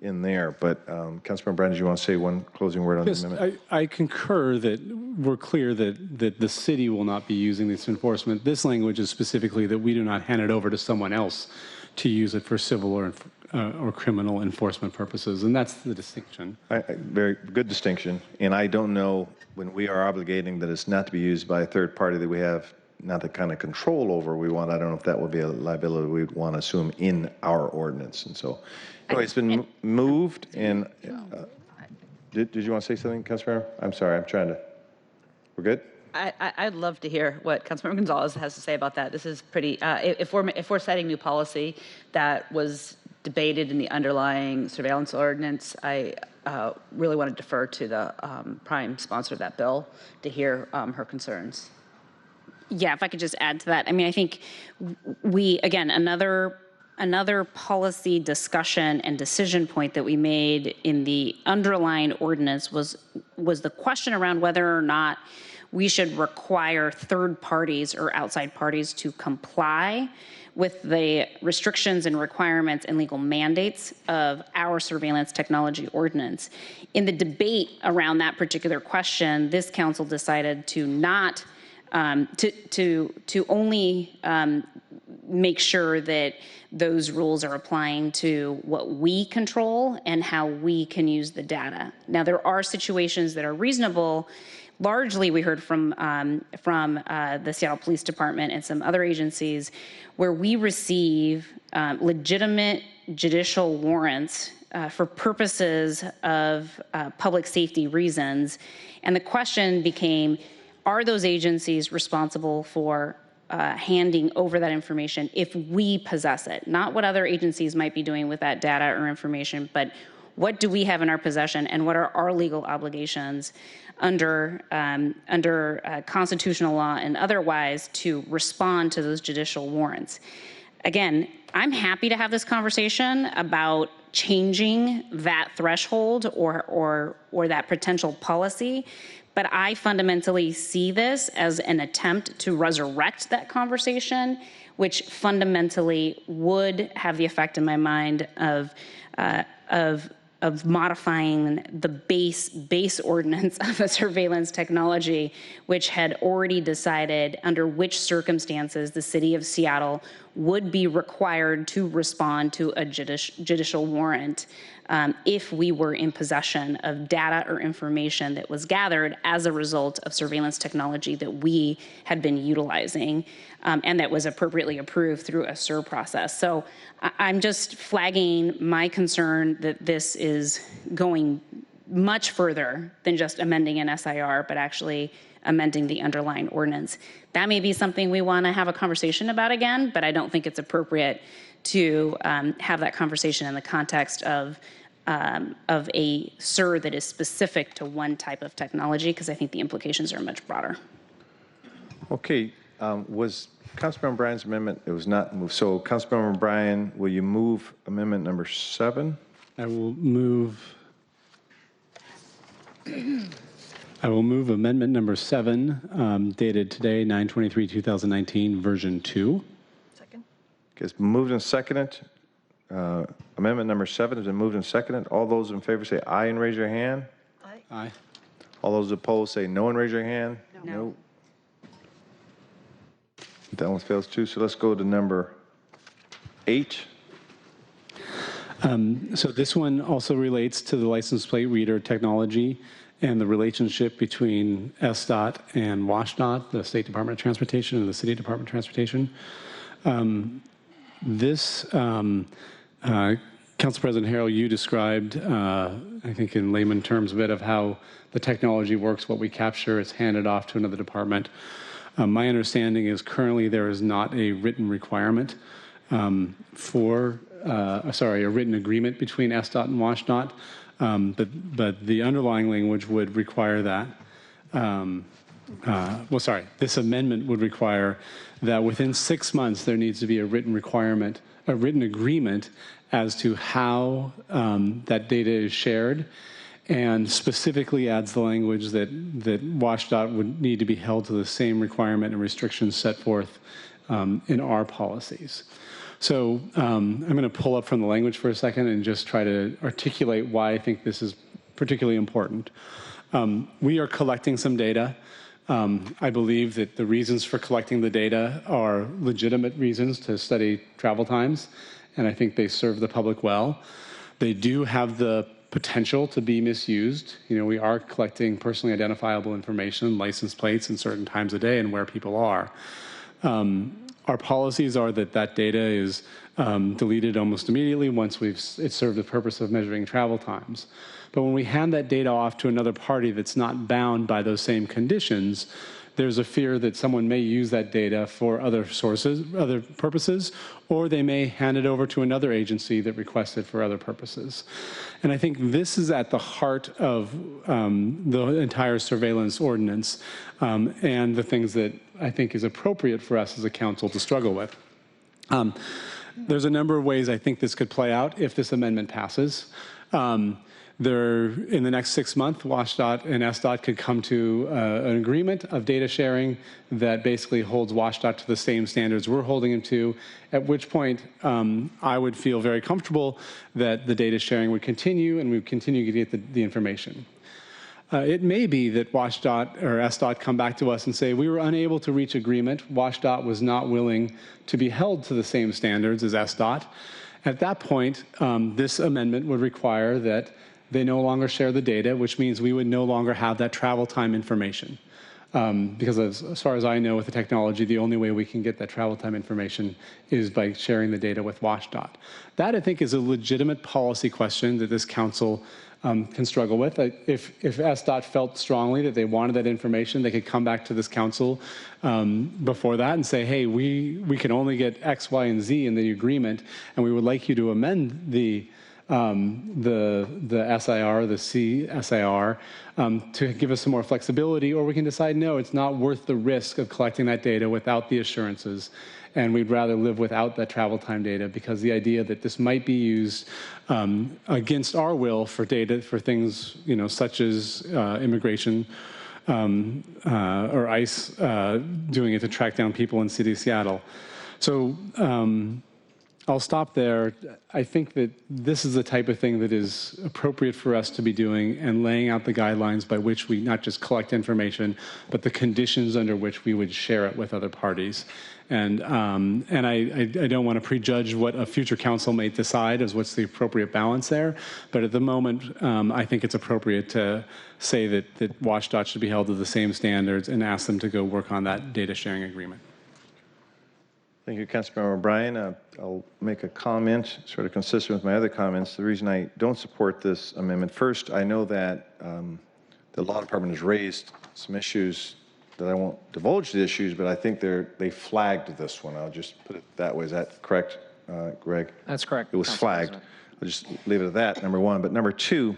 in there. But Councilmember Brandon, do you want to say one closing word on the amendment? I concur that we're clear that the city will not be using this enforcement. This language is specifically that we do not hand it over to someone else to use it for civil or criminal enforcement purposes, and that's the distinction. Very good distinction. And I don't know when we are obligating that it's not to be used by a third party that we have not the kind of control over we want. I don't know if that would be a liability we'd want to assume in our ordinance. And so, anyway, it's been moved. And did you want to say something, Councilmember? I'm sorry. I'm trying to. We're good. I'd love to hear what Councilmember Gonzalez has to say about that. This is pretty. If we're setting new policy that was debated in the underlying surveillance ordinance, I really want to defer to the prime sponsor of that bill to hear her concerns. Yeah, if I could just add to that. I mean, I think again, another policy discussion and decision point that we made in the underlying ordinance was the question around whether or not we should require third parties or outside parties to comply with the restrictions and requirements and legal mandates of our surveillance technology ordinance. In the debate around that particular question, this council decided to not to only make sure that those rules are applying to what we control and how we can use the data. Now, there are situations that are reasonable. Largely, we heard from the Seattle Police Department and some other agencies where we receive legitimate judicial warrants for purposes of public safety reasons. And the question became, are those agencies responsible for handing over that information if we possess it? Not what other agencies might be doing with that data or information, but what do we have in our possession and what are our legal obligations under constitutional law and otherwise to respond to those judicial warrants? Again, I'm happy to have this conversation about changing that threshold or that potential policy. But I fundamentally see this as an attempt to resurrect that conversation, which fundamentally would have the effect in my mind of modifying the base ordinance of a surveillance technology, which had already decided under which circumstances the city of Seattle would be required to respond to a judicial warrant if we were in possession of data or information that was gathered as a result of surveillance technology that we had been utilizing and that was appropriately approved through a SIR process. So I'm just flagging my concern that this is going much further than just amending an SIR, but actually amending the underlying ordinance. That may be something we want to have a conversation about again, but I don't think it's appropriate to have that conversation in the context of a SIR that is specific to one type of technology, because I think the implications are much broader. Okay, was Councilmember Bryan's amendment, it was not moved. So Councilmember Bryan, will you move amendment number 7? I will move amendment number 7, dated today, 9/23/2019, version 2. Second. Okay, it's moved and seconded. Amendment number 7 has been moved and seconded. All those in favor say aye and raise your hand. Aye. Aye. All those opposed say no and raise your hand. No. That one fails too. So let's go to number 8. So this one also relates to the license plate reader technology and the relationship between SDOT and WashDOT, the State Department of Transportation, and the City Department of Transportation. Council President Harrell, you described, I think in layman terms, a bit of how the technology works, what we capture, it's handed off to another department. My understanding is currently there is not a written requirement a written agreement between SDOT and WashDOT, but the underlying language would require that. This amendment would require that within 6 months there needs to be a written agreement as to how that data is shared, and specifically adds the language that WashDOT would need to be held to the same requirement and restrictions set forth in our policies. So I'm going to pull up from the language for a second and just try to articulate why I think this is particularly important. We are collecting some data. I believe that the reasons for collecting the data are legitimate reasons to study travel times, and I think they serve the public well. They do have the potential to be misused. You know, we are collecting personally identifiable information, license plates, and certain times of day and where people are. Our policies are that data is deleted almost immediately once it's served the purpose of measuring travel times. But when we hand that data off to another party that's not bound by those same conditions, there's a fear that someone may use that data for other purposes, or they may hand it over to another agency that requests it for other purposes. And I think this is at the heart of the entire surveillance ordinance and the things that I think is appropriate for us as a council to struggle with. There's a number of ways I think this could play out if this amendment passes. In the next 6 months, WashDOT and SDOT could come to an agreement of data sharing that basically holds WashDOT to the same standards we're holding them to, at which point I would feel very comfortable that the data sharing would continue and we would continue to get the information. It may be that WashDOT or SDOT come back to us and say, we were unable to reach agreement. WashDOT was not willing to be held to the same standards as SDOT. At that point, this amendment would require that they no longer share the data, which means we would no longer have that travel time information. Because as far as I know with the technology, the only way we can get that travel time information is by sharing the data with WashDOT. That, I think, is a legitimate policy question that this council can struggle with. If SDOT felt strongly that they wanted that information, they could come back to this council before that and say, hey, we can only get X, Y, and Z in the agreement, and we would like you to amend the SIR, the CSIR, to give us some more flexibility, or we can decide, no, it's not worth the risk of collecting that data without the assurances, and we'd rather live without that travel time data, because the idea that this might be used against our will for data for things, you know, such as immigration or ICE doing it to track down people in the city of Seattle. So I'll stop there. I think that this is the type of thing that is appropriate for us to be doing and laying out the guidelines by which we not just collect information, but the conditions under which we would share it with other parties. And I don't want to prejudge what a future council may decide as what's the appropriate balance there. But at the moment, I think it's appropriate to say that WashDOT should be held to the same standards and ask them to go work on that data sharing agreement. Thank you, Councilmember Bryan. I'll make a comment, sort of consistent with my other comments. The reason I don't support this amendment, first, I know that the law department has raised some issues that I won't divulge the issues, but I think they flagged this one. I'll just put it that way. Is that correct, Greg? That's correct. It was flagged. I'll just leave it at that, number one. But number two,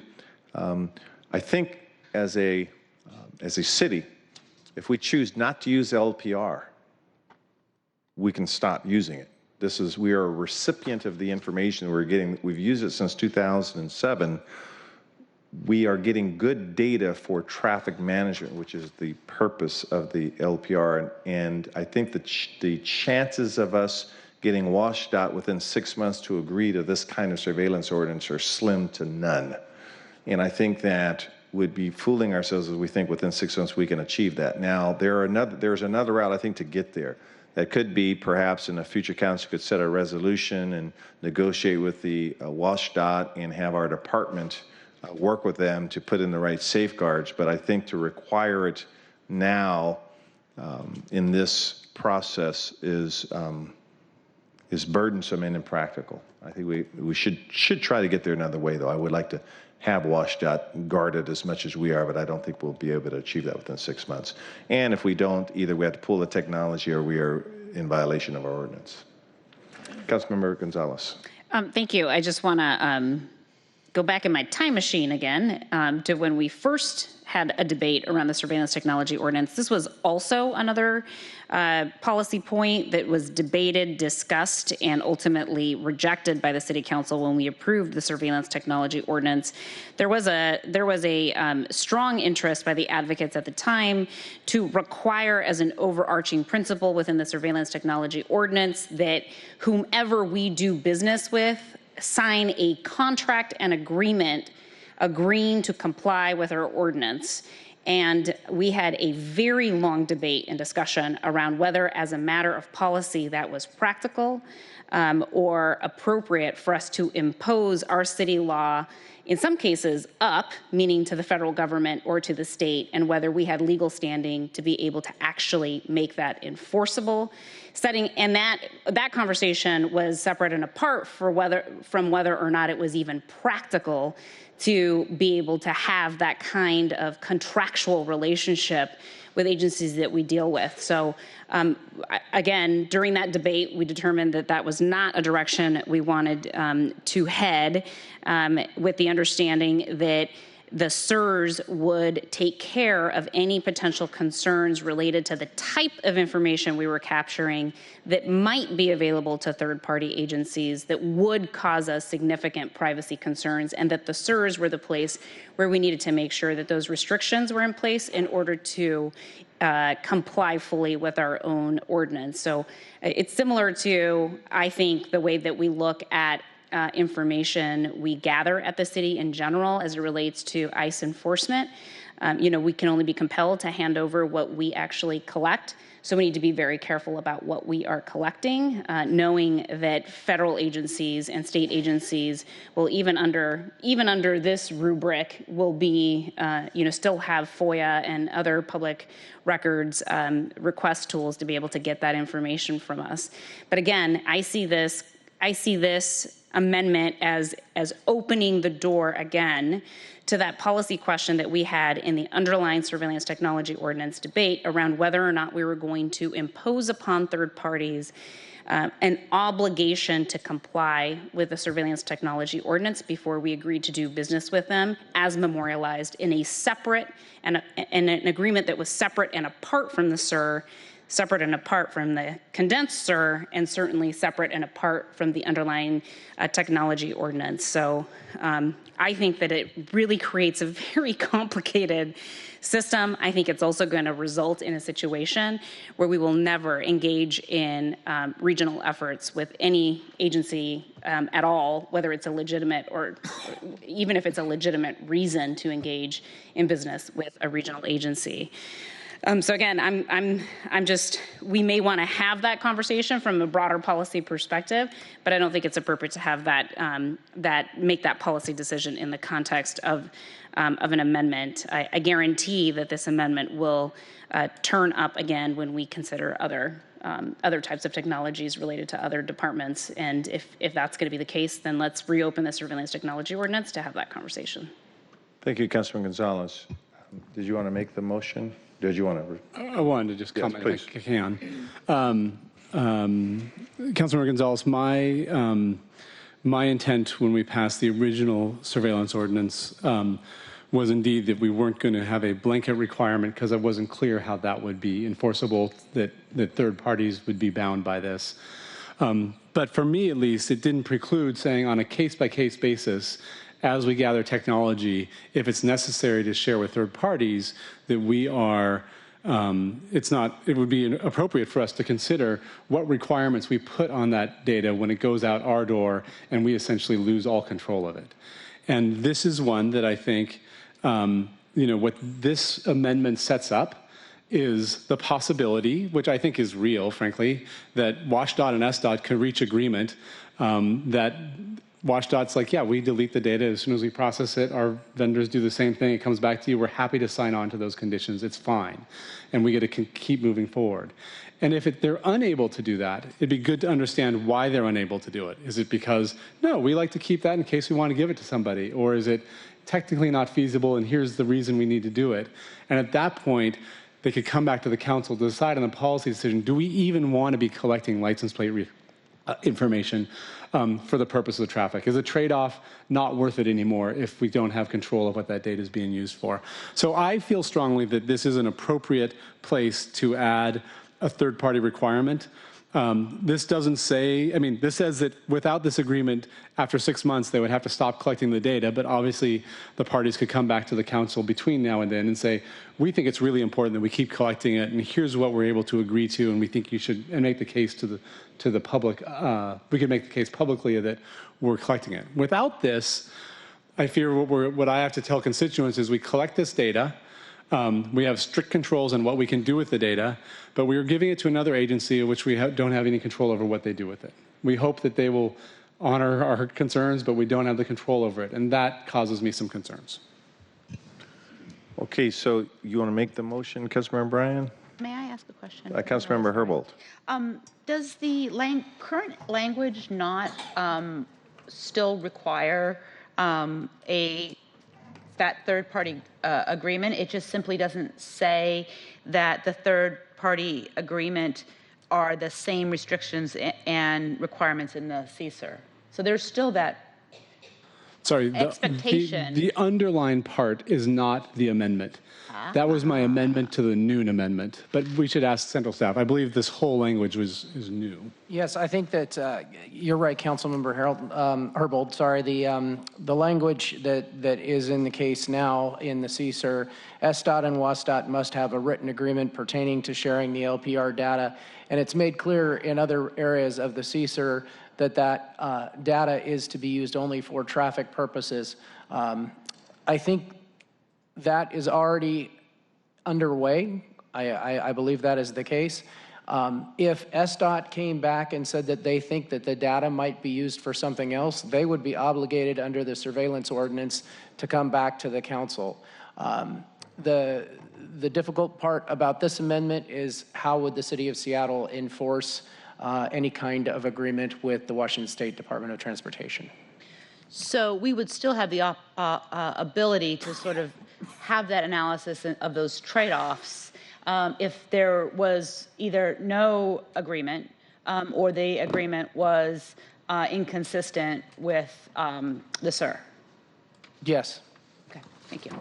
I think as a city, if we choose not to use LPR, we can stop using it. We are a recipient of the information we're getting. We've used it since 2007. We are getting good data for traffic management, which is the purpose of the LPR. And I think the chances of us getting washed out within 6 months to agree to this kind of surveillance ordinance are slim to none. And I think that would be fooling ourselves if we think within 6 months we can achieve that. Now, there's another route, I think, to get there. That could be perhaps in a future council could set a resolution and negotiate with the WashDOT and have our department work with them to put in the right safeguards. But I think to require it now in this process is burdensome and impractical. I think we should try to get there another way, though. I would like to have WashDOT guarded as much as we are, but I don't think we'll be able to achieve that within 6 months. And if we don't, either we have to pull the technology or we are in violation of our ordinance. Councilmember Gonzalez. Thank you. I just want to go back in my time machine again to when we first had a debate around the surveillance technology ordinance. This was also another policy point that was debated, discussed, and ultimately rejected by the City Council when we approved the surveillance technology ordinance. There was a strong interest by the advocates at the time to require as an overarching principle within the surveillance technology ordinance that whomever we do business with sign a contract and agreement agreeing to comply with our ordinance. And we had a very long debate and discussion around whether, as a matter of policy, that was practical or appropriate for us to impose our city law, in some cases up, meaning to the federal government or to the state, and whether we had legal standing to be able to actually make that enforceable. And that conversation was separate and apart from whether or not it was even practical to be able to have that kind of contractual relationship with agencies that we deal with. So again, during that debate, we determined that that was not a direction we wanted to head, with the understanding that the SIRS would take care of any potential concerns related to the type of information we were capturing that might be available to third-party agencies that would cause us significant privacy concerns, and that the SIRS were the place where we needed to make sure that those restrictions were in place in order to comply fully with our own ordinance. So it's similar to, I think, the way that we look at information we gather at the city in general as it relates to ICE enforcement. We can only be compelled to hand over what we actually collect. So we need to be very careful about what we are collecting, knowing that federal agencies and state agencies will even under this rubric will be, still have FOIA and other public records request tools to be able to get that information from us. But again, I see this amendment as opening the door again to that policy question that we had in the underlying surveillance technology ordinance debate around whether or not we were going to impose upon third parties an obligation to comply with the surveillance technology ordinance before we agreed to do business with them, as memorialized in a separate and an agreement that was separate and apart from the SIR, separate and apart from the condensed SIR, and certainly separate and apart from the underlying technology ordinance. So I think that it really creates a very complicated system. I think it's also going to result in a situation where we will never engage in regional efforts with any agency at all, whether it's a legitimate or even if it's a legitimate reason to engage in business with a regional agency. So again, we may want to have that conversation from a broader policy perspective, but I don't think it's appropriate to have make that policy decision in the context of an amendment. I guarantee that this amendment will turn up again when we consider other other types of technologies related to other departments. And if that's going to be the case, then let's reopen the surveillance technology ordinance to have that conversation. Thank you, Councilman Gonzalez. Did you want to make the motion? Did you want to? I wanted to just comment please. if I can. Councilmember Gonzalez, my intent when we passed the original surveillance ordinance was indeed that we weren't going to have a blanket requirement because it wasn't clear how that would be enforceable, that third parties would be bound by this. But for me, at least, it didn't preclude saying on a case-by-case basis, as we gather technology, if it's necessary to share with third parties, that we are, it would be appropriate for us to consider what requirements we put on that data when it goes out our door and we essentially lose all control of it. And this is one that I think, what this amendment sets up is the possibility, which I think is real, frankly, that WashDOT and SDOT could reach agreement that WashDOT's like, yeah, we delete the data as soon as we process it. Our vendors do the same thing. It comes back to you. We're happy to sign on to those conditions. It's fine. And we get to keep moving forward. And if they're unable to do that, it'd be good to understand why they're unable to do it. Is it because, no, we like to keep that in case we want to give it to somebody? Or is it technically not feasible and here's the reason we need to do it? And at that point, they could come back to the council to decide on the policy decision. Do we even want to be collecting license plate information for the purpose of the traffic? Is a trade-off not worth it anymore if we don't have control of what that data is being used for? So I feel strongly that this is an appropriate place to add a third-party requirement. This doesn't say, this says that without this agreement, after 6 months, they would have to stop collecting the data, but obviously the parties could come back to the council between now and then and say, we think it's really important that we keep collecting it, and here's what we're able to agree to, and we think you should, and make the case to the public, we could make the case publicly that we're collecting it. Without this, I fear what I have to tell constituents is we collect this data, we have strict controls on what we can do with the data, but we are giving it to another agency which we don't have any control over what they do with it. We hope that they will honor our concerns, but we don't have the control over it, and that causes me some concerns. Okay, so you want to make the motion, Councilmember Bryan? May I ask a question? Councilmember Herbold. Does the current language not still require that third-party agreement? It just simply doesn't say that the third-party agreement are the same restrictions and requirements in the CSER. So there's still that expectation. The underlined part is not the amendment. That was my amendment to the noon amendment, but we should ask central staff. I believe this whole language is new. Yes, I think that you're right, Councilmember Herbold. Sorry, the language that is in the case now in the CSER, SDOT and WSDOT must have a written agreement pertaining to sharing the LPR data, and it's made clear in other areas of the CSER that data is to be used only for traffic purposes. I think that is already underway. I believe that is the case. If SDOT came back and said that they think that the data might be used for something else, they would be obligated under the surveillance ordinance to come back to the council. The difficult part about this amendment is how would the city of Seattle enforce any kind of agreement with the Washington State Department of Transportation. So we would still have the ability to sort of have that analysis of those trade-offs if there was either no agreement or the agreement was inconsistent with the SIR. Yes. Okay, thank you.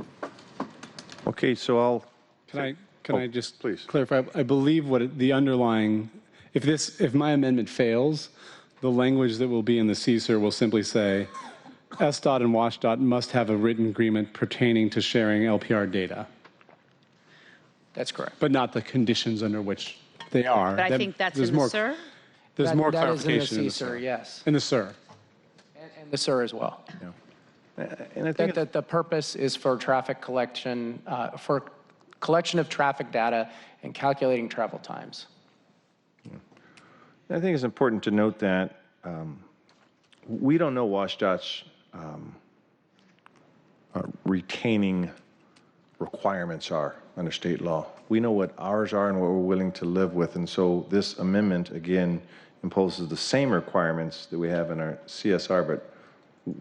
Okay, so Can I just please clarify? I believe what the underlying, if my amendment fails, the language that will be in the CSER will simply say, SDOT and WSDOT must have a written agreement pertaining to sharing LPR data. That's correct. But not the conditions under which they are. But I think that's in the SIR? There's more that clarification is in the CSER, yes. In the SIR. And the SIR as well. Yeah. And I think that the purpose is for traffic collection, for collection of traffic data and calculating travel times. I think it's important to note that we don't know WSDOT's retaining requirements requirements are under state law. We know what ours are and what we're willing to live with. And so this amendment, again, imposes the same requirements that we have in our CSR, but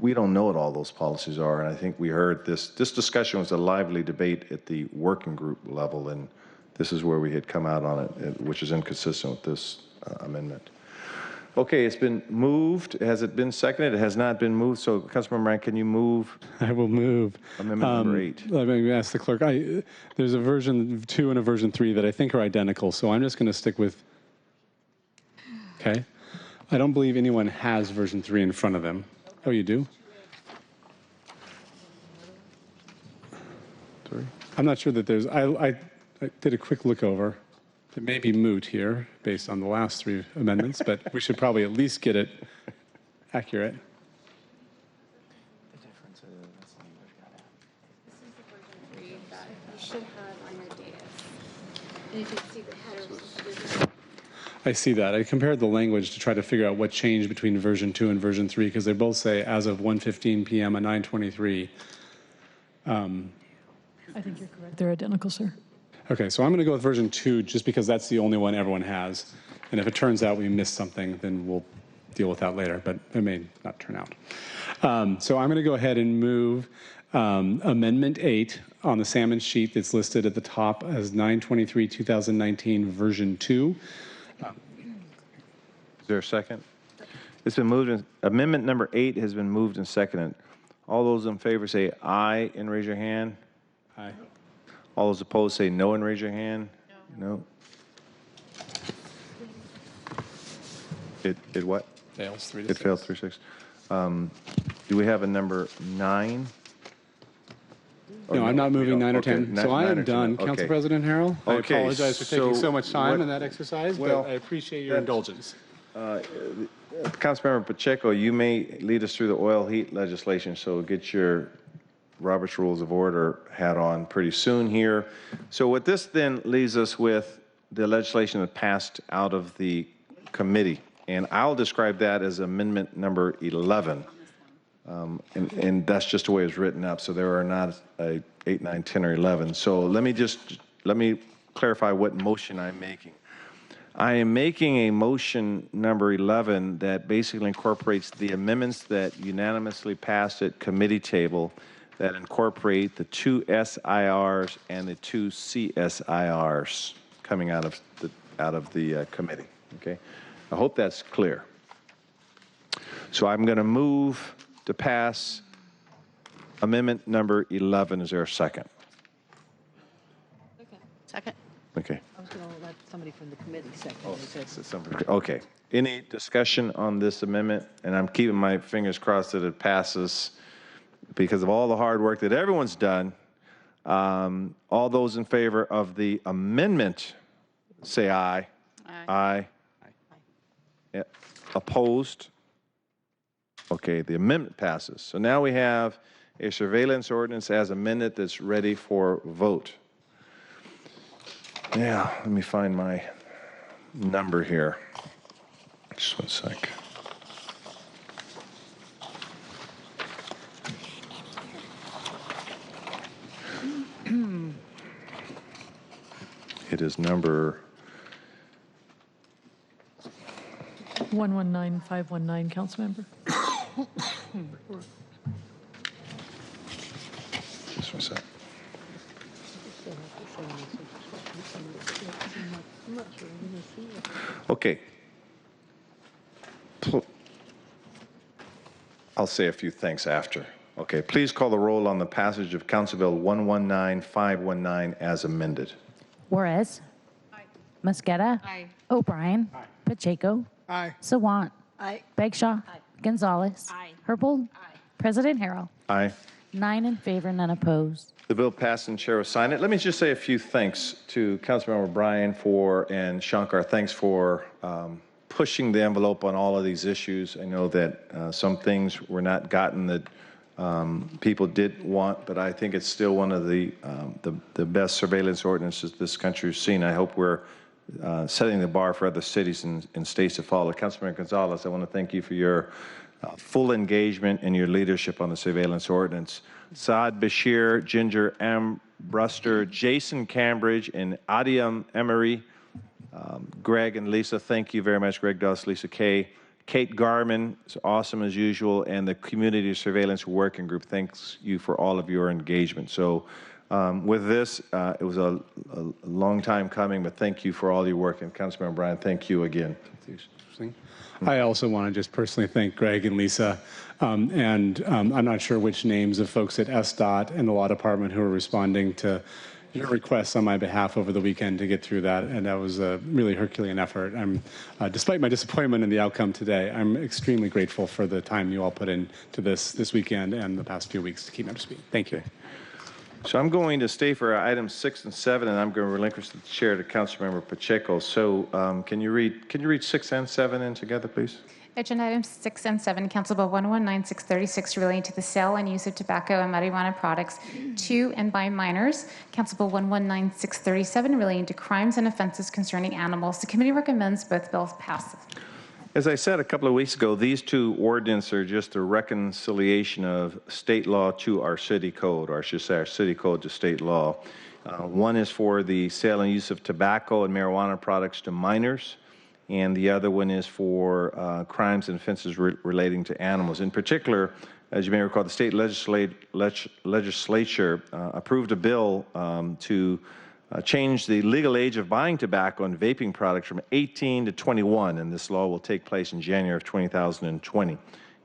we don't know what all those policies are. And I think we heard this discussion was a lively debate at the working group level, and this is where we had come out on it, which is inconsistent with this amendment. Okay, it's been moved. Has it been seconded? It has not been moved. So, Councilmember Ryan, can you move? I will move. Amendment number 8. Let me ask the clerk. There's a version 2 and a version 3 that I think are identical, so I'm just going to stick with. Okay. I don't believe anyone has version 3 in front of them. Oh, you do? Sorry. I'm not sure that there's. I did a quick look over. It may be moot here based on the last 3 amendments, but we should probably at least get it accurate. The difference is this language got out. This is the version 3 that you should have on your dais. And if you see the headers, I see that. I compared the language to try to figure out what changed between version 2 and version 3 because they both say as of 1:15 p.m. on 9/23. I think you're correct. They're identical, sir. Okay, so I'm going to go with version 2 just because that's the only one everyone has. And if it turns out we missed something, then we'll deal with that later, but it may not turn out. So I'm going to go ahead and move Amendment 8 on the salmon sheet that's listed at the top as 9/23/2019 version 2. Is there a second? It's been moved. Amendment number 8 has been moved and seconded. All those in favor say aye and raise your hand. Aye. All those opposed say no and raise your hand. No. It what? Fails 3 to 6. It fails 3-6. Do we have a number 9? No, I'm not moving 9 or 10. So I am done. Okay. Council President Harrell, I Okay, apologize for taking so much time what- in that exercise, well, but I appreciate your indulgence. Councilmember Pacheco, you may lead us through the oil heat legislation, so get your Robert's Rules of Order hat on pretty soon here. So what this then leaves us with the legislation that passed out of the committee, and I'll describe that as amendment number 11. And that's just the way it's written up, so there are not 8, 9, 10, or 11. So let me clarify what motion I'm making. I am making a motion number 11 that basically incorporates the amendments that unanimously passed at committee table that incorporate the 2 SIRs and the 2 CSIRs coming out of the committee. Okay, I hope that's clear. So I'm going to move to pass amendment number 11. Is there a second? Second. Okay. I was going to let somebody from the committee second. Okay. Any discussion on this amendment? And I'm keeping my fingers crossed that it passes because of all the hard work that everyone's done. All those in favor of the amendment, say aye. Aye. Yeah. Opposed? Okay, the amendment passes. So now we have a surveillance ordinance as amended that's ready for vote. Yeah, let me find my number here. Just 1 sec. It is number 119519, Councilmember. Just 1 sec. Okay. I'll say a few things after. Okay, please call the roll on the passage of Council Bill 119519 as amended. Juarez. Aye. Mosqueda. Aye. O'Brien. Aye. Pacheco. Aye. Sawant. Aye. Bagshaw. Aye. Gonzalez. Aye. Herbold. Aye. President Harrell. Aye. 9 in favor, none opposed. The bill passed and Chair will sign it. Let me just say a few thanks to Councilmember Bryan and Shankar. Thanks for pushing the envelope on all of these issues. I know that some things were not gotten that people did want, but I think it's still one of the best surveillance ordinances this country has seen. I hope we're setting the bar for other cities and states to follow. Councilman Gonzalez, I want to thank you for your full engagement in your leadership on the surveillance ordinance. Saad Bashir, Ginger M. Bruster, Jason Cambridge, and Adiam Emery. Greg and Lisa, thank you very much. Greg Doss, Lisa Kay. Kate Garman, it's awesome as usual, and the Community Surveillance Working Group, thanks you for all of your engagement. So with this, it was a long time coming, but thank you for all your work. And Councilmember Bryan, thank you again. I also want to just personally thank Greg and Lisa, and I'm not sure which names of folks at SDOT and the Law Department who are responding to your requests on my behalf over the weekend to get through that, and that was a really Herculean effort. Despite my disappointment in the outcome today, I'm extremely grateful for the time you all put into this weekend and the past few weeks to keep me up to speed. Thank you. So I'm going to stay for items 6 and 7, and I'm going to relinquish the chair to Councilmember Pacheco. So can you read 6 and 7 in together, please? Agenda items 6 and 7, Council Bill 119636 relating to the sale and use of tobacco and marijuana products to and by minors. Council Bill 119637 relating to crimes and offenses concerning animals. The committee recommends both bills pass. As I said a couple of weeks ago, these two ordinances are just a reconciliation of state law to our city code, or I should say our city code to state law. One is for the sale and use of tobacco and marijuana products to minors, and the other one is for crimes and offenses relating to animals. In particular, as you may recall, the state legislature approved a bill to change the legal age of buying tobacco and vaping products from 18 to 21, and this law will take place in January of 2020.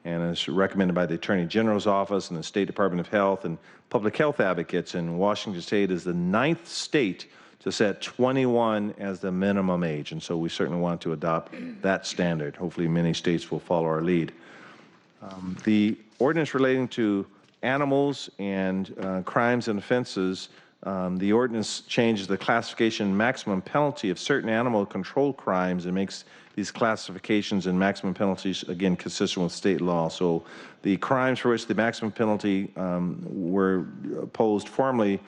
And it's recommended by the Attorney General's Office and the State Department of Health and public health advocates. And Washington State is the 9th state to set 21 as the minimum age, and so we certainly want to adopt that standard. Hopefully many states will follow our lead. The ordinance relating to animals and crimes and offenses, the ordinance changes the classification maximum penalty of certain animal control crimes and makes these classifications and maximum penalties, again, consistent with state law. So the crimes for which the maximum penalty were posed formally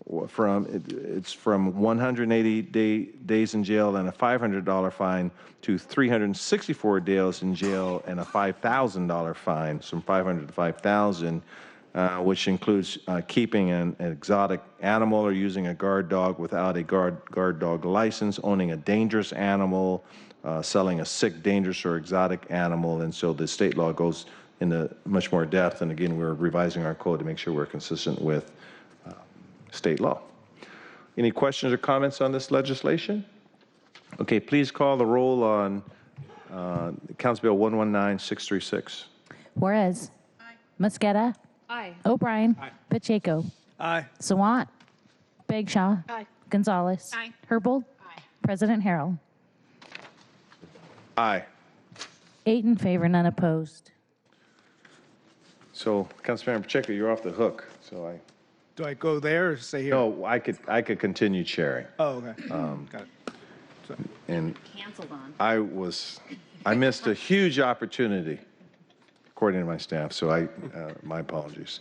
it's from 180 days in jail and a $500 fine to 364 days in jail and a $5,000 fine, from 500 to 5,000, which includes keeping an exotic animal or using a guard dog without a guard dog license, owning a dangerous animal, selling a sick, dangerous, or exotic animal. And so the state law goes into much more depth. And again, we're revising our code to make sure we're consistent with state law. Any questions or comments on this legislation? Okay, please call the roll on Council Bill 119636. Juarez. Aye. Mosqueda. Aye. O'Brien. Aye. Pacheco. Aye. Sawant. Bagshaw. Aye. Gonzalez. Aye. Herbold. Aye. President Harrell. Aye. 8 in favor, none opposed. So, Councilmember Pacheco, you're off the hook. So Do I go there or stay here? No, I could continue chairing. Oh, okay. Got it. So, And Canceled on. I missed a huge opportunity, according to my staff. So my apologies.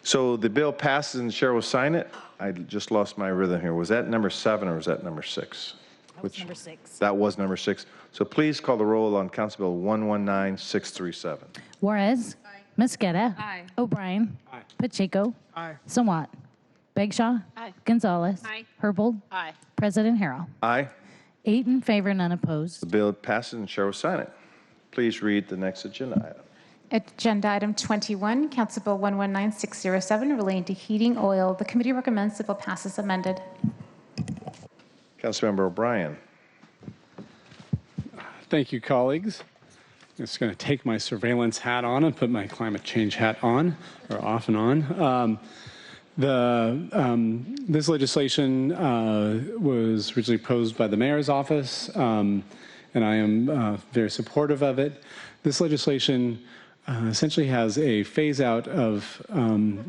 So the bill passes and the chair will sign it. I just lost my rhythm here. Was that number 7 or was that number 6? That was number 6. That was number 6. So please call the roll on Council Bill 119637. Juarez. Aye. Mosqueda. Aye. O'Brien. Aye. Pacheco. Aye. Sawant. Bagshaw. Aye. Gonzalez. Aye. Herbold. Aye. President Harrell. Aye. 8 in favor, none opposed. The bill passes and the chair will sign it. Please read the next agenda item. Agenda item 21, Council Bill 119607 relating to heating oil. The committee recommends the bill pass as amended. Councilmember O'Brien. Thank you, colleagues. I'm just going to take my surveillance hat on and put my climate change hat on, or off and on. This legislation was originally proposed by the mayor's office, and I am very supportive of it. This legislation essentially has a phase out of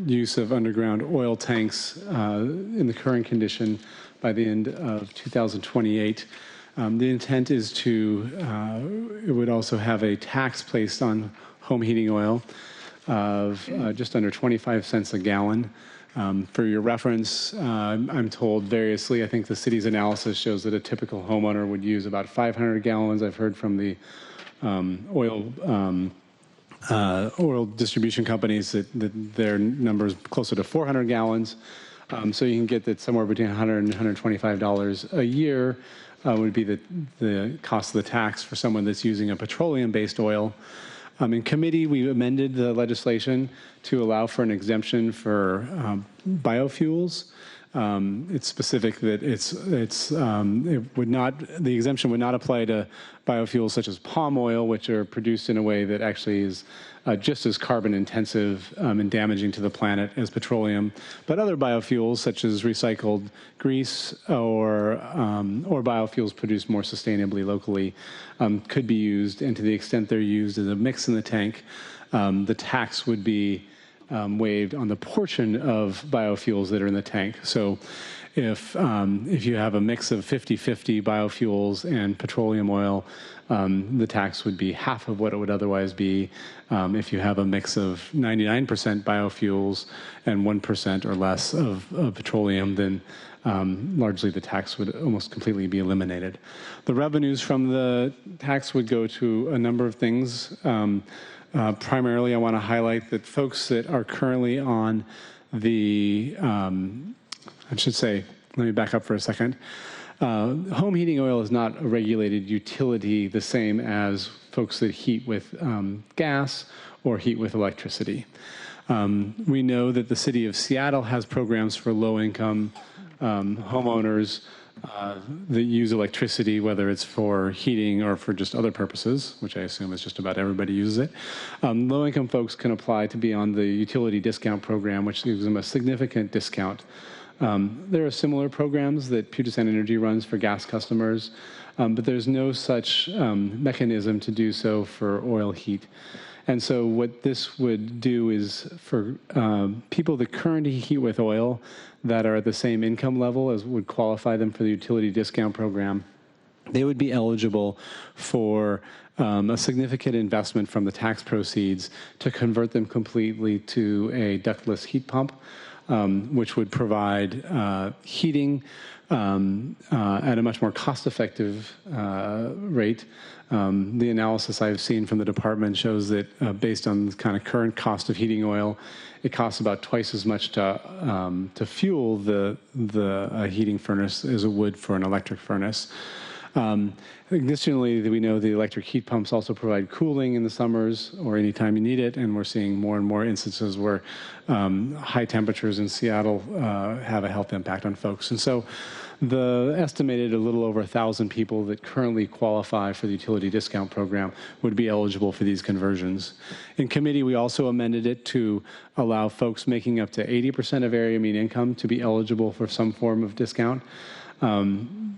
use of underground oil tanks in the current condition by the end of 2028. The intent is it would also have a tax placed on home heating oil of just under 25 cents a gallon. For your reference, I'm told variously, I think the city's analysis shows that a typical homeowner would use about 500 gallons. I've heard from the oil oil distribution companies that their number is closer to 400 gallons. So you can get that somewhere between $100 and $125 a year would be the cost of the tax for someone that's using a petroleum-based oil. In committee, we amended the legislation to allow for an exemption for biofuels. It's specific that the exemption would not apply to biofuels such as palm oil, which are produced in a way that actually is just as carbon intensive and damaging to the planet as petroleum. But other biofuels such as recycled grease or biofuels produced more sustainably locally could be used, and to the extent they're used as a mix in the tank, the tax would be waived on the portion of biofuels that are in the tank. So if you have a mix of 50-50 biofuels and petroleum oil, the tax would be half of what it would otherwise be. If you have a mix of 99% biofuels and 1% or less of petroleum, then largely the tax would almost completely be eliminated. The revenues from the tax would go to a number of things. Primarily, I want to highlight that folks that are currently on the, let me back up for a second. Home heating oil is not a regulated utility the same as folks that heat with gas or heat with electricity. We know that the city of Seattle has programs for low-income homeowners that use electricity, whether it's for heating or for just other purposes, which I assume is just about everybody uses it. Low-income folks can apply to be on the utility discount program, which gives them a significant discount. There are similar programs that Puget Sound Energy runs for gas customers, but there's no such mechanism to do so for oil heat. And so what this would do is for people that currently heat with oil that are at the same income level as would qualify them for the utility discount program, they would be eligible for a significant investment from the tax proceeds to convert them completely to a ductless heat pump, which would provide heating at a much more cost-effective rate. The analysis I've seen from the department shows that based on the kind of current cost of heating oil, it costs about twice as much to fuel the heating furnace as it would for an electric furnace. Additionally, we know the electric heat pumps also provide cooling in the summers or anytime you need it, and we're seeing more and more instances where high temperatures in Seattle have a health impact on folks. And so the estimated a little over 1,000 people that currently qualify for the utility discount program would be eligible for these conversions. In committee, we also amended it to allow folks making up to 80% of area mean income to be eligible for some form of discount.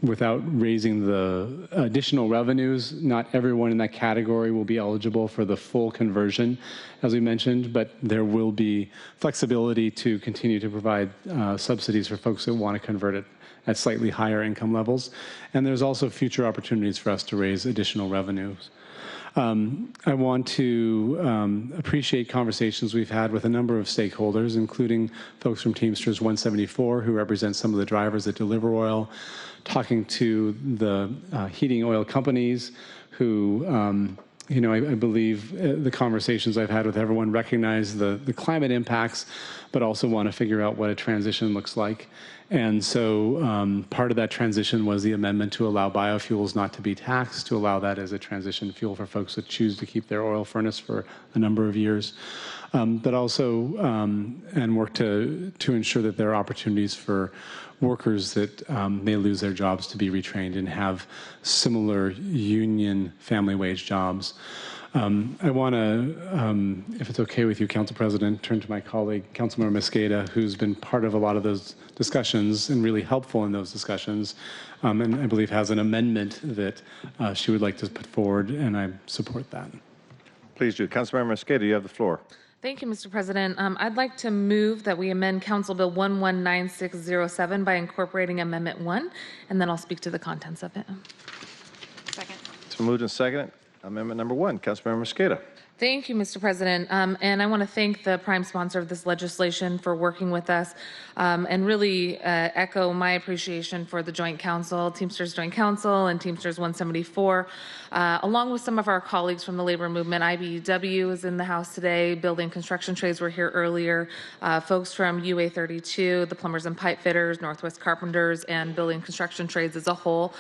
Without raising the additional revenues, not everyone in that category will be eligible for the full conversion, as we mentioned, but there will be flexibility to continue to provide subsidies for folks that want to convert it at slightly higher income levels. And there's also future opportunities for us to raise additional revenues. I want to appreciate conversations we've had with a number of stakeholders, including folks from Teamsters 174, who represent some of the drivers that deliver oil, talking to the heating oil companies who, I believe the conversations I've had with everyone recognize the climate impacts, but also want to figure out what a transition looks like. And so part of that transition was the amendment to allow biofuels not to be taxed, to allow that as a transition fuel for folks that choose to keep their oil furnace for a number of years. But also, and work to ensure that there are opportunities for workers that may lose their jobs to be retrained and have similar union family wage jobs. I want to, if it's okay with you, Council President, turn to my colleague, Councilmember Mosqueda, who's been part of a lot of those discussions and really helpful in those discussions, and I believe has an amendment that she would like to put forward, and I support that. Please do. Councilmember Mosqueda, you have the floor. Thank you, Mr. President. I'd like to move that we amend Council Bill 119607 by incorporating Amendment 1, and then I'll speak to the contents of it. Second. It's been moved and seconded. Amendment number 1, Councilmember Mosqueda. Thank you, Mr. President. And I want to thank the prime sponsor of this legislation for working with us and really echo my appreciation for the Joint Council, Teamsters Joint Council and Teamsters 174, along with some of our colleagues from the labor movement. IBEW is in the house today. Building construction trades were here earlier. Folks from UA 32, the plumbers and pipe fitters, Northwest Carpenters, and building construction trades as a whole.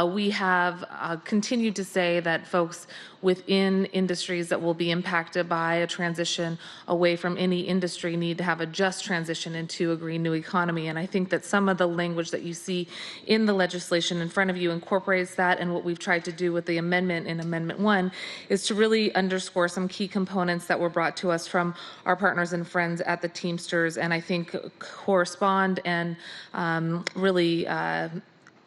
We have continued to say that folks within industries that will be impacted by a transition away from any industry need to have a just transition into a green new economy. And I think that some of the language that you see in the legislation in front of you incorporates that, and what we've tried to do with the amendment in Amendment 1 is to really underscore some key components that were brought to us from our partners and friends at the Teamsters, and I think correspond and really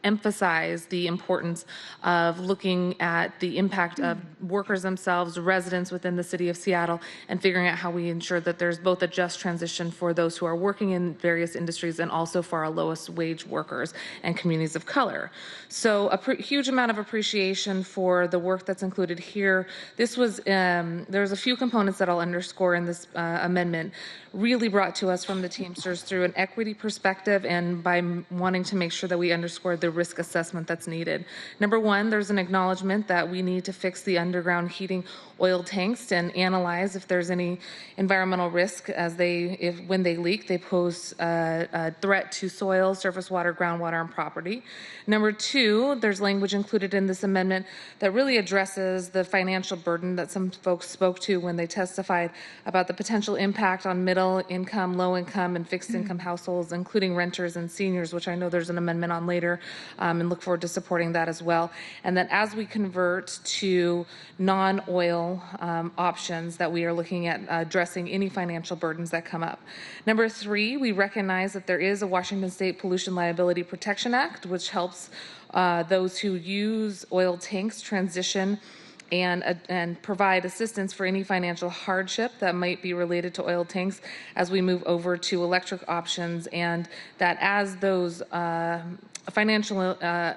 emphasize the importance of looking at the impact of workers themselves, residents within the city of Seattle, and figuring out how we ensure that there's both a just transition for those who are working in various industries and also for our lowest wage workers and communities of color. So a huge amount of appreciation for the work that's included here. This was, there's a few components that I'll underscore in this amendment, really brought to us from the Teamsters through an equity perspective and by wanting to make sure that we underscore the risk assessment that's needed. Number one, there's an acknowledgement that we need to fix the underground heating oil tanks and analyze if there's any environmental risk as when they leak, they pose a threat to soil, surface water, groundwater, and property. Number two, there's language included in this amendment that really addresses the financial burden that some folks spoke to when they testified about the potential impact on middle income, low income, and fixed income households, including renters and seniors, which I know there's an amendment on later, and look forward to supporting that as well. And that as we convert to non-oil options, that we are looking at addressing any financial burdens that come up. Number three, we recognize that there is a Washington State Pollution Liability Protection Act, which helps those who use oil tanks transition and provide assistance for any financial hardship that might be related to oil tanks as we move over to electric options, and that as those financial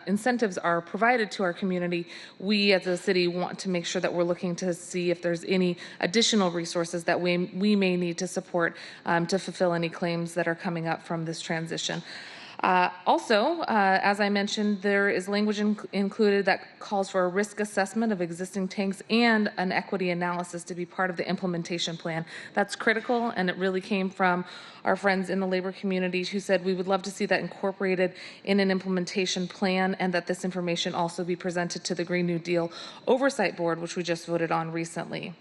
incentives are provided to our community, we as a city want to make sure that we're looking to see if there's any additional resources that we may need to support to fulfill any claims that are coming up from this transition. Also, as I mentioned, there is language included that calls for a risk assessment of existing tanks and an equity analysis to be part of the implementation plan. That's critical, and it really came from our friends in the labor community who said we would love to see that incorporated in an implementation plan, and that this information also be presented to the Green New Deal Oversight Board, which we just voted on recently.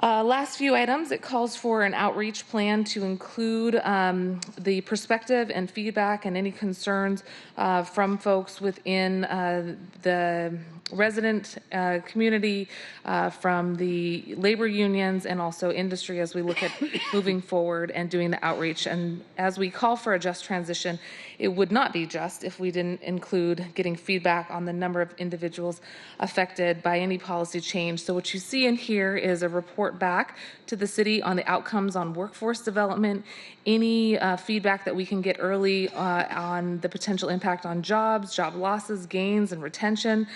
Last few items, it calls for an outreach plan to include the perspective and feedback and any concerns from folks within the resident community, from the labor unions, and also industry as we look at moving forward and doing the outreach. And as we call for a just transition, it would not be just if we didn't include getting feedback on the number of individuals affected by any policy change. So what you see in here is a report back to the city on the outcomes on workforce development, any feedback that we can get early on the potential impact on jobs, job losses, gains, and retention,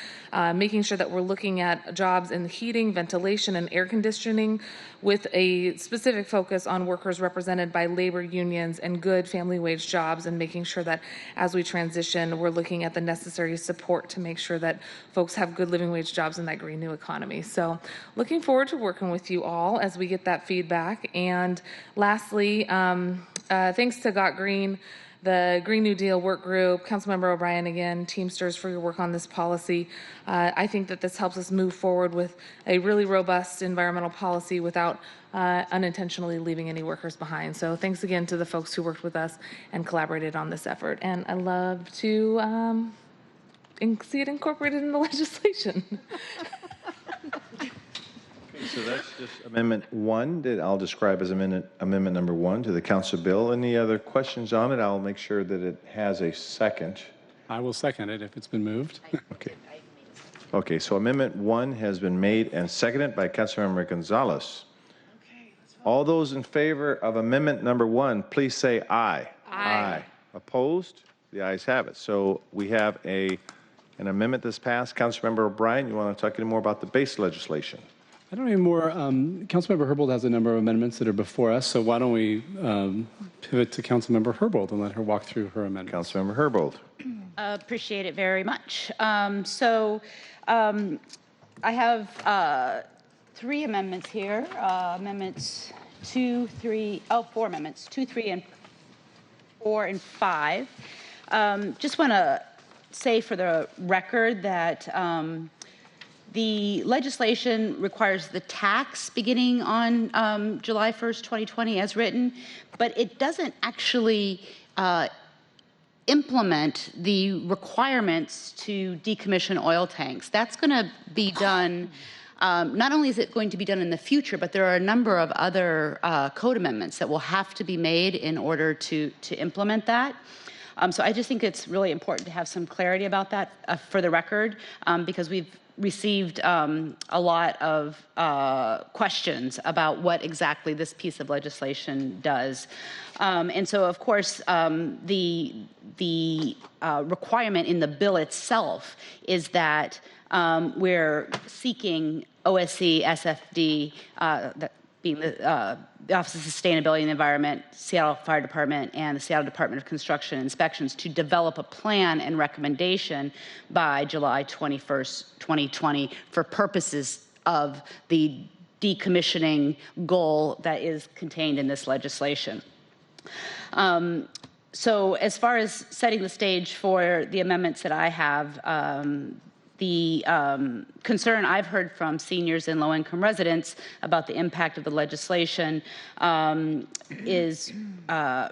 making sure that we're looking at jobs in heating, ventilation, and air conditioning with a specific focus on workers represented by labor unions and good family wage jobs, and making sure that as we transition, we're looking at the necessary support to make sure that folks have good living wage jobs in that green new economy. So looking forward to working with you all as we get that feedback. And lastly, thanks to Got Green, the Green New Deal work group, Councilmember O'Brien again, Teamsters for your work on this policy. I think that this helps us move forward with a really robust environmental policy without unintentionally leaving any workers behind. So thanks again to the folks who worked with us and collaborated on this effort. And I love to see it incorporated in the legislation. So that's just Amendment 1 that I'll describe as Amendment number 1 to the Council bill. Any other questions on it? I'll make sure that it has a second. I will second it if it's been moved. Okay. Okay, so Amendment 1 has been made and seconded by Councilmember Gonzalez. All those in favor of Amendment number 1, please say aye. Aye. Opposed? The ayes have it. So we have an amendment that's passed. Councilmember O'Brien, you want to talk any more about the base legislation? I don't know anymore. Councilmember Herbold has a number of amendments that are before us, so why don't we pivot to Councilmember Herbold and let her walk through her amendments. Councilmember Herbold. Appreciate it very much. I have 3 amendments here. Amendments 2, 3, 4 amendments, 2, 3, and 4, and 5. Just want to say for the record that the legislation requires the tax beginning on July 1st, 2020 as written, but it doesn't actually implement the requirements to decommission oil tanks. That's going to be done, not only is it going to be done in the future, but there are a number of other code amendments that will have to be made in order to implement that. So I just think it's really important to have some clarity about that for the record, because we've received a lot of questions about what exactly this piece of legislation does. And so, of course, the requirement in the bill itself is that we're seeking OSC, SFD, that being the Office of Sustainability and the Environment, Seattle Fire Department, and the Seattle Department of Construction and Inspections to develop a plan and recommendation by July 21st, 2020 for purposes of the decommissioning goal that is contained in this legislation. So as far as setting the stage for the amendments that I have, the concern I've heard from seniors and low-income residents about the impact of the legislation is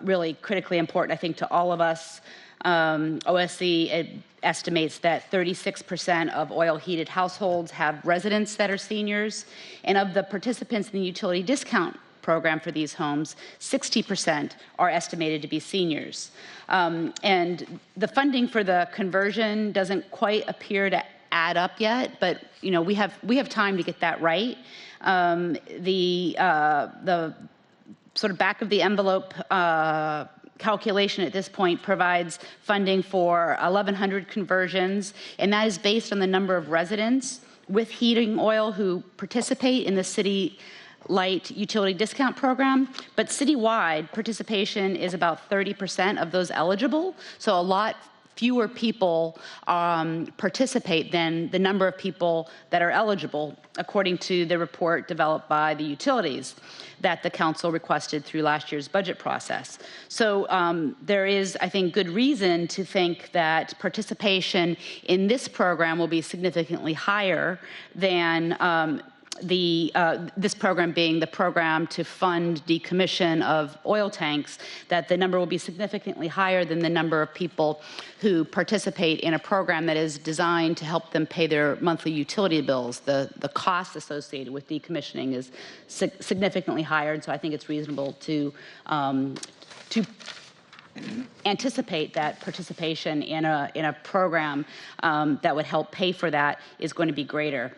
really critically important, I think, to all of us. OSC estimates that 36% of oil-heated households have residents that are seniors, and of the participants in the utility discount program for these homes, 60% are estimated to be seniors. And the funding for the conversion doesn't quite appear to add up yet, but we have time to get that right. The sort of back of the envelope calculation at this point provides funding for 1,100 conversions, and that is based on the number of residents with heating oil who participate in the city light utility discount program, but citywide participation is about 30% of those eligible, so a lot fewer people participate than the number of people that are eligible, according to the report developed by the utilities that the council requested through last year's budget process. So there is, I think, good reason to think that participation in this program will be significantly higher than this program being the program to fund decommission of oil tanks, that the number will be significantly higher than the number of people who participate in a program that is designed to help them pay their monthly utility bills. The cost associated with decommissioning is significantly higher, and so I think it's reasonable to anticipate that participation in a program that would help pay for that is going to be greater.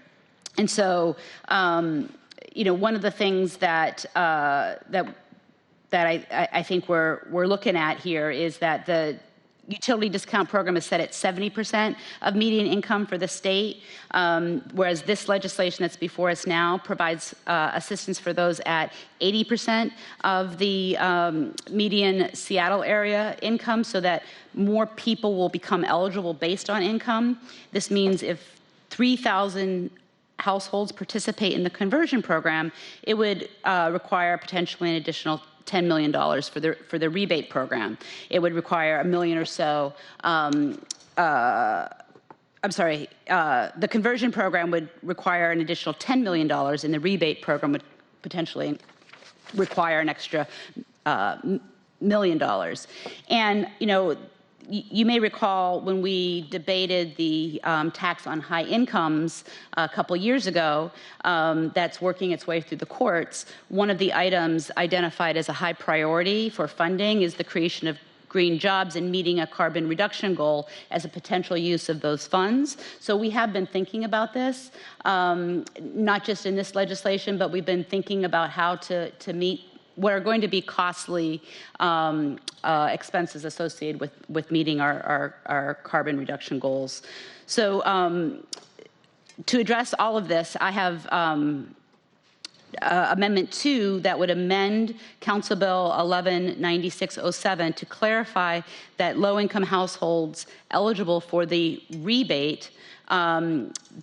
And so, one of the things that I think we're looking at here is that the utility discount program is set at 70% of median income for the state, whereas this legislation that's before us now provides assistance for those at 80% of the median Seattle area income, so that more people will become eligible based on income. This means if 3,000 households participate in the conversion program, it would require potentially an additional $10 million for the rebate program. It would require $1 million or so. The conversion program would require an additional $10 million, and the rebate program would potentially require an extra $1 million. And you may recall when we debated the tax on high incomes a couple years ago, that's working its way through the courts. One of the items identified as a high priority for funding is the creation of green jobs and meeting a carbon reduction goal as a potential use of those funds. So we have been thinking about this, not just in this legislation, but we've been thinking about how to meet what are going to be costly expenses associated with meeting our carbon reduction goals. So to address all of this, I have Amendment 2 that would amend Council Bill 119607 to clarify that low-income households eligible for the rebate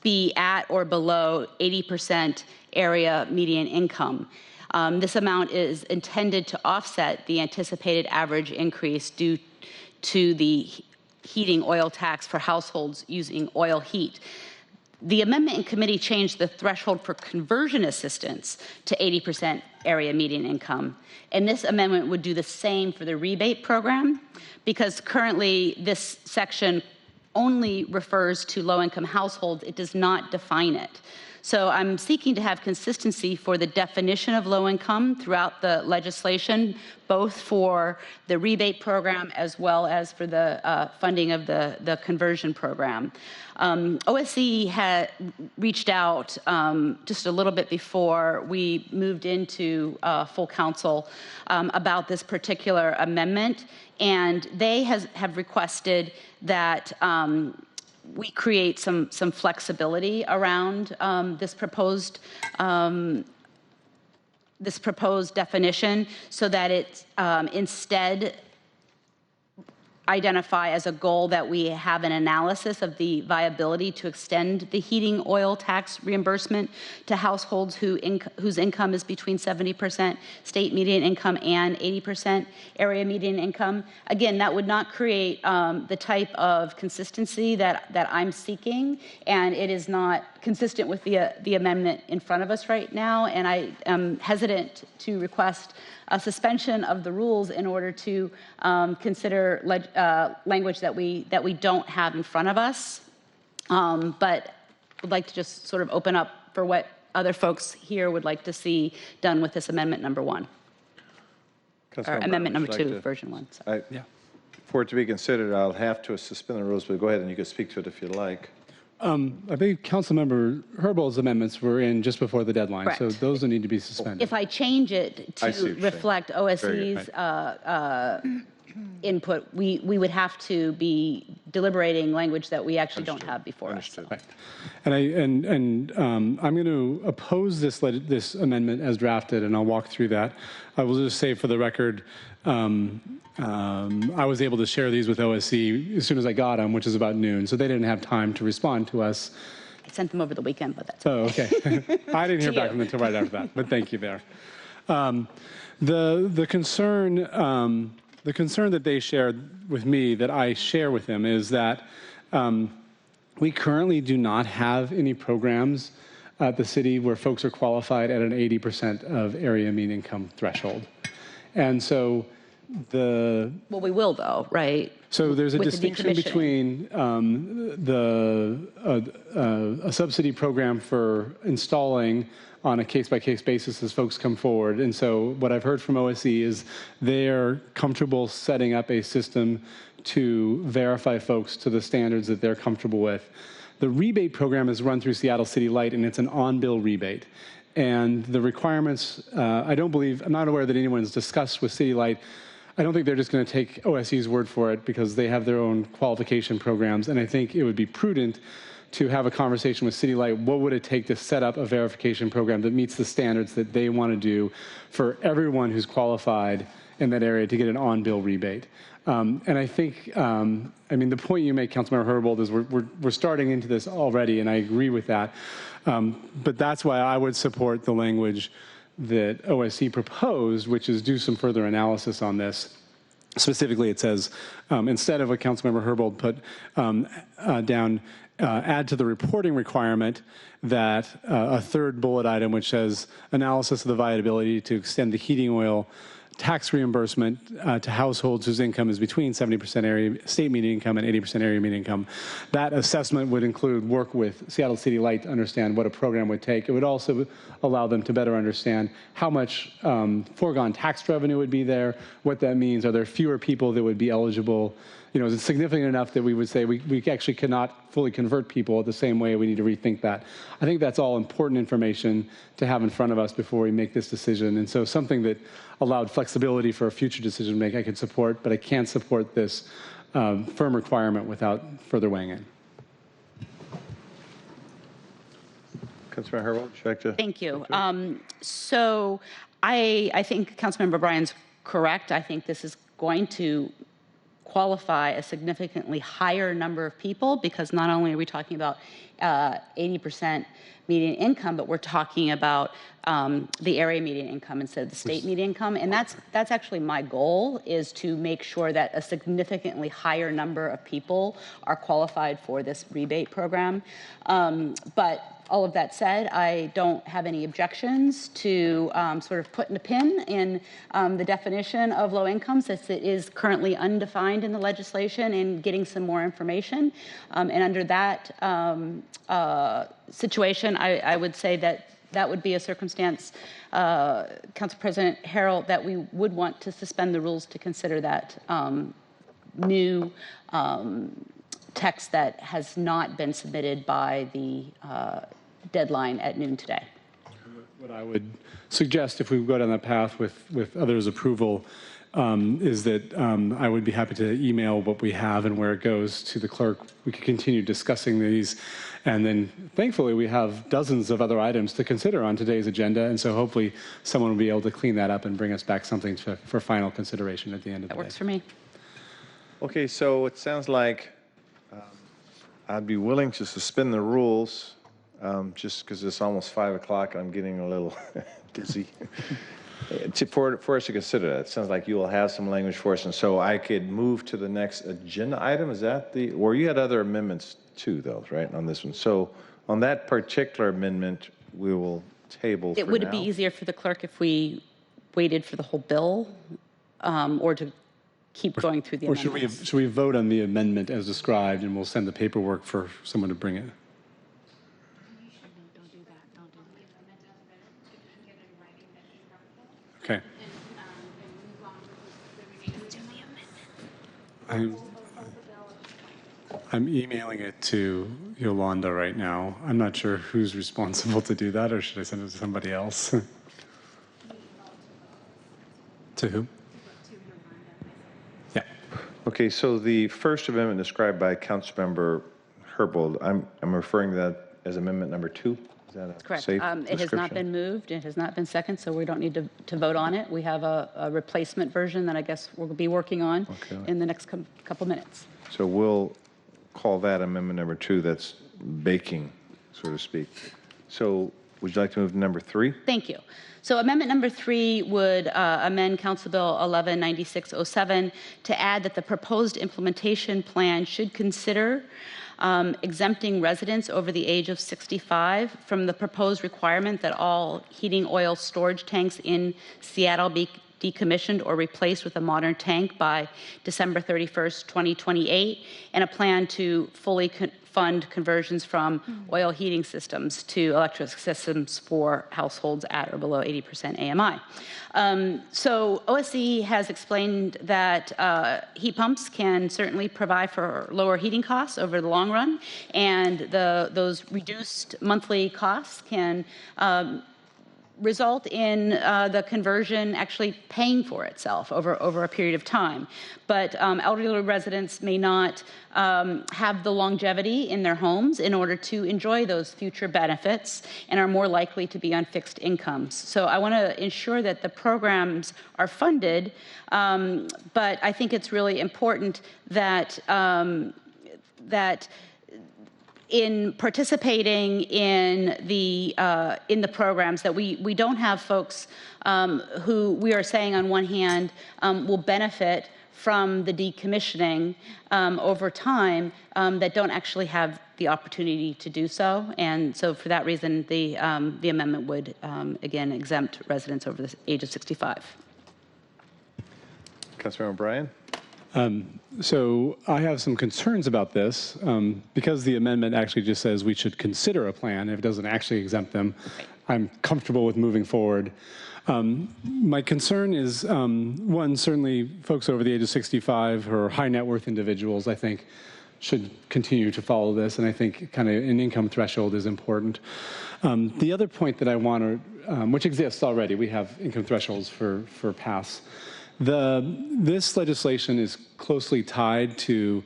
be at or below 80% area median income. This amount is intended to offset the anticipated average increase due to the heating oil tax for households using oil heat. The amendment in committee changed the threshold for conversion assistance to 80% area median income. And this amendment would do the same for the rebate program, because currently this section only refers to low-income households. It does not define it. So I'm seeking to have consistency for the definition of low income throughout the legislation, both for the rebate program as well as for the funding of the conversion program. OSC had reached out just a little bit before we moved into full council about this particular amendment, and they have requested that we create some flexibility around this proposed definition, so that it instead identify as a goal that we have an analysis of the viability to extend the heating oil tax reimbursement to households whose income is between 70% state median income and 80% area median income. Again, that would not create the type of consistency that I'm seeking, and it is not consistent with the amendment in front of us right now, and I am hesitant to request a suspension of the rules in order to consider language that we don't have in front of us, but would like to just sort of open up for what other folks here would like to see done with this amendment number 1. Or amendment number 2, version 1. Yeah. For it to be considered, I'll have to suspend the rules, but go ahead and you can speak to it if you'd like. I believe Councilmember Herbold's amendments were in just before the deadline, Correct. so those will need to be suspended. If I change it to reflect OSC's input, we would have to be deliberating language that we actually don't have before us. So. Right. And I'm going to oppose this amendment as drafted, and I'll walk through that. I will just say for the record, I was able to share these with OSC as soon as I got them, which is about noon, so they didn't have time to respond to us. I sent them over the weekend, but that's okay. I didn't hear back from them until right after that, but thank you there. The concern that they shared with me, that I share with them, is that we currently do not have any programs at the city where folks are qualified at an 80% of area median income threshold. And so well, we will, though, right? So there's a distinction between a subsidy program for installing on a case-by-case basis as folks come forward. And so what I've heard from OSC is they're comfortable setting up a system to verify folks to the standards that they're comfortable with. The rebate program is run through Seattle City Light, and it's an on-bill rebate. And the requirements, I'm not aware that anyone's discussed with City Light. I don't think they're just going to take OSC's word for it, because they have their own qualification programs. And I think it would be prudent to have a conversation with City Light. What would it take to set up a verification program that meets the standards that they want to do for everyone who's qualified in that area to get an on-bill rebate? And I think, the point you make, Councilmember Herbold, is we're starting into this already, and I agree with that. But that's why I would support the language that OSC proposed, which is do some further analysis on this. Specifically, it says, instead of what Councilmember Herbold put down, add to the reporting requirement that a third bullet item, which says analysis of the viability to extend the heating oil tax reimbursement to households whose income is between 70% area state median income and 80% area median income. That assessment would include work with Seattle City Light to understand what a program would take. It would also allow them to better understand how much foregone tax revenue would be there, what that means. Are there fewer people that would be eligible? Is it significant enough that we would say we actually cannot fully convert people the same way? We need to rethink that. I think that's all important information to have in front of us before we make this decision. And so something that allowed flexibility for a future decision making I could support, but I can't support this firm requirement without further weighing in. Councilmember Herbold, would you like to? Thank you. So I think Councilmember Bryan's correct. I think this is going to qualify a significantly higher number of people, because not only are we talking about 80% median income, but we're talking about the area median income instead of the state median income. And that's actually my goal, is to make sure that a significantly higher number of people are qualified for this rebate program. But all of that said, I don't have any objections to sort of putting a pin in the definition of low income, since it is currently undefined in the legislation, and getting some more information. And under that situation, I would say that that would be a circumstance, Council President Harrell, that we would want to suspend the rules to consider that new text that has not been submitted by the deadline at noon today. What I would suggest, if we go down that path with others' approval, is that I would be happy to email what we have and where it goes to the clerk. We could continue discussing these, and then thankfully we have dozens of other items to consider on today's agenda, and so hopefully someone will be able to clean that up and bring us back something for final consideration at the end of the day. That works for me. Okay, so it sounds like I'd be willing to suspend the rules, just because it's almost 5 o'clock. I'm getting a little dizzy. For us to consider that. It sounds like you will have some language for us, and so I could move to the next agenda item. Is that or you had other amendments too, though, right, on this one? So on that particular amendment, we will table for now. Would it be easier for the clerk if we waited for the whole bill, or to keep going through the amendments? Or should we vote on the amendment as described, and we'll send the paperwork for someone to bring it? Okay. I'm emailing it to Yolanda right now. I'm not sure who's responsible to do that, or should I send it to somebody else? To who? Yeah. Okay, so the first amendment described by Councilmember Herbold, I'm referring to that as amendment number 2. Is that a Correct. safe It has not description? been moved. It has not been seconded, so we don't need to vote on it. We have a replacement version that I guess we'll be working on in the next couple minutes. So we'll call that amendment number 2. That's baking, so to speak. So would you like to move to number 3? Thank you. So amendment number 3 would amend Council Bill 119607 to add that the proposed implementation plan should consider exempting residents over the age of 65 from the proposed requirement that all heating oil storage tanks in Seattle be decommissioned or replaced with a modern tank by December 31st, 2028, and a plan to fully fund conversions from oil heating systems to electric systems for households at or below 80% AMI. So OSC has explained that heat pumps can certainly provide for lower heating costs over the long run, and those reduced monthly costs can result in the conversion actually paying for itself over a period of time. But elderly residents may not have the longevity in their homes in order to enjoy those future benefits, and are more likely to be on fixed incomes. So I want to ensure that the programs are funded, but I think it's really important that in participating in the programs, that we don't have folks who we are saying on one hand will benefit from the decommissioning over time that don't actually have the opportunity to do so. And so for that reason, the amendment would again exempt residents over the age of 65. Councilmember Bryan? So I have some concerns about this because the amendment actually just says we should consider a plan. If it doesn't actually exempt them, I'm comfortable with moving forward. My concern is, one, certainly folks over the age of 65 or high net worth individuals, I think, should continue to follow this, and I think kind of an income threshold is important. The other point that I want to, which exists already, we have income thresholds for pass. This legislation is closely tied to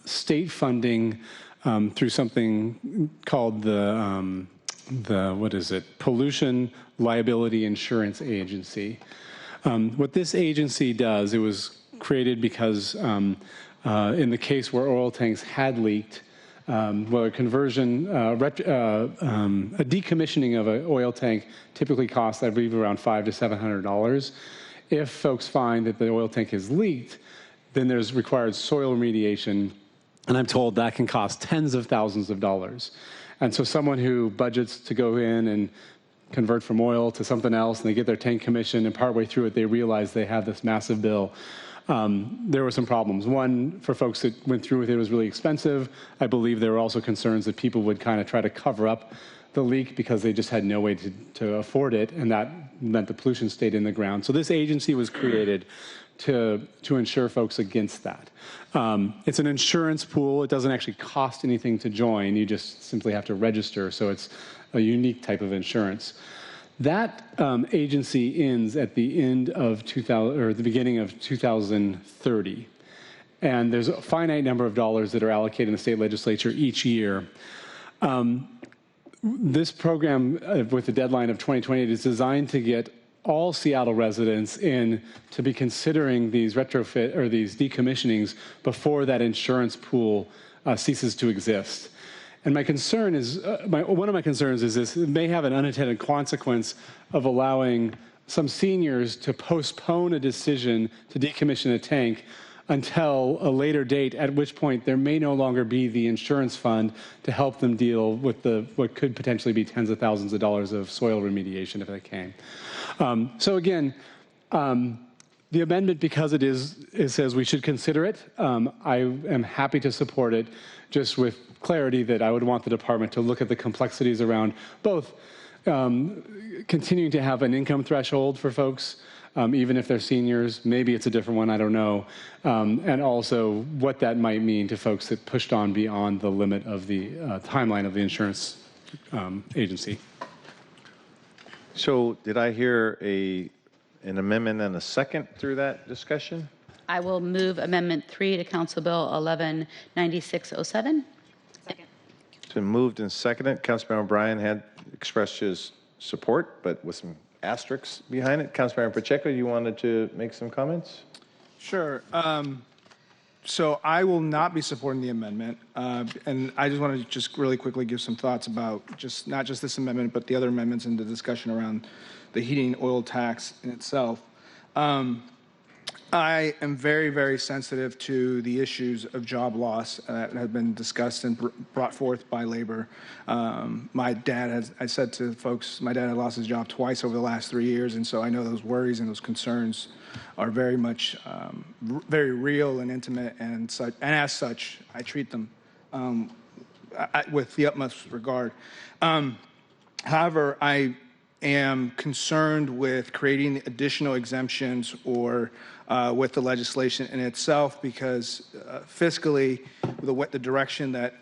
state funding through something called the Pollution Liability Insurance Agency. What this agency does, it was created because in the case where oil tanks had leaked, well, a decommissioning of an oil tank typically costs, I believe, around $500 to $700. If folks find that the oil tank has leaked, then there's required soil remediation, and I'm told that can cost tens of thousands of dollars. And so someone who budgets to go in and convert from oil to something else, and they get their tank commissioned, and partway through it, they realize they have this massive bill. There were some problems. One, for folks that went through with it, was really expensive. I believe there were also concerns that people would kind of try to cover up the leak because they just had no way to afford it, and that meant the pollution stayed in the ground. So this agency was created to insure folks against that. It's an insurance pool. It doesn't actually cost anything to join. You just simply have to register, so it's a unique type of insurance. That agency ends at the end of the beginning of 2030. And there's a finite number of dollars that are allocated in the state legislature each year. This program, with the deadline of 2028, is designed to get all Seattle residents in to be considering these retrofit or these decommissionings before that insurance pool ceases to exist. And my concern is, one of my concerns is this: it may have an unintended consequence of allowing some seniors to postpone a decision to decommission a tank until a later date, at which point there may no longer be the insurance fund to help them deal with what could potentially be tens of thousands of dollars of soil remediation if it came. So again, the amendment, because it says we should consider it, I am happy to support it, just with clarity that I would want the department to look at the complexities around both continuing to have an income threshold for folks, even if they're seniors. Maybe it's a different one, I don't know. And also what that might mean to folks that pushed on beyond the limit of the timeline of the insurance agency. So did I hear an amendment and a second through that discussion? I will move Amendment 3 to Council Bill 119607. Second. It's been moved and seconded. Councilmember O'Brien had expressed his support, but with some asterisks behind it. Councilmember Pacheco, you wanted to make some comments? Sure. So I will not be supporting the amendment. And I just want to just really quickly give some thoughts about not just this amendment, but the other amendments in the discussion around the heating oil tax in itself. I am very, very sensitive to the issues of job loss that have been discussed and brought forth by labor. My dad I said to folks, my dad had lost his job twice over the last 3 years, and so I know those worries and those concerns are very much, very real and intimate, and as such, I treat them with the utmost regard. However, I am concerned with creating additional exemptions or with the legislation in itself, because fiscally, the direction that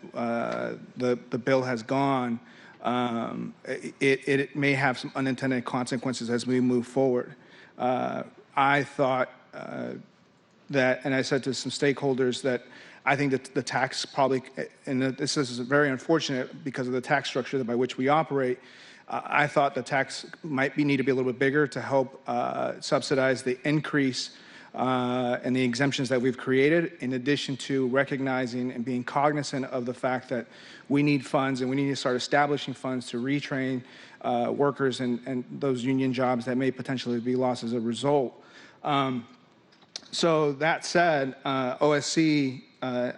the bill has gone, it may have some unintended consequences as we move forward. I thought that, and I said to some stakeholders that I think that the tax probably, and this is very unfortunate because of the tax structure by which we operate, I thought the tax might need to be a little bit bigger to help subsidize the increase and the exemptions that we've created, in addition to recognizing and being cognizant of the fact that we need funds, and we need to start establishing funds to retrain workers and those union jobs that may potentially be lost as a result. So that said, OSC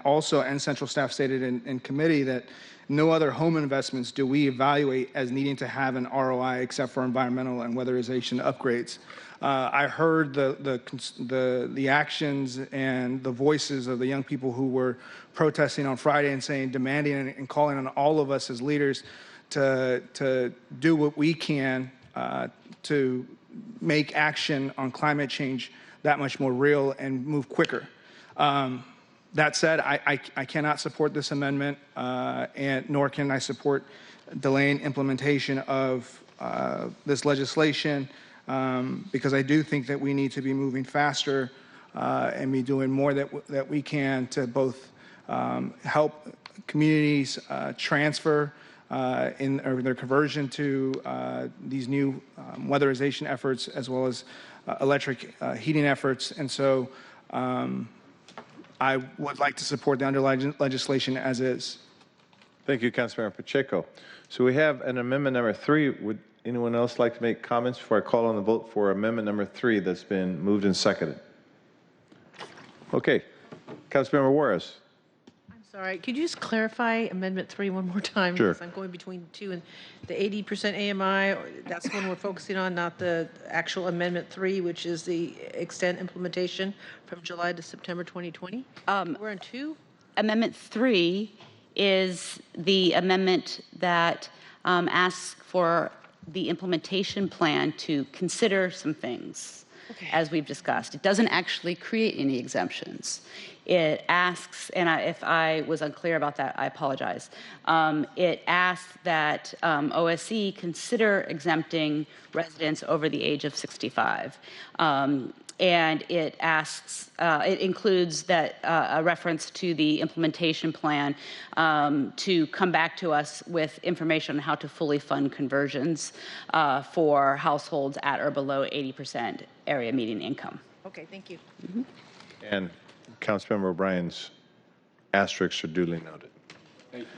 also and central staff stated in committee that no other home investments do we evaluate as needing to have an ROI except for environmental and weatherization upgrades. I heard the actions and the voices of the young people who were protesting on Friday and saying, demanding and calling on all of us as leaders to do what we can to make action on climate change that much more real and move quicker. That said, I cannot support this amendment, and nor can I support delaying implementation of this legislation, because I do think that we need to be moving faster and be doing more that we can to both help communities transfer in or their conversion to these new weatherization efforts, as well as electric heating efforts. And so I would like to support the underlying legislation as is. Thank you, Councilmember Pacheco. So we have an amendment number 3. Would anyone else like to make comments before I call on the vote for amendment number 3 that's been moved and seconded? Okay. Councilmember Juarez. Sorry, could you just clarify Amendment 3 one more time? Sure. Because I'm going between 2 and the 80% AMI, that's one we're focusing on, not the actual Amendment 3, which is the extent implementation from July to September 2020? We're on 2? Amendment 3 is the amendment that asks for the implementation plan to consider some things, as we've discussed. It doesn't actually create any exemptions. It asks, and if I was unclear about that, I apologize. It asks that OSC consider exempting residents over the age of 65. And it asks, it includes that a reference to the implementation plan to come back to us with information on how to fully fund conversions for households at or below 80% area median income. Okay, thank you. Mm-hmm. And Councilmember O'Brien's asterisks are duly noted. Thank you.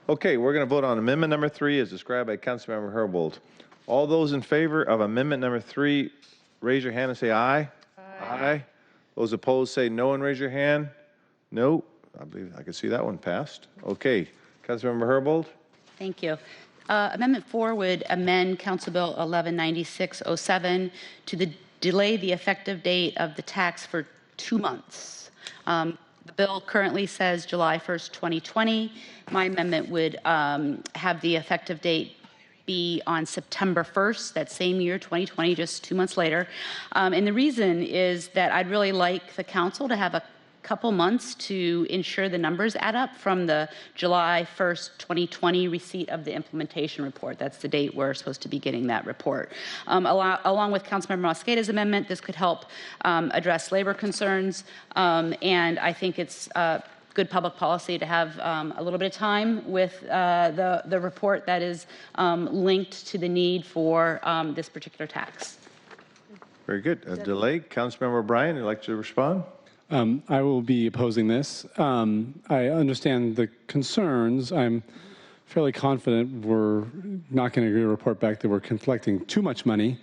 Okay, we're going to vote on amendment number 3 as described by Councilmember Herbold. All those in favor of amendment number 3, raise your hand and say aye. Aye. Those opposed say no and raise your hand. No. I believe I can see that one passed. Okay. Councilmember Herbold. Thank you. Amendment 4 would amend Council Bill 119607 to delay the effective date of the tax for 2 months. The bill currently says July 1st, 2020. My amendment would have the effective date be on September 1st, that same year, 2020, just 2 months later. And the reason is that I'd really like the council to have a couple months to ensure the numbers add up from the July 1st, 2020 receipt of the implementation report. That's the date we're supposed to be getting that report. Along with Councilmember Mosqueda's amendment, this could help address labor concerns. And I think it's good public policy to have a little bit of time with the report that is linked to the need for this particular tax. Very good. A delay. Councilmember O'Brien, you'd like to respond? I will be opposing this. I understand the concerns. I'm fairly confident we're not going to get a report back that we're collecting too much money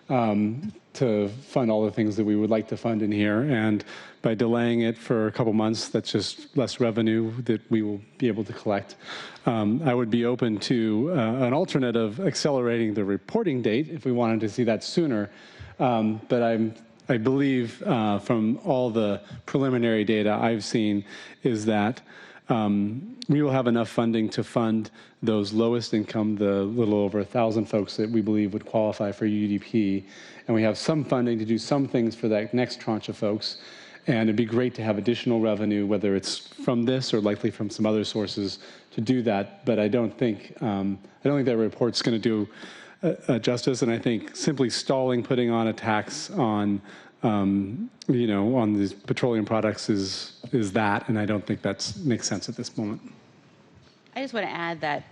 to fund all the things that we would like to fund in here. And by delaying it for a couple months, that's just less revenue that we will be able to collect. I would be open to an alternate of accelerating the reporting date if we wanted to see that sooner. But I believe from all the preliminary data I've seen is that we will have enough funding to fund those lowest income, the little over 1,000 folks that we believe would qualify for UDP. And we have some funding to do some things for that next tranche of folks. And it'd be great to have additional revenue, whether it's from this or likely from some other sources, to do that. But I don't think that report's going to do justice, and I think simply stalling putting on a tax on on these petroleum products is that, and I don't think that makes sense at this moment. I just want to add that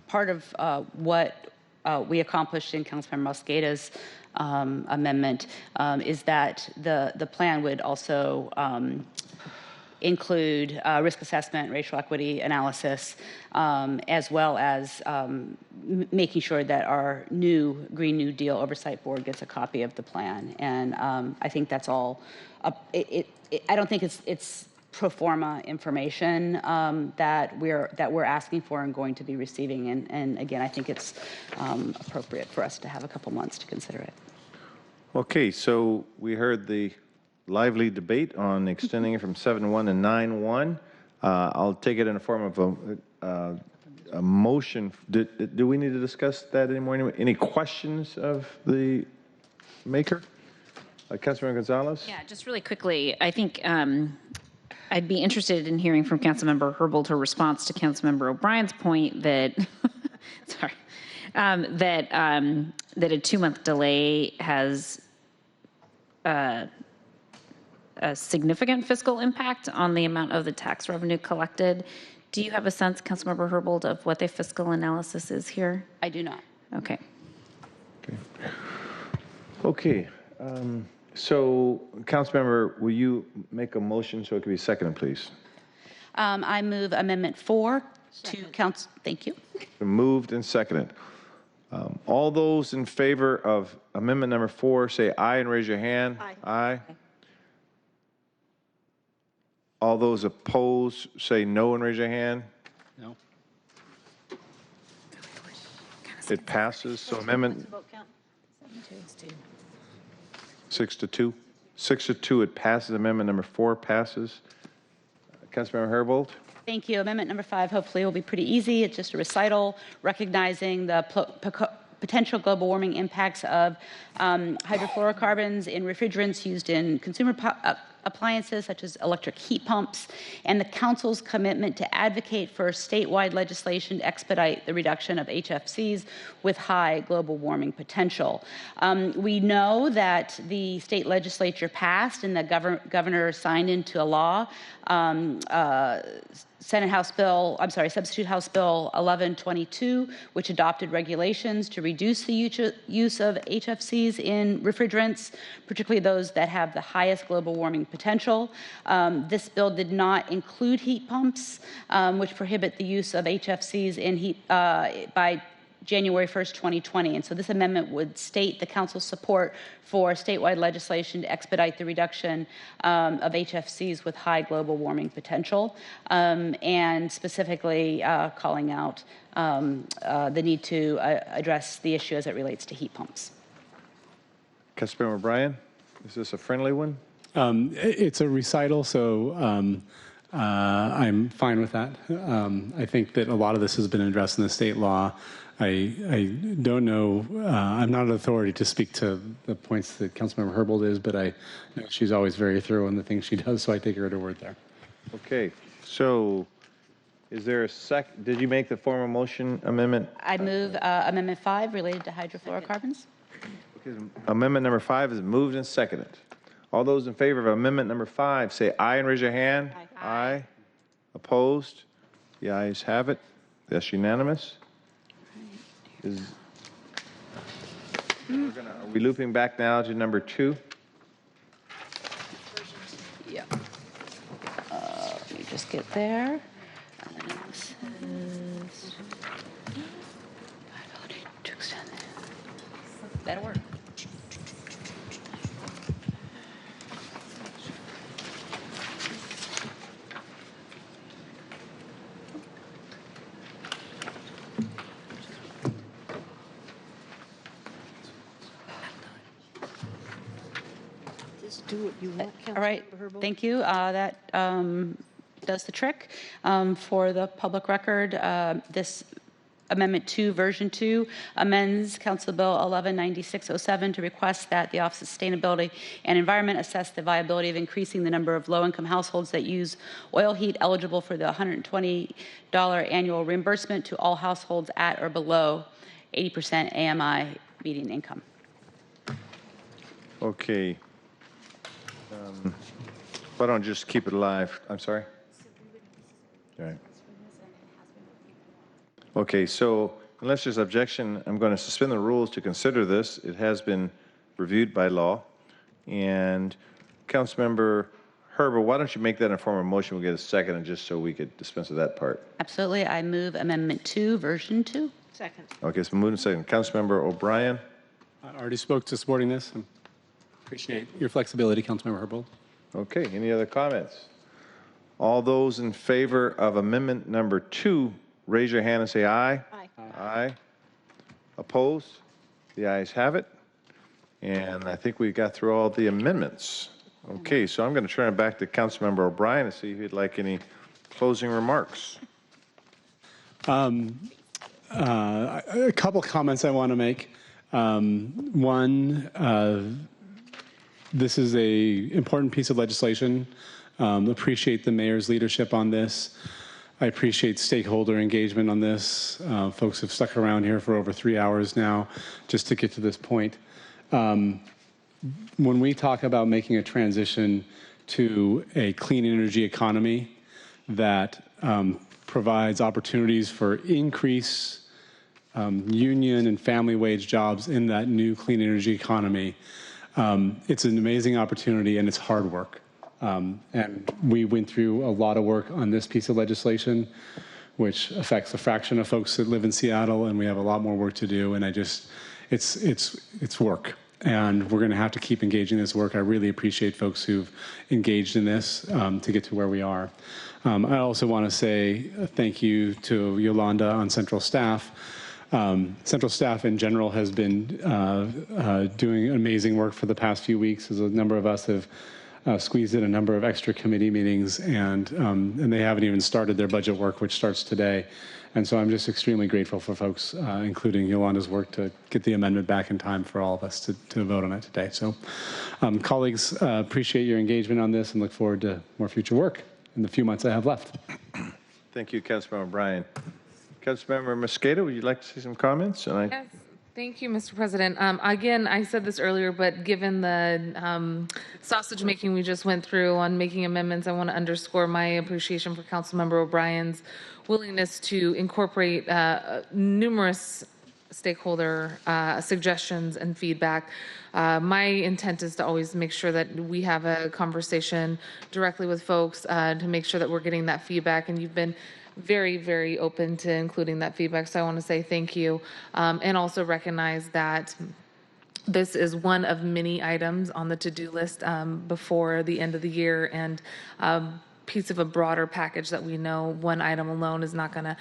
part of what we accomplished in Councilmember Mosqueda's amendment is that the plan would also include risk assessment, racial equity analysis, as well as making sure that our new Green New Deal Oversight Board gets a copy of the plan. And I think that's all. I don't think it's pro forma information that we're asking for and going to be receiving. And again, I think it's appropriate for us to have a couple months to consider it. Okay, so we heard the lively debate on extending it from 7-1 to 9-1. I'll take it in the form of a motion. Do we need to discuss that anymore? Any questions of the maker? Councilmember Gonzalez? Yeah, just really quickly, I think I'd be interested in hearing from Councilmember Herbold her response to Councilmember O'Brien's point that, sorry, that a 2-month delay has a significant fiscal impact on the amount of the tax revenue collected. Do you have a sense, Councilmember Herbold, of what the fiscal analysis is here? I do not. Okay. Okay. So, Councilmember, will you make a motion so it can be seconded, please? I move Amendment 4 to council. Thank you. Moved and seconded. All those in favor of amendment number 4, say aye and raise your hand. Aye. Aye. All those opposed, say no and raise your hand. No. It passes. So amendment 6-2. 6-2, it passes. Amendment number 4 passes. Councilmember Herbold. Thank you. Amendment number 5 hopefully will be pretty easy. It's just a recital recognizing the potential global warming impacts of hydrofluorocarbons in refrigerants used in consumer appliances such as electric heat pumps, and the council's commitment to advocate for statewide legislation to expedite the reduction of HFCs with high global warming potential. We know that the state legislature passed and the governor signed into a law Substitute House Bill 1122, which adopted regulations to reduce the use of HFCs in refrigerants, particularly those that have the highest global warming potential. This bill did not include heat pumps, which prohibit the use of HFCs in heat by January 1st, 2020. And so this amendment would state the council's support for statewide legislation to expedite the reduction of HFCs with high global warming potential, and specifically calling out the need to address the issue as it relates to heat pumps. Councilmember O'Brien, is this a friendly one? It's a recital, so I'm fine with that. I think that a lot of this has been addressed in the state law. I don't know, I'm not an authority to speak to the points that Councilmember Herbold is, but I know she's always very thorough in the things she does, so I take her at her word there. Okay, so is there a did you make the formal motion amendment? I move Amendment 5 related to hydrofluorocarbons. Okay, amendment number 5 is moved and seconded. All those in favor of amendment number 5, say aye and raise your hand. Aye. Aye. Opposed? The ayes have it. That's unanimous. Are we looping back now to number 2? Yeah. Let me just get there. That'll work. Do what you want, All right, thank you. That does the trick. For the public record, this Amendment 2, Version 2, amends Council Bill 119607 to request that the Office of Sustainability and Environment assess the viability of increasing the number of low-income households that use oil heat eligible for the $120 annual reimbursement to all households at or below 80% AMI median income. Okay. Why don't I just keep it alive? I'm sorry? All right. Okay, so unless there's objection, I'm going to suspend the rules to consider this. It has been reviewed by law. And Councilmember Herbert, why don't you make that in a form of motion? We'll get a second, and just so we could dispense with that part. Absolutely. I move Amendment 2, Version 2. Second. Okay, so moved and second. Councilmember O'Brien. I already spoke to supporting this. Appreciate your flexibility, Councilmember Herbold. Okay, any other comments? All those in favor of amendment number 2, raise your hand and say aye. Aye. Aye. Opposed? The ayes have it. And I think we got through all the amendments. Okay, so I'm going to turn it back to Councilmember O'Brien to see if he'd like any closing remarks. A couple comments I want to make. One, this is an important piece of legislation. Appreciate the mayor's leadership on this. I appreciate stakeholder engagement on this. Folks have stuck around here for over 3 hours now just to get to this point. When we talk about making a transition to a clean energy economy that provides opportunities for increased union and family wage jobs in that new clean energy economy. It's an amazing opportunity, and it's hard work. And we went through a lot of work on this piece of legislation, which affects a fraction of folks that live in Seattle, and we have a lot more work to do. And it's work, and we're going to have to keep engaging in this work. I really appreciate folks who've engaged in this to get to where we are. I also want to say thank you to Yolanda on Central Staff. Central Staff in general has been doing amazing work for the past few weeks, as a number of us have squeezed in a number of extra committee meetings, and they haven't even started their budget work, which starts today. And so I'm just extremely grateful for folks, including Yolanda's work, to get the amendment back in time for all of us to vote on it today. So colleagues, appreciate your engagement on this and look forward to more future work in the few months I have left. Thank you, Councilmember O'Brien. Councilmember Mosqueda, would you like to say some comments? Yes. Thank you, Mr. President. Again, I said this earlier, but given the sausage making we just went through on making amendments, I want to underscore my appreciation for Councilmember O'Brien's willingness to incorporate numerous stakeholder suggestions and feedback. My intent is to always make sure that we have a conversation directly with folks to make sure that we're getting that feedback, and you've been very, very open to including that feedback. So I want to say thank you, and also recognize that this is one of many items on the to-do list before the end of the year, and piece of a broader package that we know one item alone is not going to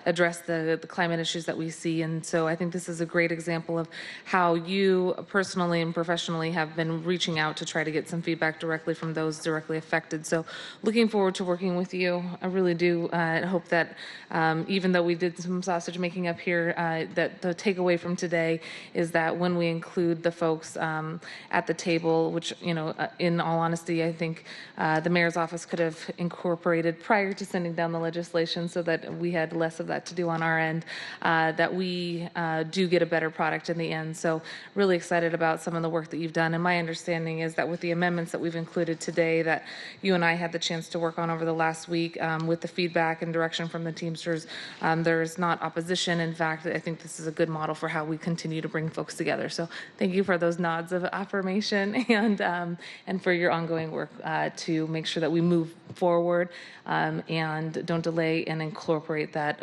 address the climate issues that we see. And so I think this is a great example of how you personally and professionally have been reaching out to try to get some feedback directly from those directly affected. So looking forward to working with you. I really do hope that even though we did some sausage making up here, that the takeaway from today is that when we include the folks at the table, which, in all honesty, I think the mayor's office could have incorporated prior to sending down the legislation so that we had less of that to do on our end, that we do get a better product in the end. So really excited about some of the work that you've done. And my understanding is that with the amendments that we've included today that you and I had the chance to work on over the last week with the feedback and direction from the Teamsters, there's not opposition. In fact, I think this is a good model for how we continue to bring folks together. So thank you for those nods of affirmation and for your ongoing work to make sure that we move forward and don't delay and incorporate that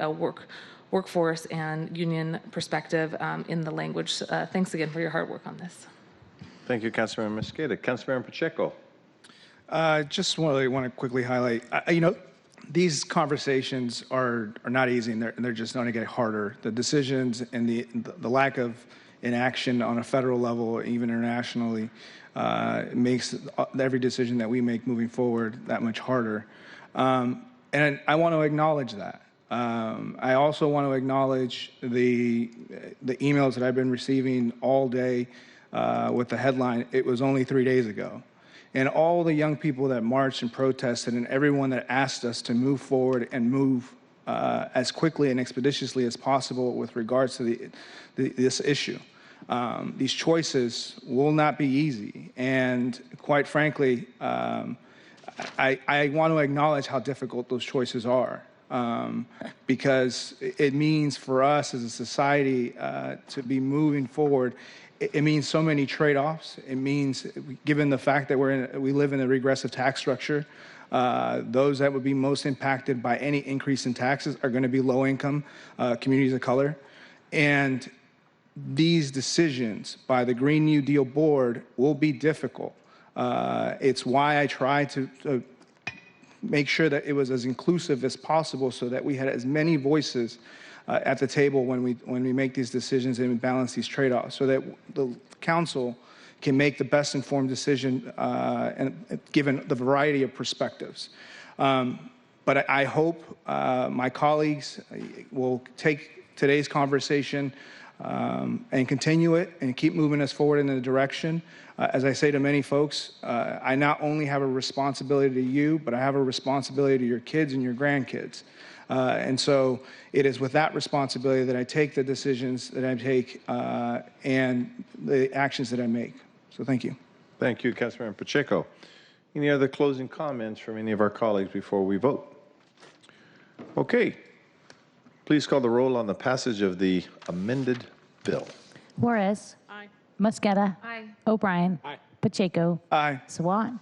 workforce and union perspective in the language. Thanks again for your hard work on this. Thank you, Councilmember Mosqueda. Councilmember Pacheco. Just really want to quickly highlight, these conversations are not easy, and they're just going to get harder. The decisions and the lack of inaction on a federal level, even internationally, makes every decision that we make moving forward that much harder. And I want to acknowledge that. I also want to acknowledge the emails that I've been receiving all day with the headline, "It was only 3 days ago." And all the young people that marched and protested, and everyone that asked us to move forward and move as quickly and expeditiously as possible with regards to this issue. These choices will not be easy. And quite frankly, I want to acknowledge how difficult those choices are, because it means for us as a society to be moving forward. It means so many trade-offs. It means, given the fact that we live in a regressive tax structure, those that would be most impacted by any increase in taxes are going to be low-income communities of color. And these decisions by the Green New Deal board will be difficult. It's why I try to make sure that it was as inclusive as possible so that we had as many voices at the table when we make these decisions and balance these trade-offs, so that the council can make the best informed decision and given the variety of perspectives. But I hope my colleagues will take today's conversation and continue it and keep moving us forward in the direction. As I say to many folks, I not only have a responsibility to you, but I have a responsibility to your kids and your grandkids. And so it is with that responsibility that I take the decisions that I take and the actions that I make. So thank you. Thank you, Councilmember Pacheco. Any other closing comments from any of our colleagues before we vote? Okay. Please call the roll on the passage of the amended bill. Juarez. Aye. Mosqueda. Aye. O'Brien. Aye. Pacheco. Aye. Sawant.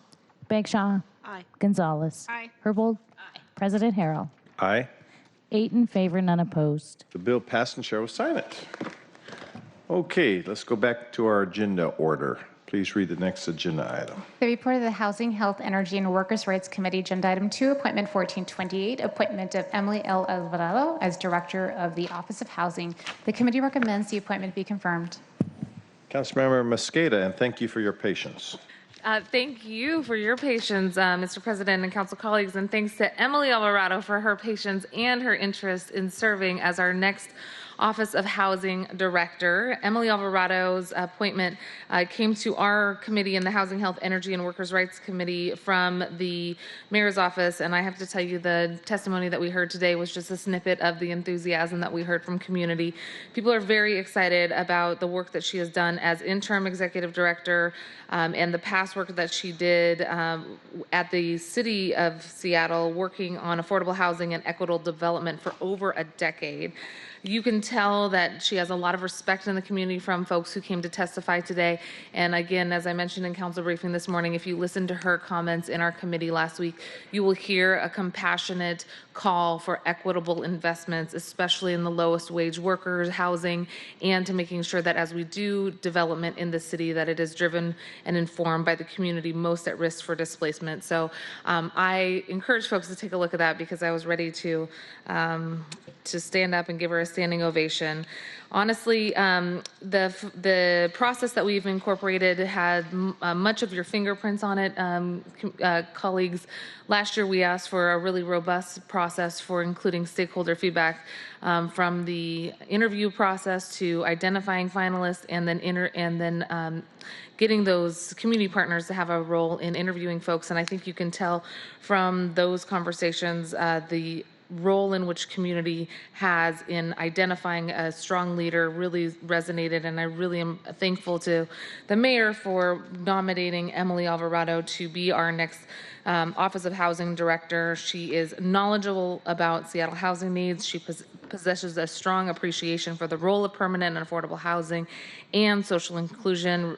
Bagshaw. Aye. Gonzalez. Aye. Herbold. President Harrell. Aye. 8 in favor, none opposed. The bill passed and Chair will sign it. Okay, let's go back to our agenda order. Please read the next agenda item. The report of the Housing, Health, Energy, and Workers' Rights Committee, Agenda Item 2, Appointment 1428, appointment of Emily L. Alvarado as Director of the Office of Housing. The committee recommends the appointment be confirmed. Councilmember Mosqueda, and thank you for your patience. Thank you for your patience, Mr. President and council colleagues, and thanks to Emily Alvarado for her patience and her interest in serving as our next Office of Housing Director. Emily Alvarado's appointment came to our committee in the Housing, Health, Energy, and Workers' Rights Committee from the Mayor's office, and I have to tell you the testimony that we heard today was just a snippet of the enthusiasm that we heard from community. People are very excited about the work that she has done as interim executive director and the past work that she did at the City of Seattle working on affordable housing and equitable development for over a decade. You can tell that she has a lot of respect in the community from folks who came to testify today. And again, as I mentioned in council briefing this morning, if you listen to her comments in our committee last week, you will hear a compassionate call for equitable investments, especially in the lowest wage workers, housing, and to making sure that as we do development in the city, that it is driven and informed by the community most at risk for displacement. So I encourage folks to take a look at that because I was ready to stand up and give her a standing ovation. Honestly, the process that we've incorporated had much of your fingerprints on it. Colleagues, last year we asked for a really robust process for including stakeholder feedback from the interview process to identifying finalists and then getting those community partners to have a role in interviewing folks. And I think you can tell from those conversations the role in which community has in identifying a strong leader really resonated, and I really am thankful to the mayor for nominating Emily Alvarado to be our next Office of Housing Director. She is knowledgeable about Seattle housing needs. She possesses a strong appreciation for the role of permanent and affordable housing and social inclusion,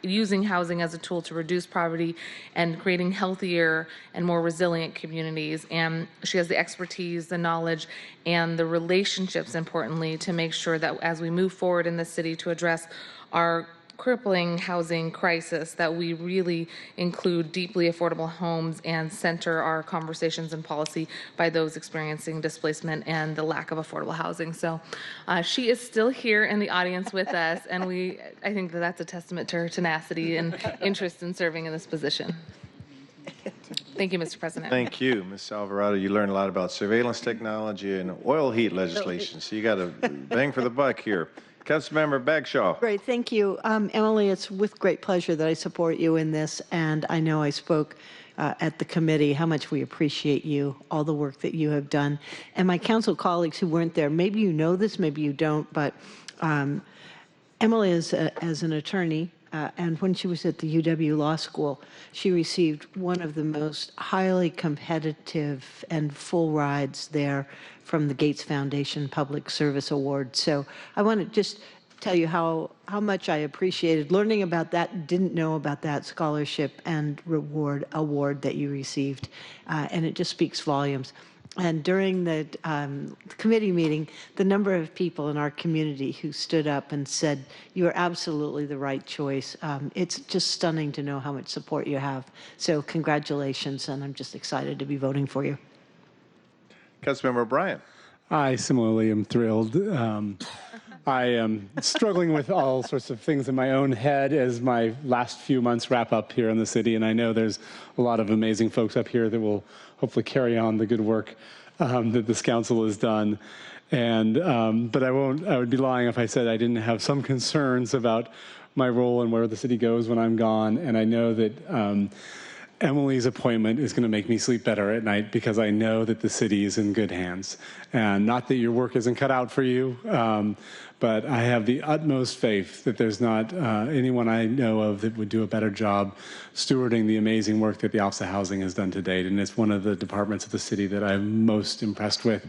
using housing as a tool to reduce poverty and creating healthier and more resilient communities. And she has the expertise, the knowledge, and the relationships, importantly, to make sure that as we move forward in the city to address our crippling housing crisis, that we really include deeply affordable homes and center our conversations and policy by those experiencing displacement and the lack of affordable housing. So she is still here in the audience with us, and I think that that's a testament to her tenacity and interest in serving in this position. Thank you, Mr. President. Thank you, Ms. Alvarado. You learned a lot about surveillance technology and oil heat legislation, so you got a bang for the buck here. Councilmember Bagshaw. Great, thank you. Emily, it's with great pleasure that I support you in this, and I know I spoke at the committee how much we appreciate you, all the work that you have done. And my council colleagues who weren't there, maybe you know this, maybe you don't, but Emily is as an attorney, and when she was at the UW Law School, she received one of the most highly competitive and full rides there from the Gates Foundation Public Service Award. So I want to just tell you how much I appreciated learning about that, didn't know about that scholarship and award that you received. And it just speaks volumes. And during the committee meeting, the number of people in our community who stood up and said, you are absolutely the right choice. It's just stunning to know how much support you have. So congratulations, and I'm just excited to be voting for you. Councilmember O'Brien. I similarly am thrilled. I am struggling with all sorts of things in my own head as my last few months wrap up here in the city, and I know there's a lot of amazing folks up here that will hopefully carry on the good work that this council has done. And but I would be lying if I said I didn't have some concerns about my role and where the city goes when I'm gone. And I know that Emily's appointment is going to make me sleep better at night because I know that the city is in good hands. And not that your work isn't cut out for you, but I have the utmost faith that there's not anyone I know of that would do a better job stewarding the amazing work that the Office of Housing has done to date. And it's one of the departments of the city that I'm most impressed with.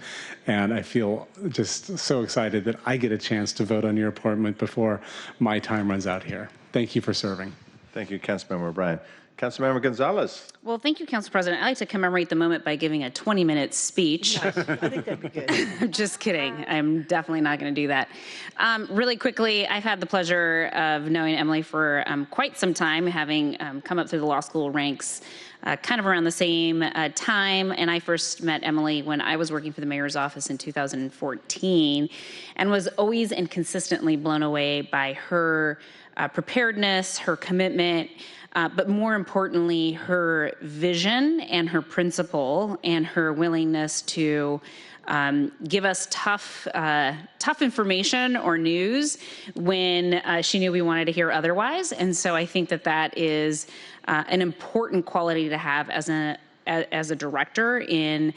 And I feel just so excited that I get a chance to vote on your appointment before my time runs out here. Thank you for serving. Thank you, Councilmember O'Brien. Councilmember Gonzalez. Well, thank you, Council President. I like to commemorate the moment by giving a 20-minute speech. I think that'd be good. I'm just kidding. I'm definitely not going to do that. Really quickly, I've had the pleasure of knowing Emily for quite some time, having come up through the law school ranks kind of around the same time. And I first met Emily when I was working for the mayor's office in 2014 and was always and consistently blown away by her preparedness, her commitment, but more importantly, her vision and her principle and her willingness to give us tough information or news when she knew we wanted to hear otherwise. And so I think that that is an important quality to have as a director in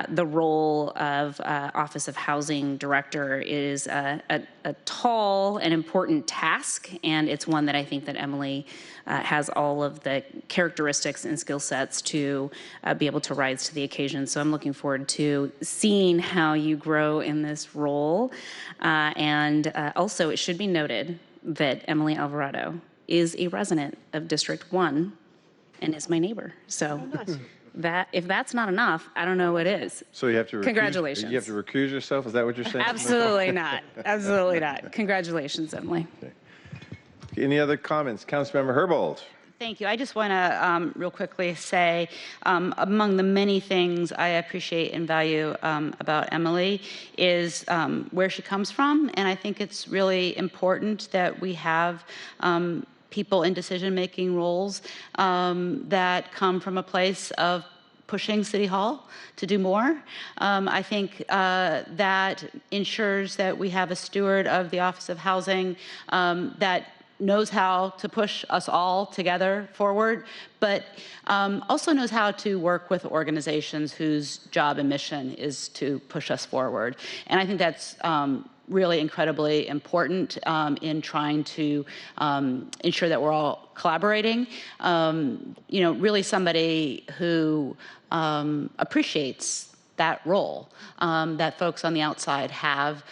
the role of Office of Housing Director. Is a tall and important task, and it's one that I think that Emily has all of the characteristics and skill sets to be able to rise to the occasion. So I'm looking forward to seeing how you grow in this role. And also, it should be noted that Emily Alvarado is a resident of District 1 and is my neighbor. So that if that's not enough, I don't know what is. So you have to Congratulations. You have to recuse yourself? Is that what you're saying? Absolutely not. Absolutely not. Congratulations, Emily. Okay. Any other comments? Councilmember Herbold. Thank you. I just want to real quickly say, among the many things I appreciate and value about Emily is where she comes from. And I think it's really important that we have people in decision-making roles that come from a place of pushing City Hall to do more. I think that ensures that we have a steward of the Office of Housing that knows how to push us all together forward, but also knows how to work with organizations whose job and mission is to push us forward. And I think that's really incredibly important in trying to ensure that we're all collaborating. Really somebody who appreciates that role that folks on the outside have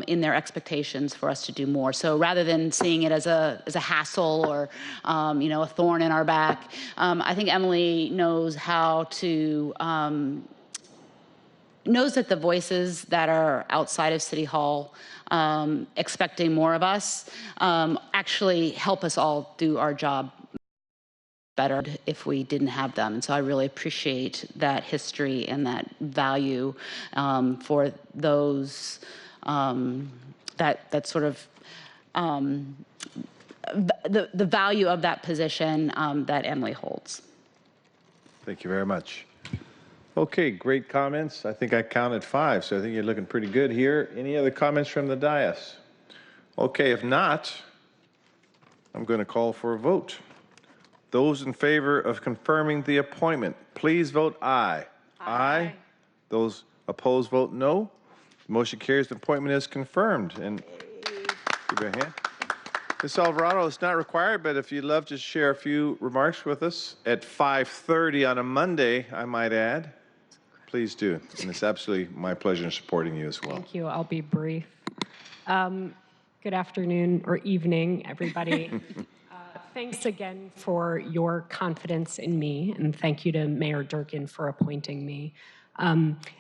in their expectations for us to do more. So rather than seeing it as a hassle or a thorn in our back, I think Emily knows how to knows that the voices that are outside of City Hall expecting more of us actually help us all do our job better if we didn't have them. And so I really appreciate that history and that value for those, that sort of, the value of that position that Emily holds. Thank you very much. Okay, great comments. I think I counted 5, so I think you're looking pretty good here. Any other comments from the dais? Okay, if not, I'm going to call for a vote. Those in favor of confirming the appointment, please vote aye. Aye. Those opposed, vote no. Motion carries. The appointment is confirmed. And give her a hand. Ms. Alvarado, it's not required, but if you'd love to share a few remarks with us at 5:30 on a Monday, I might add, please do. And it's absolutely my pleasure in supporting you as well. Thank you. I'll be brief. Good afternoon or evening, everybody. Thanks again for your confidence in me, and thank you to Mayor Durkan for appointing me.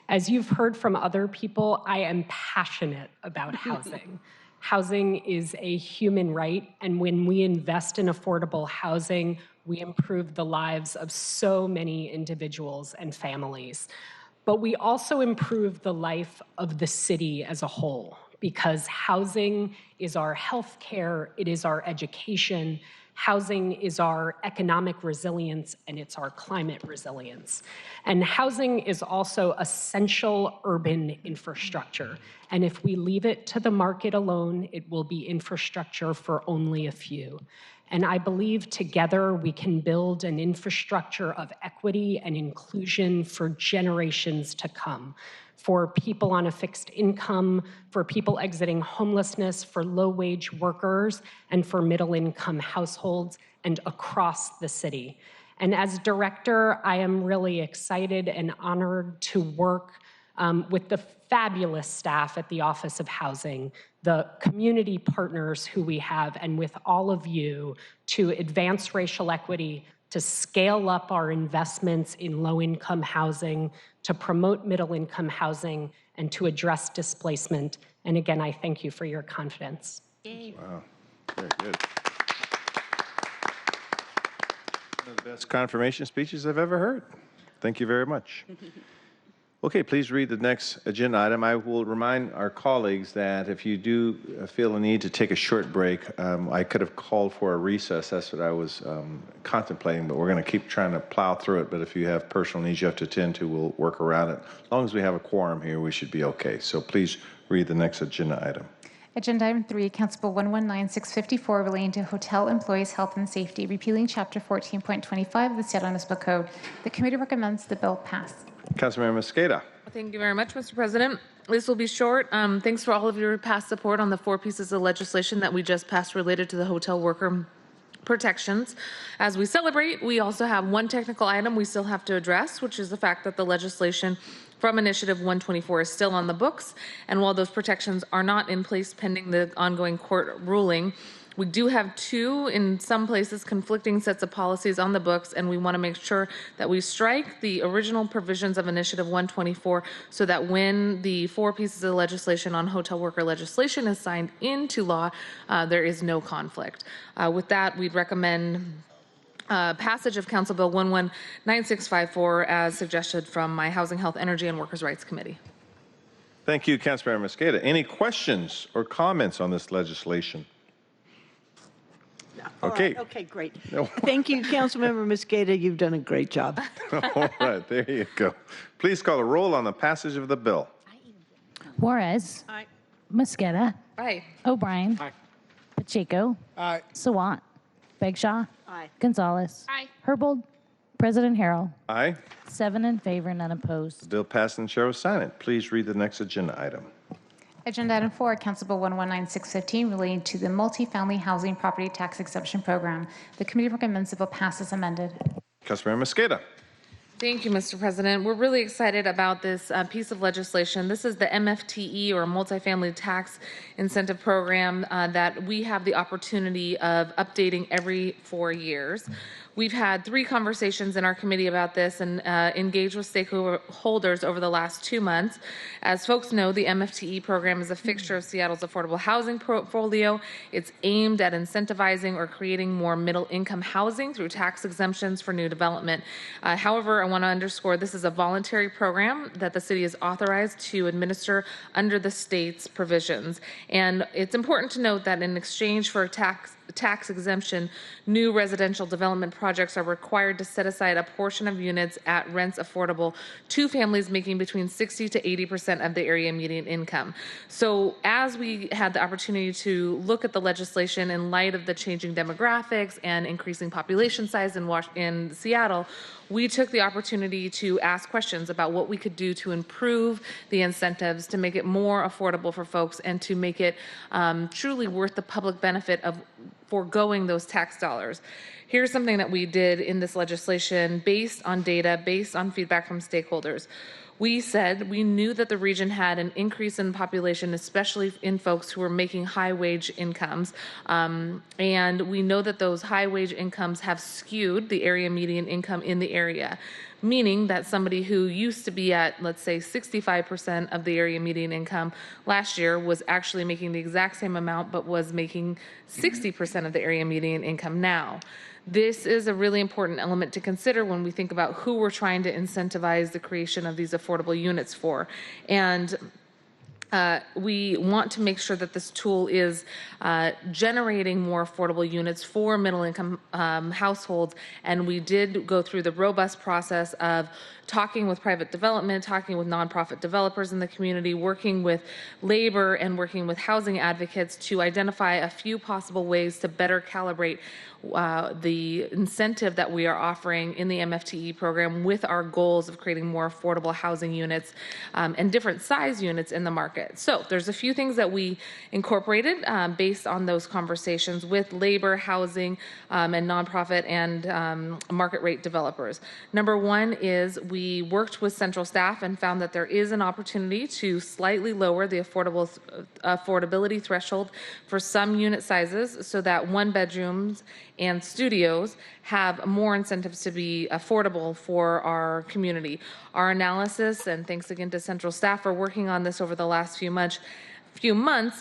As you've heard from other people, I am passionate about housing. Housing is a human right, and when we invest in affordable housing, we improve the lives of so many individuals and families. But we also improve the life of the city as a whole, because housing is our health care, it is our education, housing is our economic resilience, and it's our climate resilience. And housing is also essential urban infrastructure. And if we leave it to the market alone, it will be infrastructure for only a few. And I believe together we can build an infrastructure of equity and inclusion for generations to come, for people on a fixed income, for people exiting homelessness, for low-wage workers, and for middle-income households and across the city. And as director, I am really excited and honored to work with the fabulous staff at the Office of Housing, the community partners who we have, and with all of you to advance racial equity, to scale up our investments in low-income housing, to promote middle-income housing, and to address displacement. And again, I thank you for your confidence. Wow, very good. One of the best confirmation speeches I've ever heard. Thank you very much. Okay, please read the next agenda item. I will remind our colleagues that if you do feel a need to take a short break, I could have called for a recess. That's what I was contemplating, but we're going to keep trying to plow through it. But if you have personal needs you have to attend to, we'll work around it. As long as we have a quorum here, we should be okay. So please read the next agenda item. Agenda item 3, Council Bill 119654, relating to hotel employees' health and safety, repealing Chapter 14.25 of the Seattle Municipal Code. The committee recommends the bill pass. Councilmember Mosqueda. Thank you very much, Mr. President. This will be short. Thanks for all of your past support on the 4 pieces of legislation that we just passed related to the hotel worker protections. As we celebrate, we also have one technical item we still have to address, which is the fact that the legislation from Initiative 124 is still on the books. And while those protections are not in place pending the ongoing court ruling, we do have 2, in some places, conflicting sets of policies on the books, and we want to make sure that we strike the original provisions of Initiative 124 so that when the 4 pieces of legislation on hotel worker legislation is signed into law, there is no conflict. With that, we'd recommend passage of Council Bill 119654 as suggested from my Housing, Health, Energy, and Workers' Rights Committee. Thank you, Councilmember Mosqueda. Any questions or comments on this legislation? Okay. Right, okay, great. Thank you, Councilmember Mosqueda. You've done a great job. All right, there you go. Please call a roll on the passage of the bill. Juarez. Aye. Mosqueda. Aye. O'Brien. Aye. Pacheco. Aye. Sawant. Begshaw. Aye. Gonzalez. Aye. Herbold. President Harrell. Aye. 7 in favor, none The opposed. bill passed and the chair will sign it. Please read the next agenda item. Agenda item 4, Council Bill 119615, relating to the Multifamily Housing Property Tax Exemption Program. The committee recommends the bill pass as amended. Councilmember Mosqueda. Thank you, Mr. President. We're really excited about this piece of legislation. This is the MFTE, or Multifamily Tax Incentive Program, that we have the opportunity of updating every 4 years. We've had 3 conversations in our committee about this and engaged with stakeholders over the last 2 months. As folks know, the MFTE program is a fixture of Seattle's affordable housing portfolio. It's aimed at incentivizing or creating more middle-income housing through tax exemptions for new development. However, I want to underscore this is a voluntary program that the city is authorized to administer under the state's provisions. And it's important to note that in exchange for tax exemption, new residential development projects are required to set aside a portion of units at rents affordable to families making between 60 to 80% of the area median income. So as we had the opportunity to look at the legislation in light of the changing demographics and increasing population size in Seattle, we took the opportunity to ask questions about what we could do to improve the incentives, to make it more affordable for folks, and to make it truly worth the public benefit of foregoing those tax dollars. Here's something that we did in this legislation based on data, based on feedback from stakeholders. We said we knew that the region had an increase in population, especially in folks who were making high wage incomes. And we know that those high wage incomes have skewed the area median income in the area, meaning that somebody who used to be at, let's say, 65% of the area median income last year was actually making the exact same amount, but was making 60% of the area median income now. This is a really important element to consider when we think about who we're trying to incentivize the creation of these affordable units for. And we want to make sure that this tool is generating more affordable units for middle-income households, and we did go through the robust process of talking with private development, talking with nonprofit developers in the community, working with labor and working with housing advocates to identify a few possible ways to better calibrate the incentive that we are offering in the MFTE program with our goals of creating more affordable housing units and different size units in the market. So there's a few things that we incorporated based on those conversations with labor, housing, and nonprofit and market rate developers. Number one is we worked with central staff and found that there is an opportunity to slightly lower the affordability threshold for some unit sizes so that 1 bedrooms and studios have more incentives to be affordable for our community. Our analysis, and thanks again to central staff for working on this over the last few months,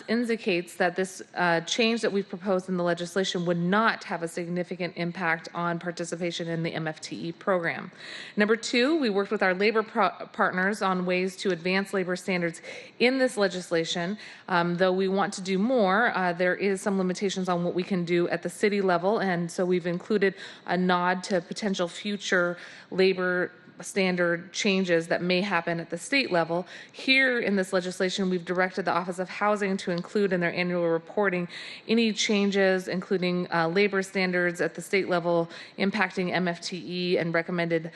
indicates that this change that we've proposed in the legislation would not have a significant impact on participation in the MFTE program. Number two, we worked with our labor partners on ways to advance labor standards in this legislation. Though we want to do more, there is some limitations on what we can do at the city level, and so we've included a nod to potential future labor standard changes that may happen at the state level. Here in this legislation, we've directed the Office of Housing to include in their annual reporting any changes, including labor standards at the state level impacting MFTE and recommended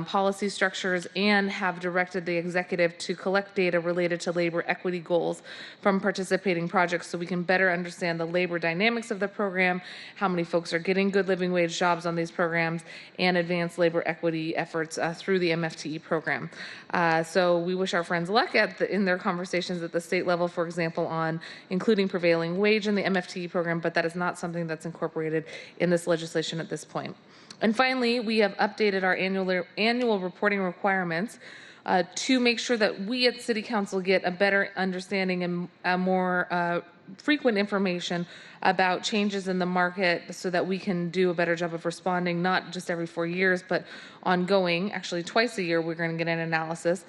policy structures, and have directed the executive to collect data related to labor equity goals from participating projects so we can better understand the labor dynamics of the program, how many folks are getting good living wage jobs on these programs, and advance labor equity efforts through the MFTE program. So we wish our friends luck in their conversations at the state level, for example, on including prevailing wage in the MFTE program, but that is not something that's incorporated in this legislation at this point. And finally, we have updated our annual reporting requirements to make sure that we at City Council get a better understanding and a more frequent information about changes in the market so that we can do a better job of responding, not just every 4 years, but ongoing. Actually, twice a year, we're going to get an analysis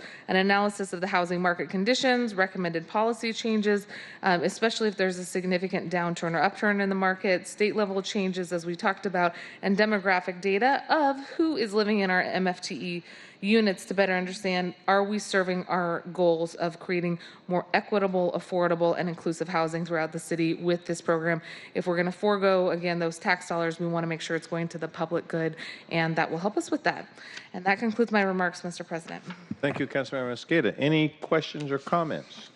of the housing market conditions, recommended policy changes, especially if there's a significant downturn or upturn in the market, state level changes, as we talked about, and demographic data of who is living in our MFTE units to better understand, are we serving our goals of creating more equitable, affordable, and inclusive housing throughout the city with this program. If we're going to forego, again, those tax dollars, we want to make sure it's going to the public good, and that will help us with that. And that concludes my remarks, Mr. President. Thank you, Councilmember Mosqueda. Any questions or comments?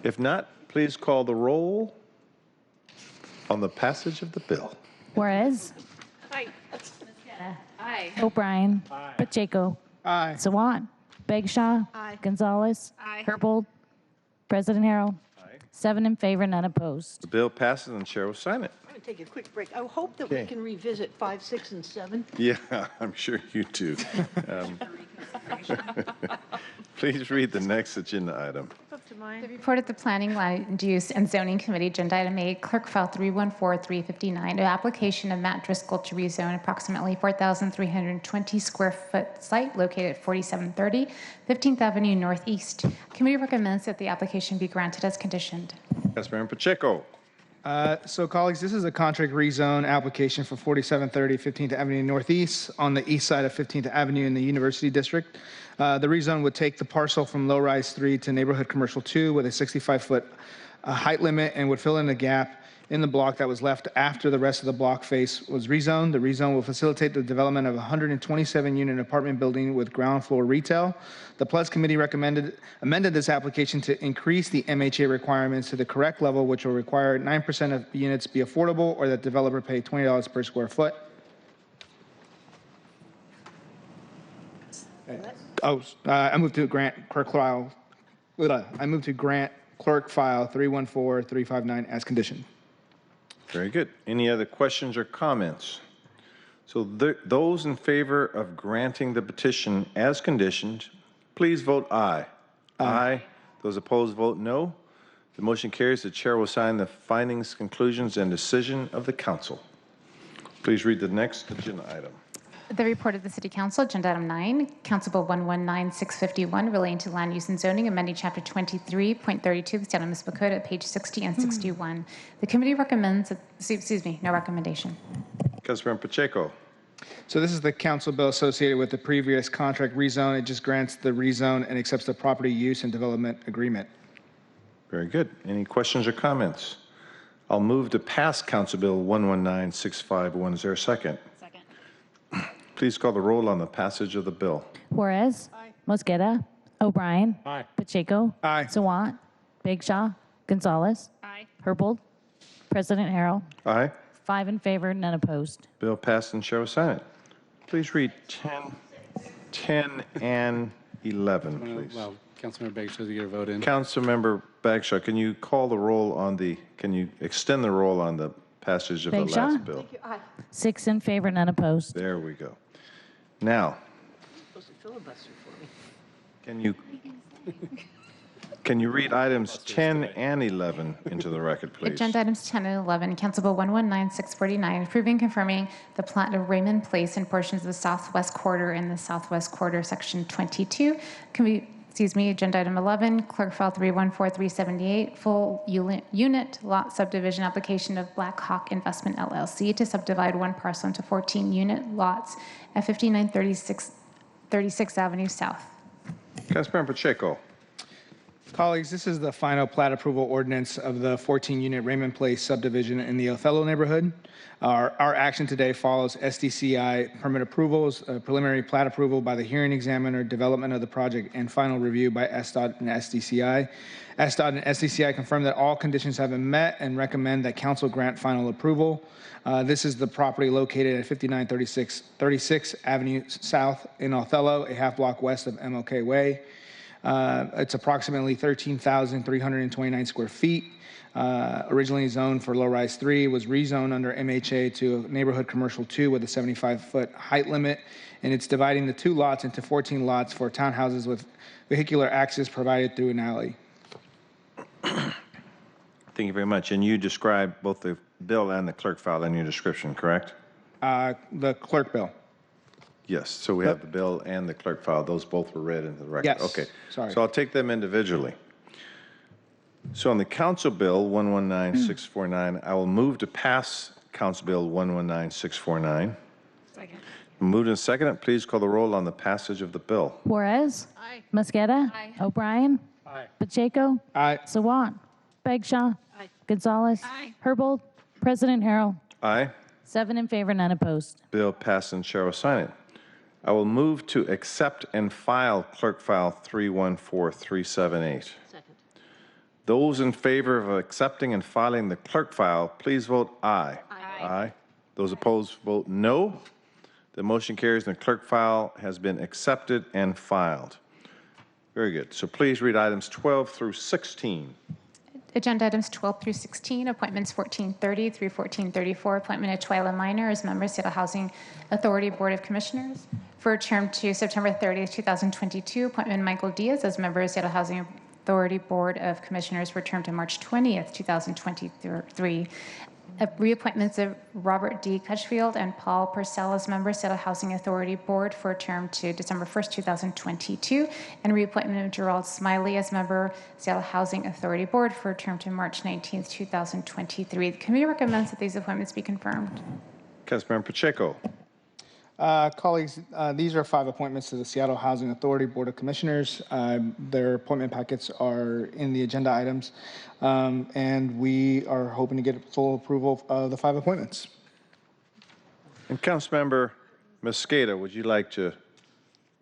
If not, please call the roll on the passage of the bill. Juarez. Aye. Aye. O'Brien. Aye. Pacheco. Aye. Sawant. Bagshaw. Aye. Gonzalez. Aye. Herbold. President Harrell. Aye. 7 in favor, none opposed. The bill passes and the chair will sign it. I'm going to take a quick break. I hope that we can revisit 5, 6, and 7. Yeah, I'm sure you do. Please read the next agenda item. Up to mine. The report of the Planning, Land Use, and Zoning Committee, Agenda Item 8, Clerk File 314359, an application of Matt Driscoll to rezone approximately 4,320 square foot site located at 4730 15th Avenue Northeast. Committee recommends that the application be granted as conditioned. Councilmember Pacheco. So, colleagues, this is a contract rezone application for 4730 15th Avenue Northeast on the east side of 15th Avenue in the University District. The rezone would take the parcel from low-rise 3 to neighborhood commercial 2 with a 65-foot height limit and would fill in the gap in the block that was left after the rest of the block face was rezoned. The rezone will facilitate the development of a 127-unit apartment building with ground floor retail. The PLUS Committee amended this application to increase the MHA requirements to the correct level, which will require 9% of units be affordable or that developer pay $20 per square foot. I move to grant clerk file. I move to grant clerk file 314359 as conditioned. Very good. Any other questions or comments? So those in favor of granting the petition as conditioned, please vote aye. Aye. Those opposed vote no. The motion carries. The chair will sign the findings, conclusions, and decision of the council. Please read the next agenda item. The report of the City Council, Agenda Item 9, Council Bill 119651, relating to land use and zoning, amending Chapter 23.32 of the State of Municipal Code at page 60 and 61. The committee recommends, no recommendation. Councilmember Pacheco. So this is the council bill associated with the previous contract rezone. It just grants the rezone and accepts the property use and development agreement. Very good. Any questions or comments? I'll move to pass Council Bill 119651. Is there a second? Second. Please call the roll on the passage of the bill. Juarez. Mosqueda. O'Brien. Aye. Pacheco. Aye. Sawant. Bagshaw. Gonzalez. Aye. Herbold. President Harrell. Aye. 5 in favor, none opposed. Bill passed and shall sign it. Please read 10 and 11, please. Well, Councilmember Bagshaw, to get a vote in. Councilmember Bagshaw, can you call the roll on can you extend the roll on the passage of the Bagshaw? last bill? 6 in favor, none opposed. There we go. Now, can you read items 10 and 11 into the record, please? Agenda Items 10 and 11, Council Bill 119649, approving and confirming the plat of Raymond Place in portions of the southwest quarter in the southwest quarter, Section 22. Agenda Item 11, Clerk File 314378, full unit lot subdivision application of Black Hawk Investment LLC to subdivide one parcel into 14 unit lots at 5936 Avenue South. Councilmember Pacheco. Colleagues, this is the final plat approval ordinance of the 14-unit Raymond Place subdivision in the Othello neighborhood. Our action today follows SDCI permit approvals, preliminary plat approval by the hearing examiner, development of the project, and final review by SDOT and SDCI. SDOT and SDCI confirm that all conditions have been met and recommend that council grant final approval. This is the property located at 5936 Avenue South in Othello, a half block west of MLK Way. It's approximately 13,329 square feet. Originally zoned for low-rise 3, was rezoned under MHA to neighborhood commercial 2 with a 75-foot height limit, and it's dividing the 2 lots into 14 lots for townhouses with vehicular access provided through an alley. Thank you very much. And you described both the bill and the clerk file in your description, correct? The clerk bill. Yes, so we have the bill and the clerk file. Those both were read into the record. Yes. Okay. Sorry. So I'll take them individually. So on the Council Bill 119649, I will move to pass Council Bill 119649. Second. Moved and seconded. Please call the roll on the passage of the bill. Juarez. Aye. Mosqueda. Aye. O'Brien. Aye. Pacheco. Aye. Sawant. Bagshaw. Aye. Gonzalez. Aye. Herbold. President Harrell. Aye. 7 in favor, none opposed. Bill passed and shall sign it. I will move to accept and file Clerk File 314378. Second. Those in favor of accepting and filing the clerk file, please vote aye. Aye. Aye. Those opposed, vote no. The motion carries and the clerk file has been accepted and filed. Very good. So please read items 12 through 16. Agenda Items 12 through 16, Appointments 1430 through 1434, appointment of Twyla Minor as member of Seattle Housing Authority Board of Commissioners for a term to September 30th, 2022. Appointment Michael Diaz as member of Seattle Housing Authority Board of Commissioners for a term to March 20th, 2023. Reappointments of Robert D. Cutchfield and Paul Purcell as members, Seattle Housing Authority Board for a term to December 1st, 2022, and reappointment of Gerald Smiley as member, Seattle Housing Authority Board for a term to March 19th, 2023. The committee recommends that these appointments be confirmed. Councilmember Pacheco. Colleagues, these are 5 appointments to the Seattle Housing Authority Board of Commissioners. Their appointment packets are in the agenda items, and we are hoping to get full approval of the 5 appointments. And Councilmember Mosqueda, would you like to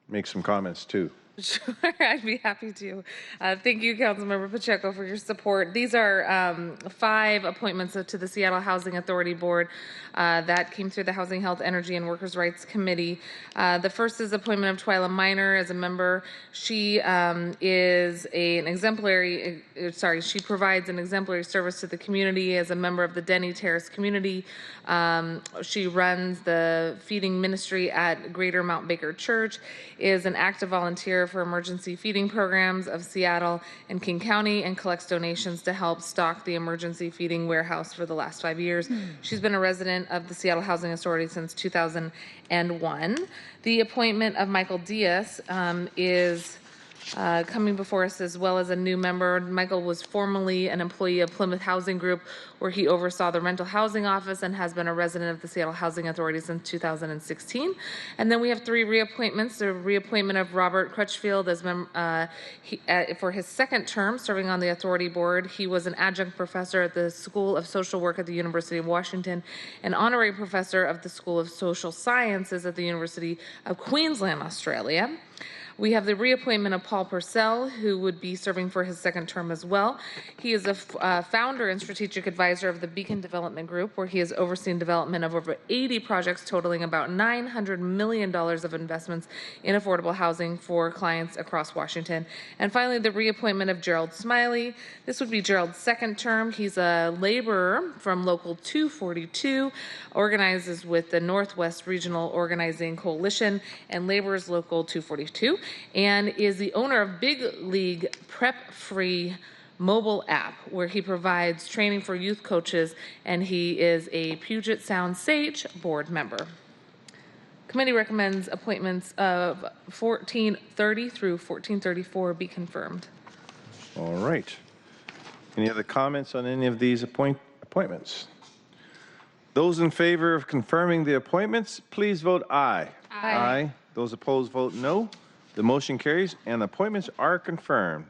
make some comments too? Sure, I'd be happy to. Thank you, Councilmember Pacheco, for your support. These are 5 appointments to the Seattle Housing Authority Board that came through the Housing, Health, Energy, and Workers' Rights Committee. The first is appointment of Twyla Minor as a member. She is an exemplary, she provides an exemplary service to the community as a member of the Denny Terrace community. She runs the feeding ministry at Greater Mount Baker Church, is an active volunteer for emergency feeding programs of Seattle and King County and collects donations to help stock the emergency feeding warehouse for the last 5 years. She's been a resident of the Seattle Housing Authority since 2001. The appointment of Michael Diaz is coming before us, as well as a new member. Michael was formerly an employee of Plymouth Housing Group, where he oversaw the rental housing office and has been a resident of the Seattle Housing Authority since 2016. And then we have 3 reappointments. The reappointment of Robert Crutchfield as for his second term serving on the authority board. He was an adjunct professor at the School of Social Work at the University of Washington, an honorary professor of the School of Social Sciences at the University of Queensland, Australia. We have the reappointment of Paul Purcell, who would be serving for his second term as well. He is a founder and strategic advisor of the Beacon Development Group, where he has overseen development of over 80 projects totaling about $900 million of investments in affordable housing for clients across Washington. And finally, the reappointment of Gerald Smiley. This would be Gerald's second term. He's a laborer from Local 242, organizes with the Northwest Regional Organizing Coalition and Laborers Local 242. And is the owner of Big League Prep Free mobile app, where he provides training for youth coaches, and he is a Puget Sound Sage board member. Committee recommends appointments of 1430 through 1434 be confirmed. All right. Any other comments on any of these appointments? Those in favor of confirming the appointments, please vote aye. Aye. Those opposed, vote no. The motion carries and the appointments are confirmed.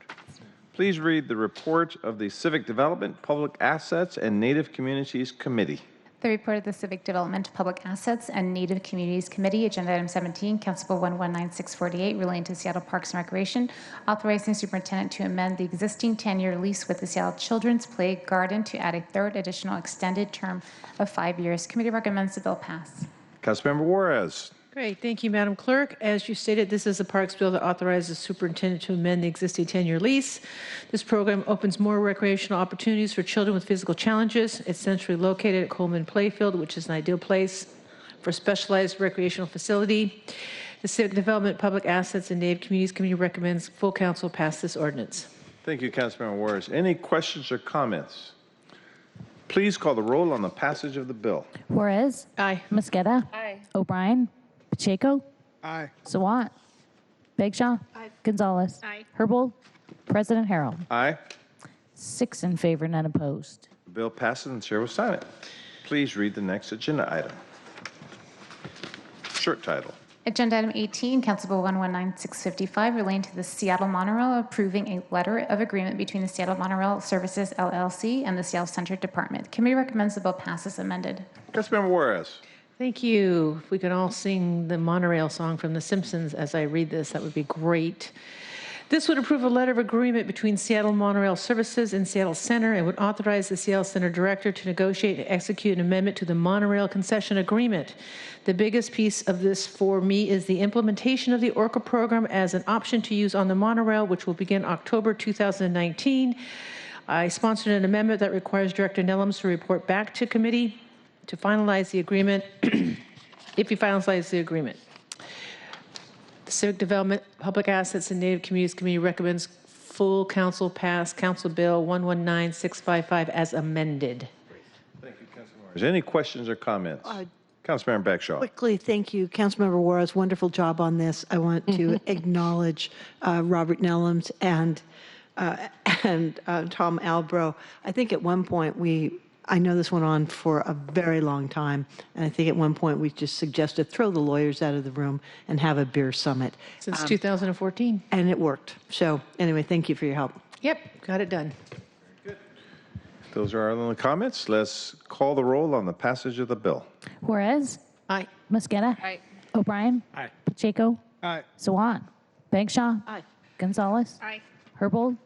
Please read the report of the Civic Development, Public Assets, and Native Communities Committee. The report of the Civic Development, Public Assets, and Native Communities Committee, Agenda Item 17, Council Bill 119648, relating to Seattle Parks and Recreation, authorizing the superintendent to amend the existing 10-year lease with the Seattle Children's PlayGarden to add a third additional extended term of 5 years. Committee recommends the bill pass. Councilmember Juarez. Great, thank you, Madam Clerk. As you stated, this is a parks bill that authorizes the superintendent to amend the existing 10-year lease. This program opens more recreational opportunities for children with physical challenges. It's centrally located at Coleman Playfield, which is an ideal place for a specialized recreational facility. The Civic Development, Public Assets, and Native Communities Committee recommends full council pass this ordinance. Thank you, Councilmember Juarez. Any questions or comments? Please call the roll on the passage of the bill. Juarez. Aye. Mosqueda. Aye. O'Brien. Pacheco. Aye. Sawant. Bagshaw. Aye. Gonzalez. Aye. Herbold. President Harrell. Aye. 6 in favor, none opposed. The bill passes and the chair will sign it. Please read the next agenda item. Short title. Agenda Item 18, Council Bill 119655, relating to the Seattle Monorail, approving a letter of agreement between the Seattle Monorail Services, LLC, and the Seattle Center Department. Committee recommends the bill pass as amended. Councilmember Juarez. Thank you. If we could all sing the Monorail song from The Simpsons as I read this, that would be great. This would approve a letter of agreement between Seattle Monorail Services and Seattle Center and would authorize the Seattle Center Director to negotiate and execute an amendment to the Monorail concession agreement. The biggest piece of this for me is the implementation of the ORCA program as an option to use on the monorail, which will begin October 2019. I sponsored an amendment that requires Director Nellums to report back to committee to finalize the agreement, if you finalize the agreement. The Civic Development, Public Assets, and Native Communities Committee recommends full council pass Council Bill 119655 as amended. Thank you, Councilmember Juarez. Any questions or comments? Councilmember Bagshaw. Quickly, thank you, Councilmember Juarez. Wonderful job on this. I want to acknowledge Robert Nellums and Tom Albro. I think at one point I know this went on for a very long time, and I think at one point we just suggested throw the lawyers out of the room and have a beer summit. Since 2014. And it worked. So anyway, thank you for your help. Yep, got it done. Those are our only comments. Let's call the roll on the passage of the bill. Juarez. Aye. Mosqueda. Aye. O'Brien. Aye. Pacheco. Aye. Sawant. Bagshaw. Aye. Gonzalez. Aye. Herbold.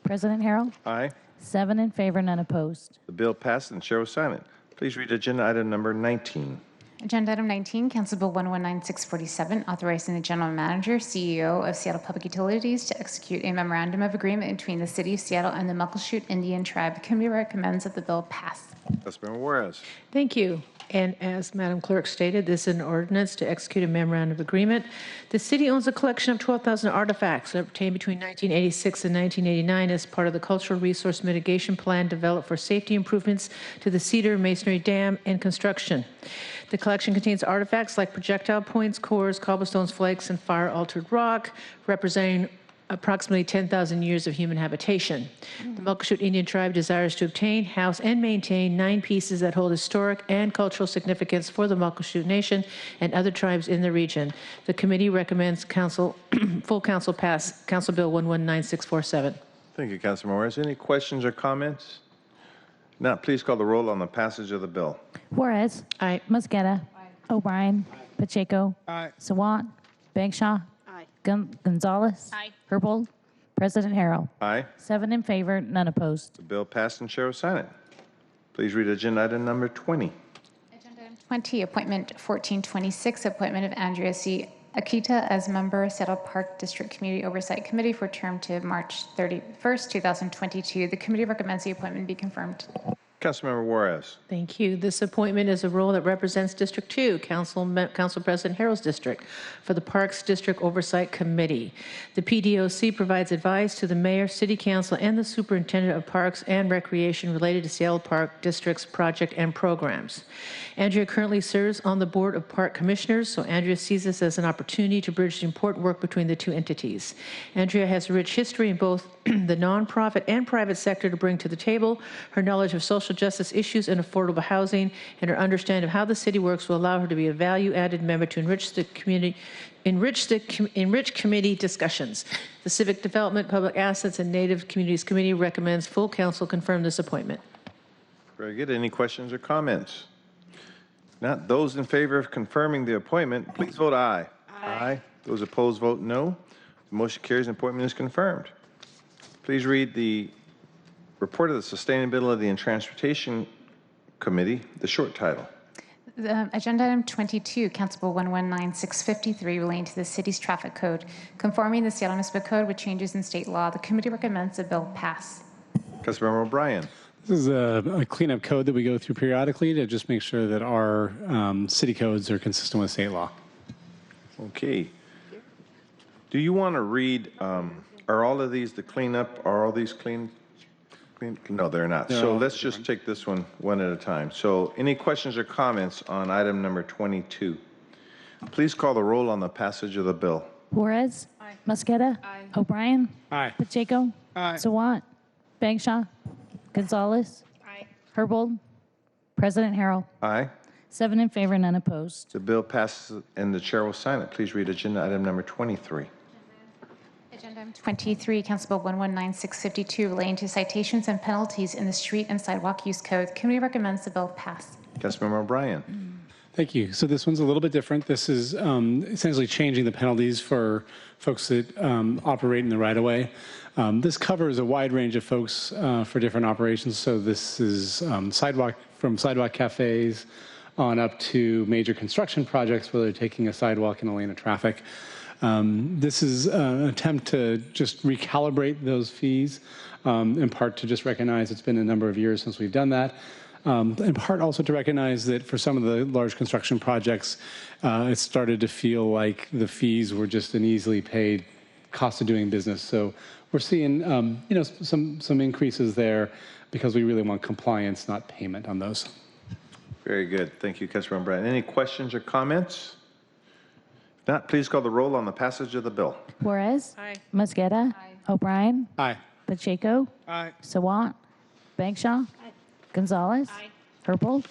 President Harrell. Aye. 7 in favor, none opposed. The bill passes and the chair will sign it. Please read agenda item number 19. Agenda item 19, Council Bill 119647, authorizing the General Manager, CEO of Seattle Public Utilities to execute a memorandum of agreement between the City of Seattle and the Muckleshoot Indian Tribe. The committee recommends that the bill pass. Councilmember Juarez. Thank you. And as Madam Clerk stated, this is an ordinance to execute a memorandum of agreement. The city owns a collection of 12,000 artifacts that obtained between 1986 and 1989 as part of the Cultural Resource Mitigation Plan developed for safety improvements to the Cedar Masonry Dam and construction. The collection contains artifacts like projectile points, cores, cobblestones, flakes, and fire-altered rock, representing approximately 10,000 years of human habitation. The Muckleshoot Indian Tribe desires to obtain, house, and maintain 9 pieces that hold historic and cultural significance for the Muckleshoot Nation and other tribes in the region. The committee recommends full council pass Council Bill 119647. Thank you, Councilmember Juarez. Any questions or comments? Now, please call the roll on the passage of the bill. Juarez. Aye. Mosqueda. O'Brien. Pacheco. Aye. Sawant. Bagshaw. Aye. Gonzalez. Aye. Herbold. President Harrell. Aye. 7 in favor, none opposed. The bill passed and Chair will sign it. Please read agenda item number 20. Agenda item 20, appointment 1426, appointment of Andrea C. Akita as member, Seattle Park District Community Oversight Committee for term to March 31st, 2022. The committee recommends the appointment be confirmed. Councilmember Juarez. Thank you. This appointment is a role that represents District 2, Council President Harrell's district, for the Parks District Oversight Committee. The PDOC provides advice to the mayor, city council, and the superintendent of parks and recreation related to Seattle Park District's project and programs. Andrea currently serves on the Board of Park Commissioners, so Andrea sees this as an opportunity to bridge the important work between the two entities. Andrea has a rich history in both the nonprofit and private sector to bring to the table. Her knowledge of social justice issues and affordable housing and her understanding of how the city works will allow her to be a value-added member to enrich the community, enrich committee discussions. The Civic Development, Public Assets, and Native Communities Committee recommends full council confirm this appointment. Very good. Any questions or comments? Not those in favor of confirming the appointment, please vote aye. Aye. Those opposed vote no. The motion carries and appointment is confirmed. Please read the report of the Sustainability and Transportation Committee, the short title. Agenda item 22, Council Bill 119653, relating to the city's traffic code, conforming the Seattle Municipal Code with changes in state law. The committee recommends the bill pass. Councilmember O'Brien. This is a cleanup code that we go through periodically to just make sure that our city codes are consistent with state law. Okay. Do you want to read, are all of these the cleanup? Are all these clean? No, they're not. So let's just take this one at a time. So any questions or comments on item number 22? Please call the roll on the passage of the bill. Juarez. Aye. Mosqueda. Aye. O'Brien. Aye. Pacheco. Aye. Sawant. Bagshaw. Gonzalez. Aye. Herbold. President Harrell. Aye. 7 in favor, none opposed. The bill passes and the chair will sign it. Please read agenda item number 23. Agenda item 23, Council Bill 119652, relating to citations and penalties in the Street and Sidewalk Use Code. The committee recommends the bill pass. Councilmember O'Brien. Thank you. So this one's a little bit different. This is essentially changing the penalties for folks that operate in the right-of-way. This covers a wide range of folks for different operations. So this is sidewalk cafes on up to major construction projects where they're taking a sidewalk in a lane of traffic. This is an attempt to just recalibrate those fees, in part to just recognize it's been a number of years since we've done that. In part also to recognize that for some of the large construction projects, it started to feel like the fees were just an easily paid cost of doing business. So we're seeing some increases there because we really want compliance, not payment on those. Very good. Thank you, Councilmember O'Brien. Any questions or comments? If not, please call the roll on the passage of the bill. Juarez. Aye. Mosqueda. Aye. O'Brien. Aye. Pacheco. Aye. Sawant. Bagshaw. Gonzalez. Aye. Herbold.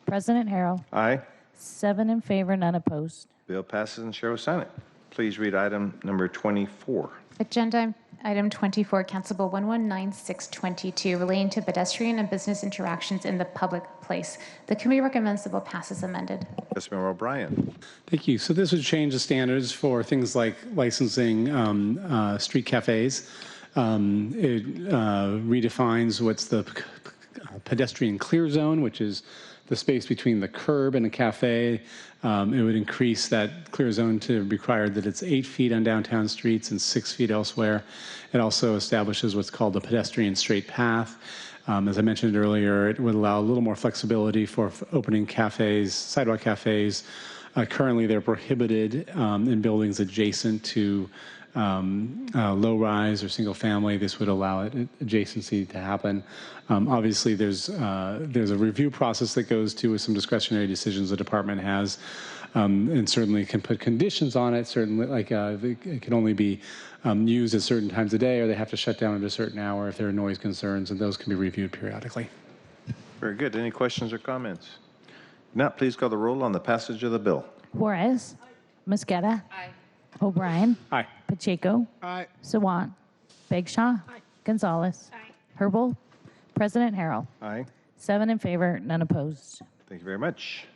President Harrell. Aye. 7 in favor, none opposed. Bill passes and chair will sign it. Please read item number 24. Agenda item 24, Council Bill 119622, relating to pedestrian and business interactions in the public place. The committee recommends the bill pass as amended. Councilmember O'Brien. Thank you. So this would change the standards for things like licensing street cafes. It redefines what's the pedestrian clear zone, which is the space between the curb and a cafe. It would increase that clear zone to require that it's 8 feet on downtown streets and 6 feet elsewhere. It also establishes what's called the pedestrian straight path. As I mentioned earlier, it would allow a little more flexibility for opening cafes, sidewalk cafes. Currently, they're prohibited in buildings adjacent to low-rise or single-family. This would allow adjacency to happen. Obviously, there's a review process that goes to with some discretionary decisions the department has, and certainly can put conditions on it. Certainly, like it can only be used at certain times of day, or they have to shut down at a certain hour if there are noise concerns, and those can be reviewed periodically. Very good. Any questions or comments? If not, please call the roll on the passage of the bill. Juarez. Mosqueda. O'Brien. Aye. Pacheco. Aye. Sawant. Bagshaw. Gonzalez. Herbold. President Harrell. Aye. 7 in favor, none opposed. Thank you very much.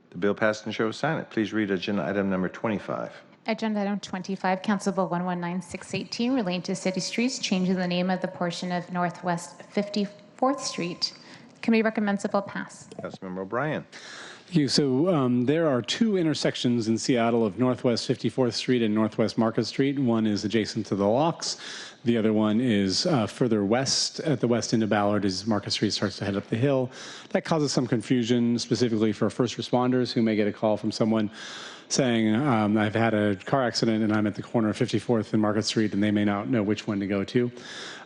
The bill passed and shows sign it. Please read agenda item number 25. Agenda item 25, Council Bill 119618, relating to city streets, changing the name of the portion of Northwest 54th Street. The committee recommends the bill pass. Councilmember O'Brien. Thank you. So there are 2 intersections in Seattle of Northwest 54th Street and Northwest Market Street. One is adjacent to the locks. The other one is further west at the west end of Ballard as Market Street starts to head up the hill. That causes some confusion, specifically for first responders who may get a call from someone saying, I've had a car accident and I'm at the corner of 54th and Market Street, and they may not know which one to go to.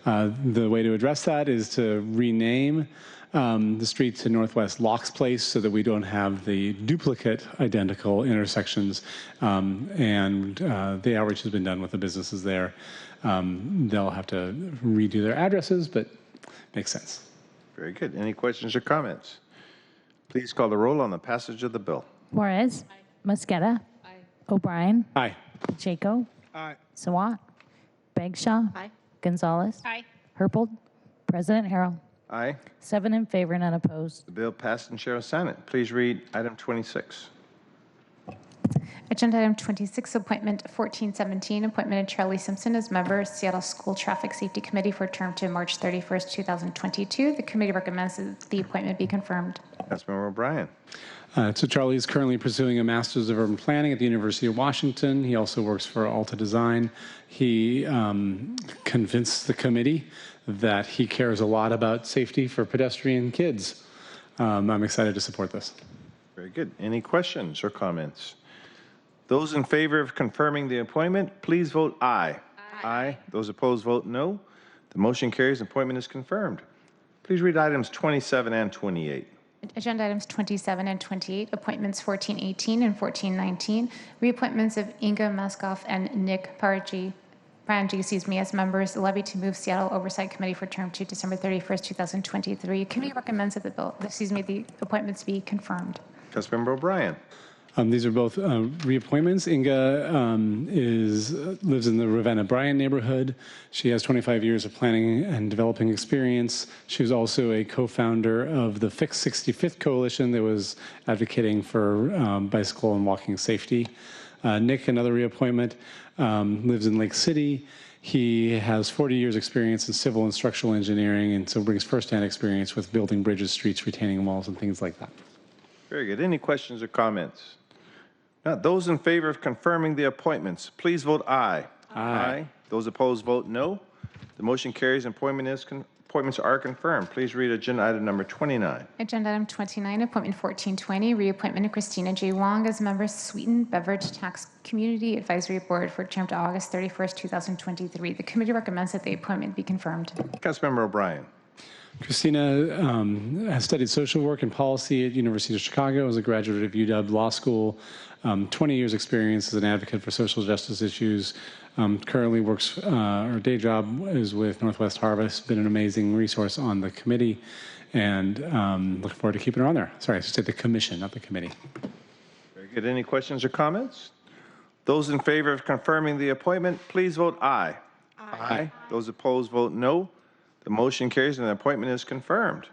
The way to address that is to rename the street to Northwest Locks Place so that we don't have the duplicate identical intersections. And the outreach has been done with the businesses there. They'll have to redo their addresses, but makes sense. Very good. Any questions or comments? Please call the roll on the passage of the bill. Juarez. Mosqueda. O'Brien. Aye. Pacheco. Aye. Sawant. Bagshaw. Gonzalez. Herbold. President Harrell. Aye. 7 in favor, none opposed. The bill passed and shows sign it. Please read item 26. Agenda item 26, appointment 1417, appointment of Charlie Simpson as member, Seattle School Traffic Safety Committee for a term to March 31st, 2022. The committee recommends that the appointment be confirmed. Councilmember O'Brien. So Charlie is currently pursuing a Master's of Urban Planning at the University of Washington. He also works for Alta Design. He convinced the committee that he cares a lot about safety for pedestrian kids. I'm excited to support this. Very good. Any questions or comments? Those in favor of confirming the appointment, please vote aye. Aye. Those opposed, vote no. The motion carries. Appointment is confirmed. Please read items 27 and 28. Agenda items 27 and 28, appointments 1418 and 1419, reappointments of Inga Maskoff and Nick Parangi, as members, levy to move Seattle Oversight Committee for term to December 31st, 2023. Committee recommends that the appointments be confirmed. Councilmember O'Brien. These are both reappointments. Inga lives in the Ravenna-Bryant neighborhood. She has 25 years of planning and developing experience. She was also a co-founder of the Fix 65th Coalition that was advocating for bicycle and walking safety. Nick, another reappointment, lives in Lake City. He has 40 years experience in civil and structural engineering, and so brings firsthand experience with building bridges, streets, retaining walls, and things like that. Very good. Any questions or comments? Now, those in favor of confirming the appointments, please vote aye. Aye. Those opposed, vote no. The motion carries. Appointments are confirmed. Please read agenda item number 29. Agenda item 29, appointment 1420, reappointment of Christina J. Wong as member, Sweeten Beverage Tax Community Advisory Board for term to August 31st, 2023. The committee recommends that the appointment be confirmed. Councilmember O'Brien. Christina has studied social work and policy at University of Chicago, as a graduate of UW Law School, 20 years experience as an advocate for social justice issues. Currently works, her day job is with Northwest Harvest, been an amazing resource on the committee, and looking forward to keeping her on there. Sorry, I should say the commission, not the committee. Very good. Any questions or comments? Those in favor of confirming the appointment, please vote aye. Aye. Those opposed, vote no. The motion carries and the appointment is confirmed.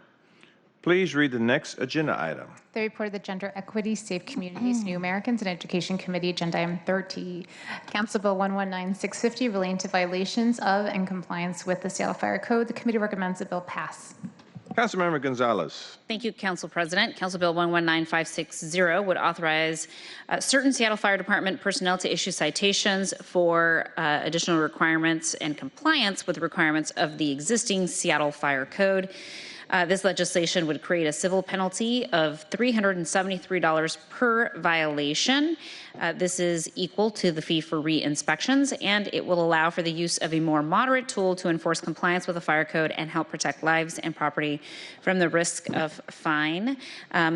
Please read the next agenda item. The report of the Gender Equity, Safe Communities, New Americans, and Education Committee, agenda item 30. Council Bill 119650, relating to violations of and compliance with the Seattle Fire Code. The committee recommends the bill pass. Councilmember Gonzalez. Thank you, Council President. Council Bill 119560 would authorize certain Seattle Fire Department personnel to issue citations for additional requirements and compliance with the requirements of the existing Seattle Fire Code. This legislation would create a civil penalty of $373 per violation. This is equal to the fee for re-inspections, and it will allow for the use of a more moderate tool to enforce compliance with the fire code and help protect lives and property from the risk of from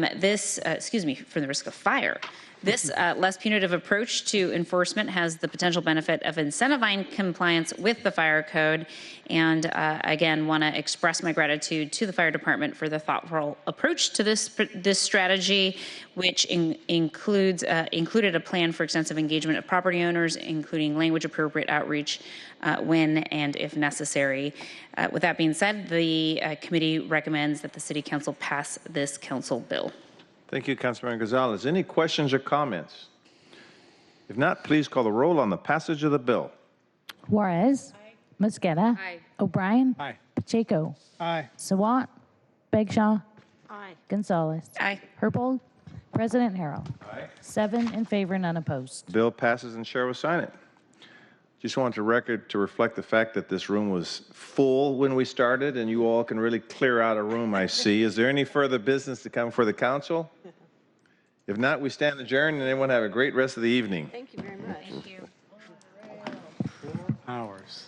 the risk of fire. This less punitive approach to enforcement has the potential benefit of incentivizing compliance with the fire code. And again, want to express my gratitude to the fire department for the thoughtful approach to this strategy, which included a plan for extensive engagement of property owners, including language appropriate outreach when and if necessary. With that being said, the committee recommends that the City Council pass this council bill. Thank you, Councilmember Gonzalez. Any questions or comments? If not, please call the roll on the passage of the bill. Juarez. Aye. Mosqueda. Aye. O'Brien. Aye. Pacheco. Aye. Sawant. Bagshaw. Aye. Gonzalez. Aye. Herbold. President Harrell. Aye. 7 in favor, none opposed. Bill passes and Chair will sign it. Just want the record to reflect the fact that this room was full when we started, and you all can really clear out a room, I see. Is there any further business to come for the council? If not, we stand adjourned, and everyone have a great rest of the evening. Thank you very much. Thank you. Hours.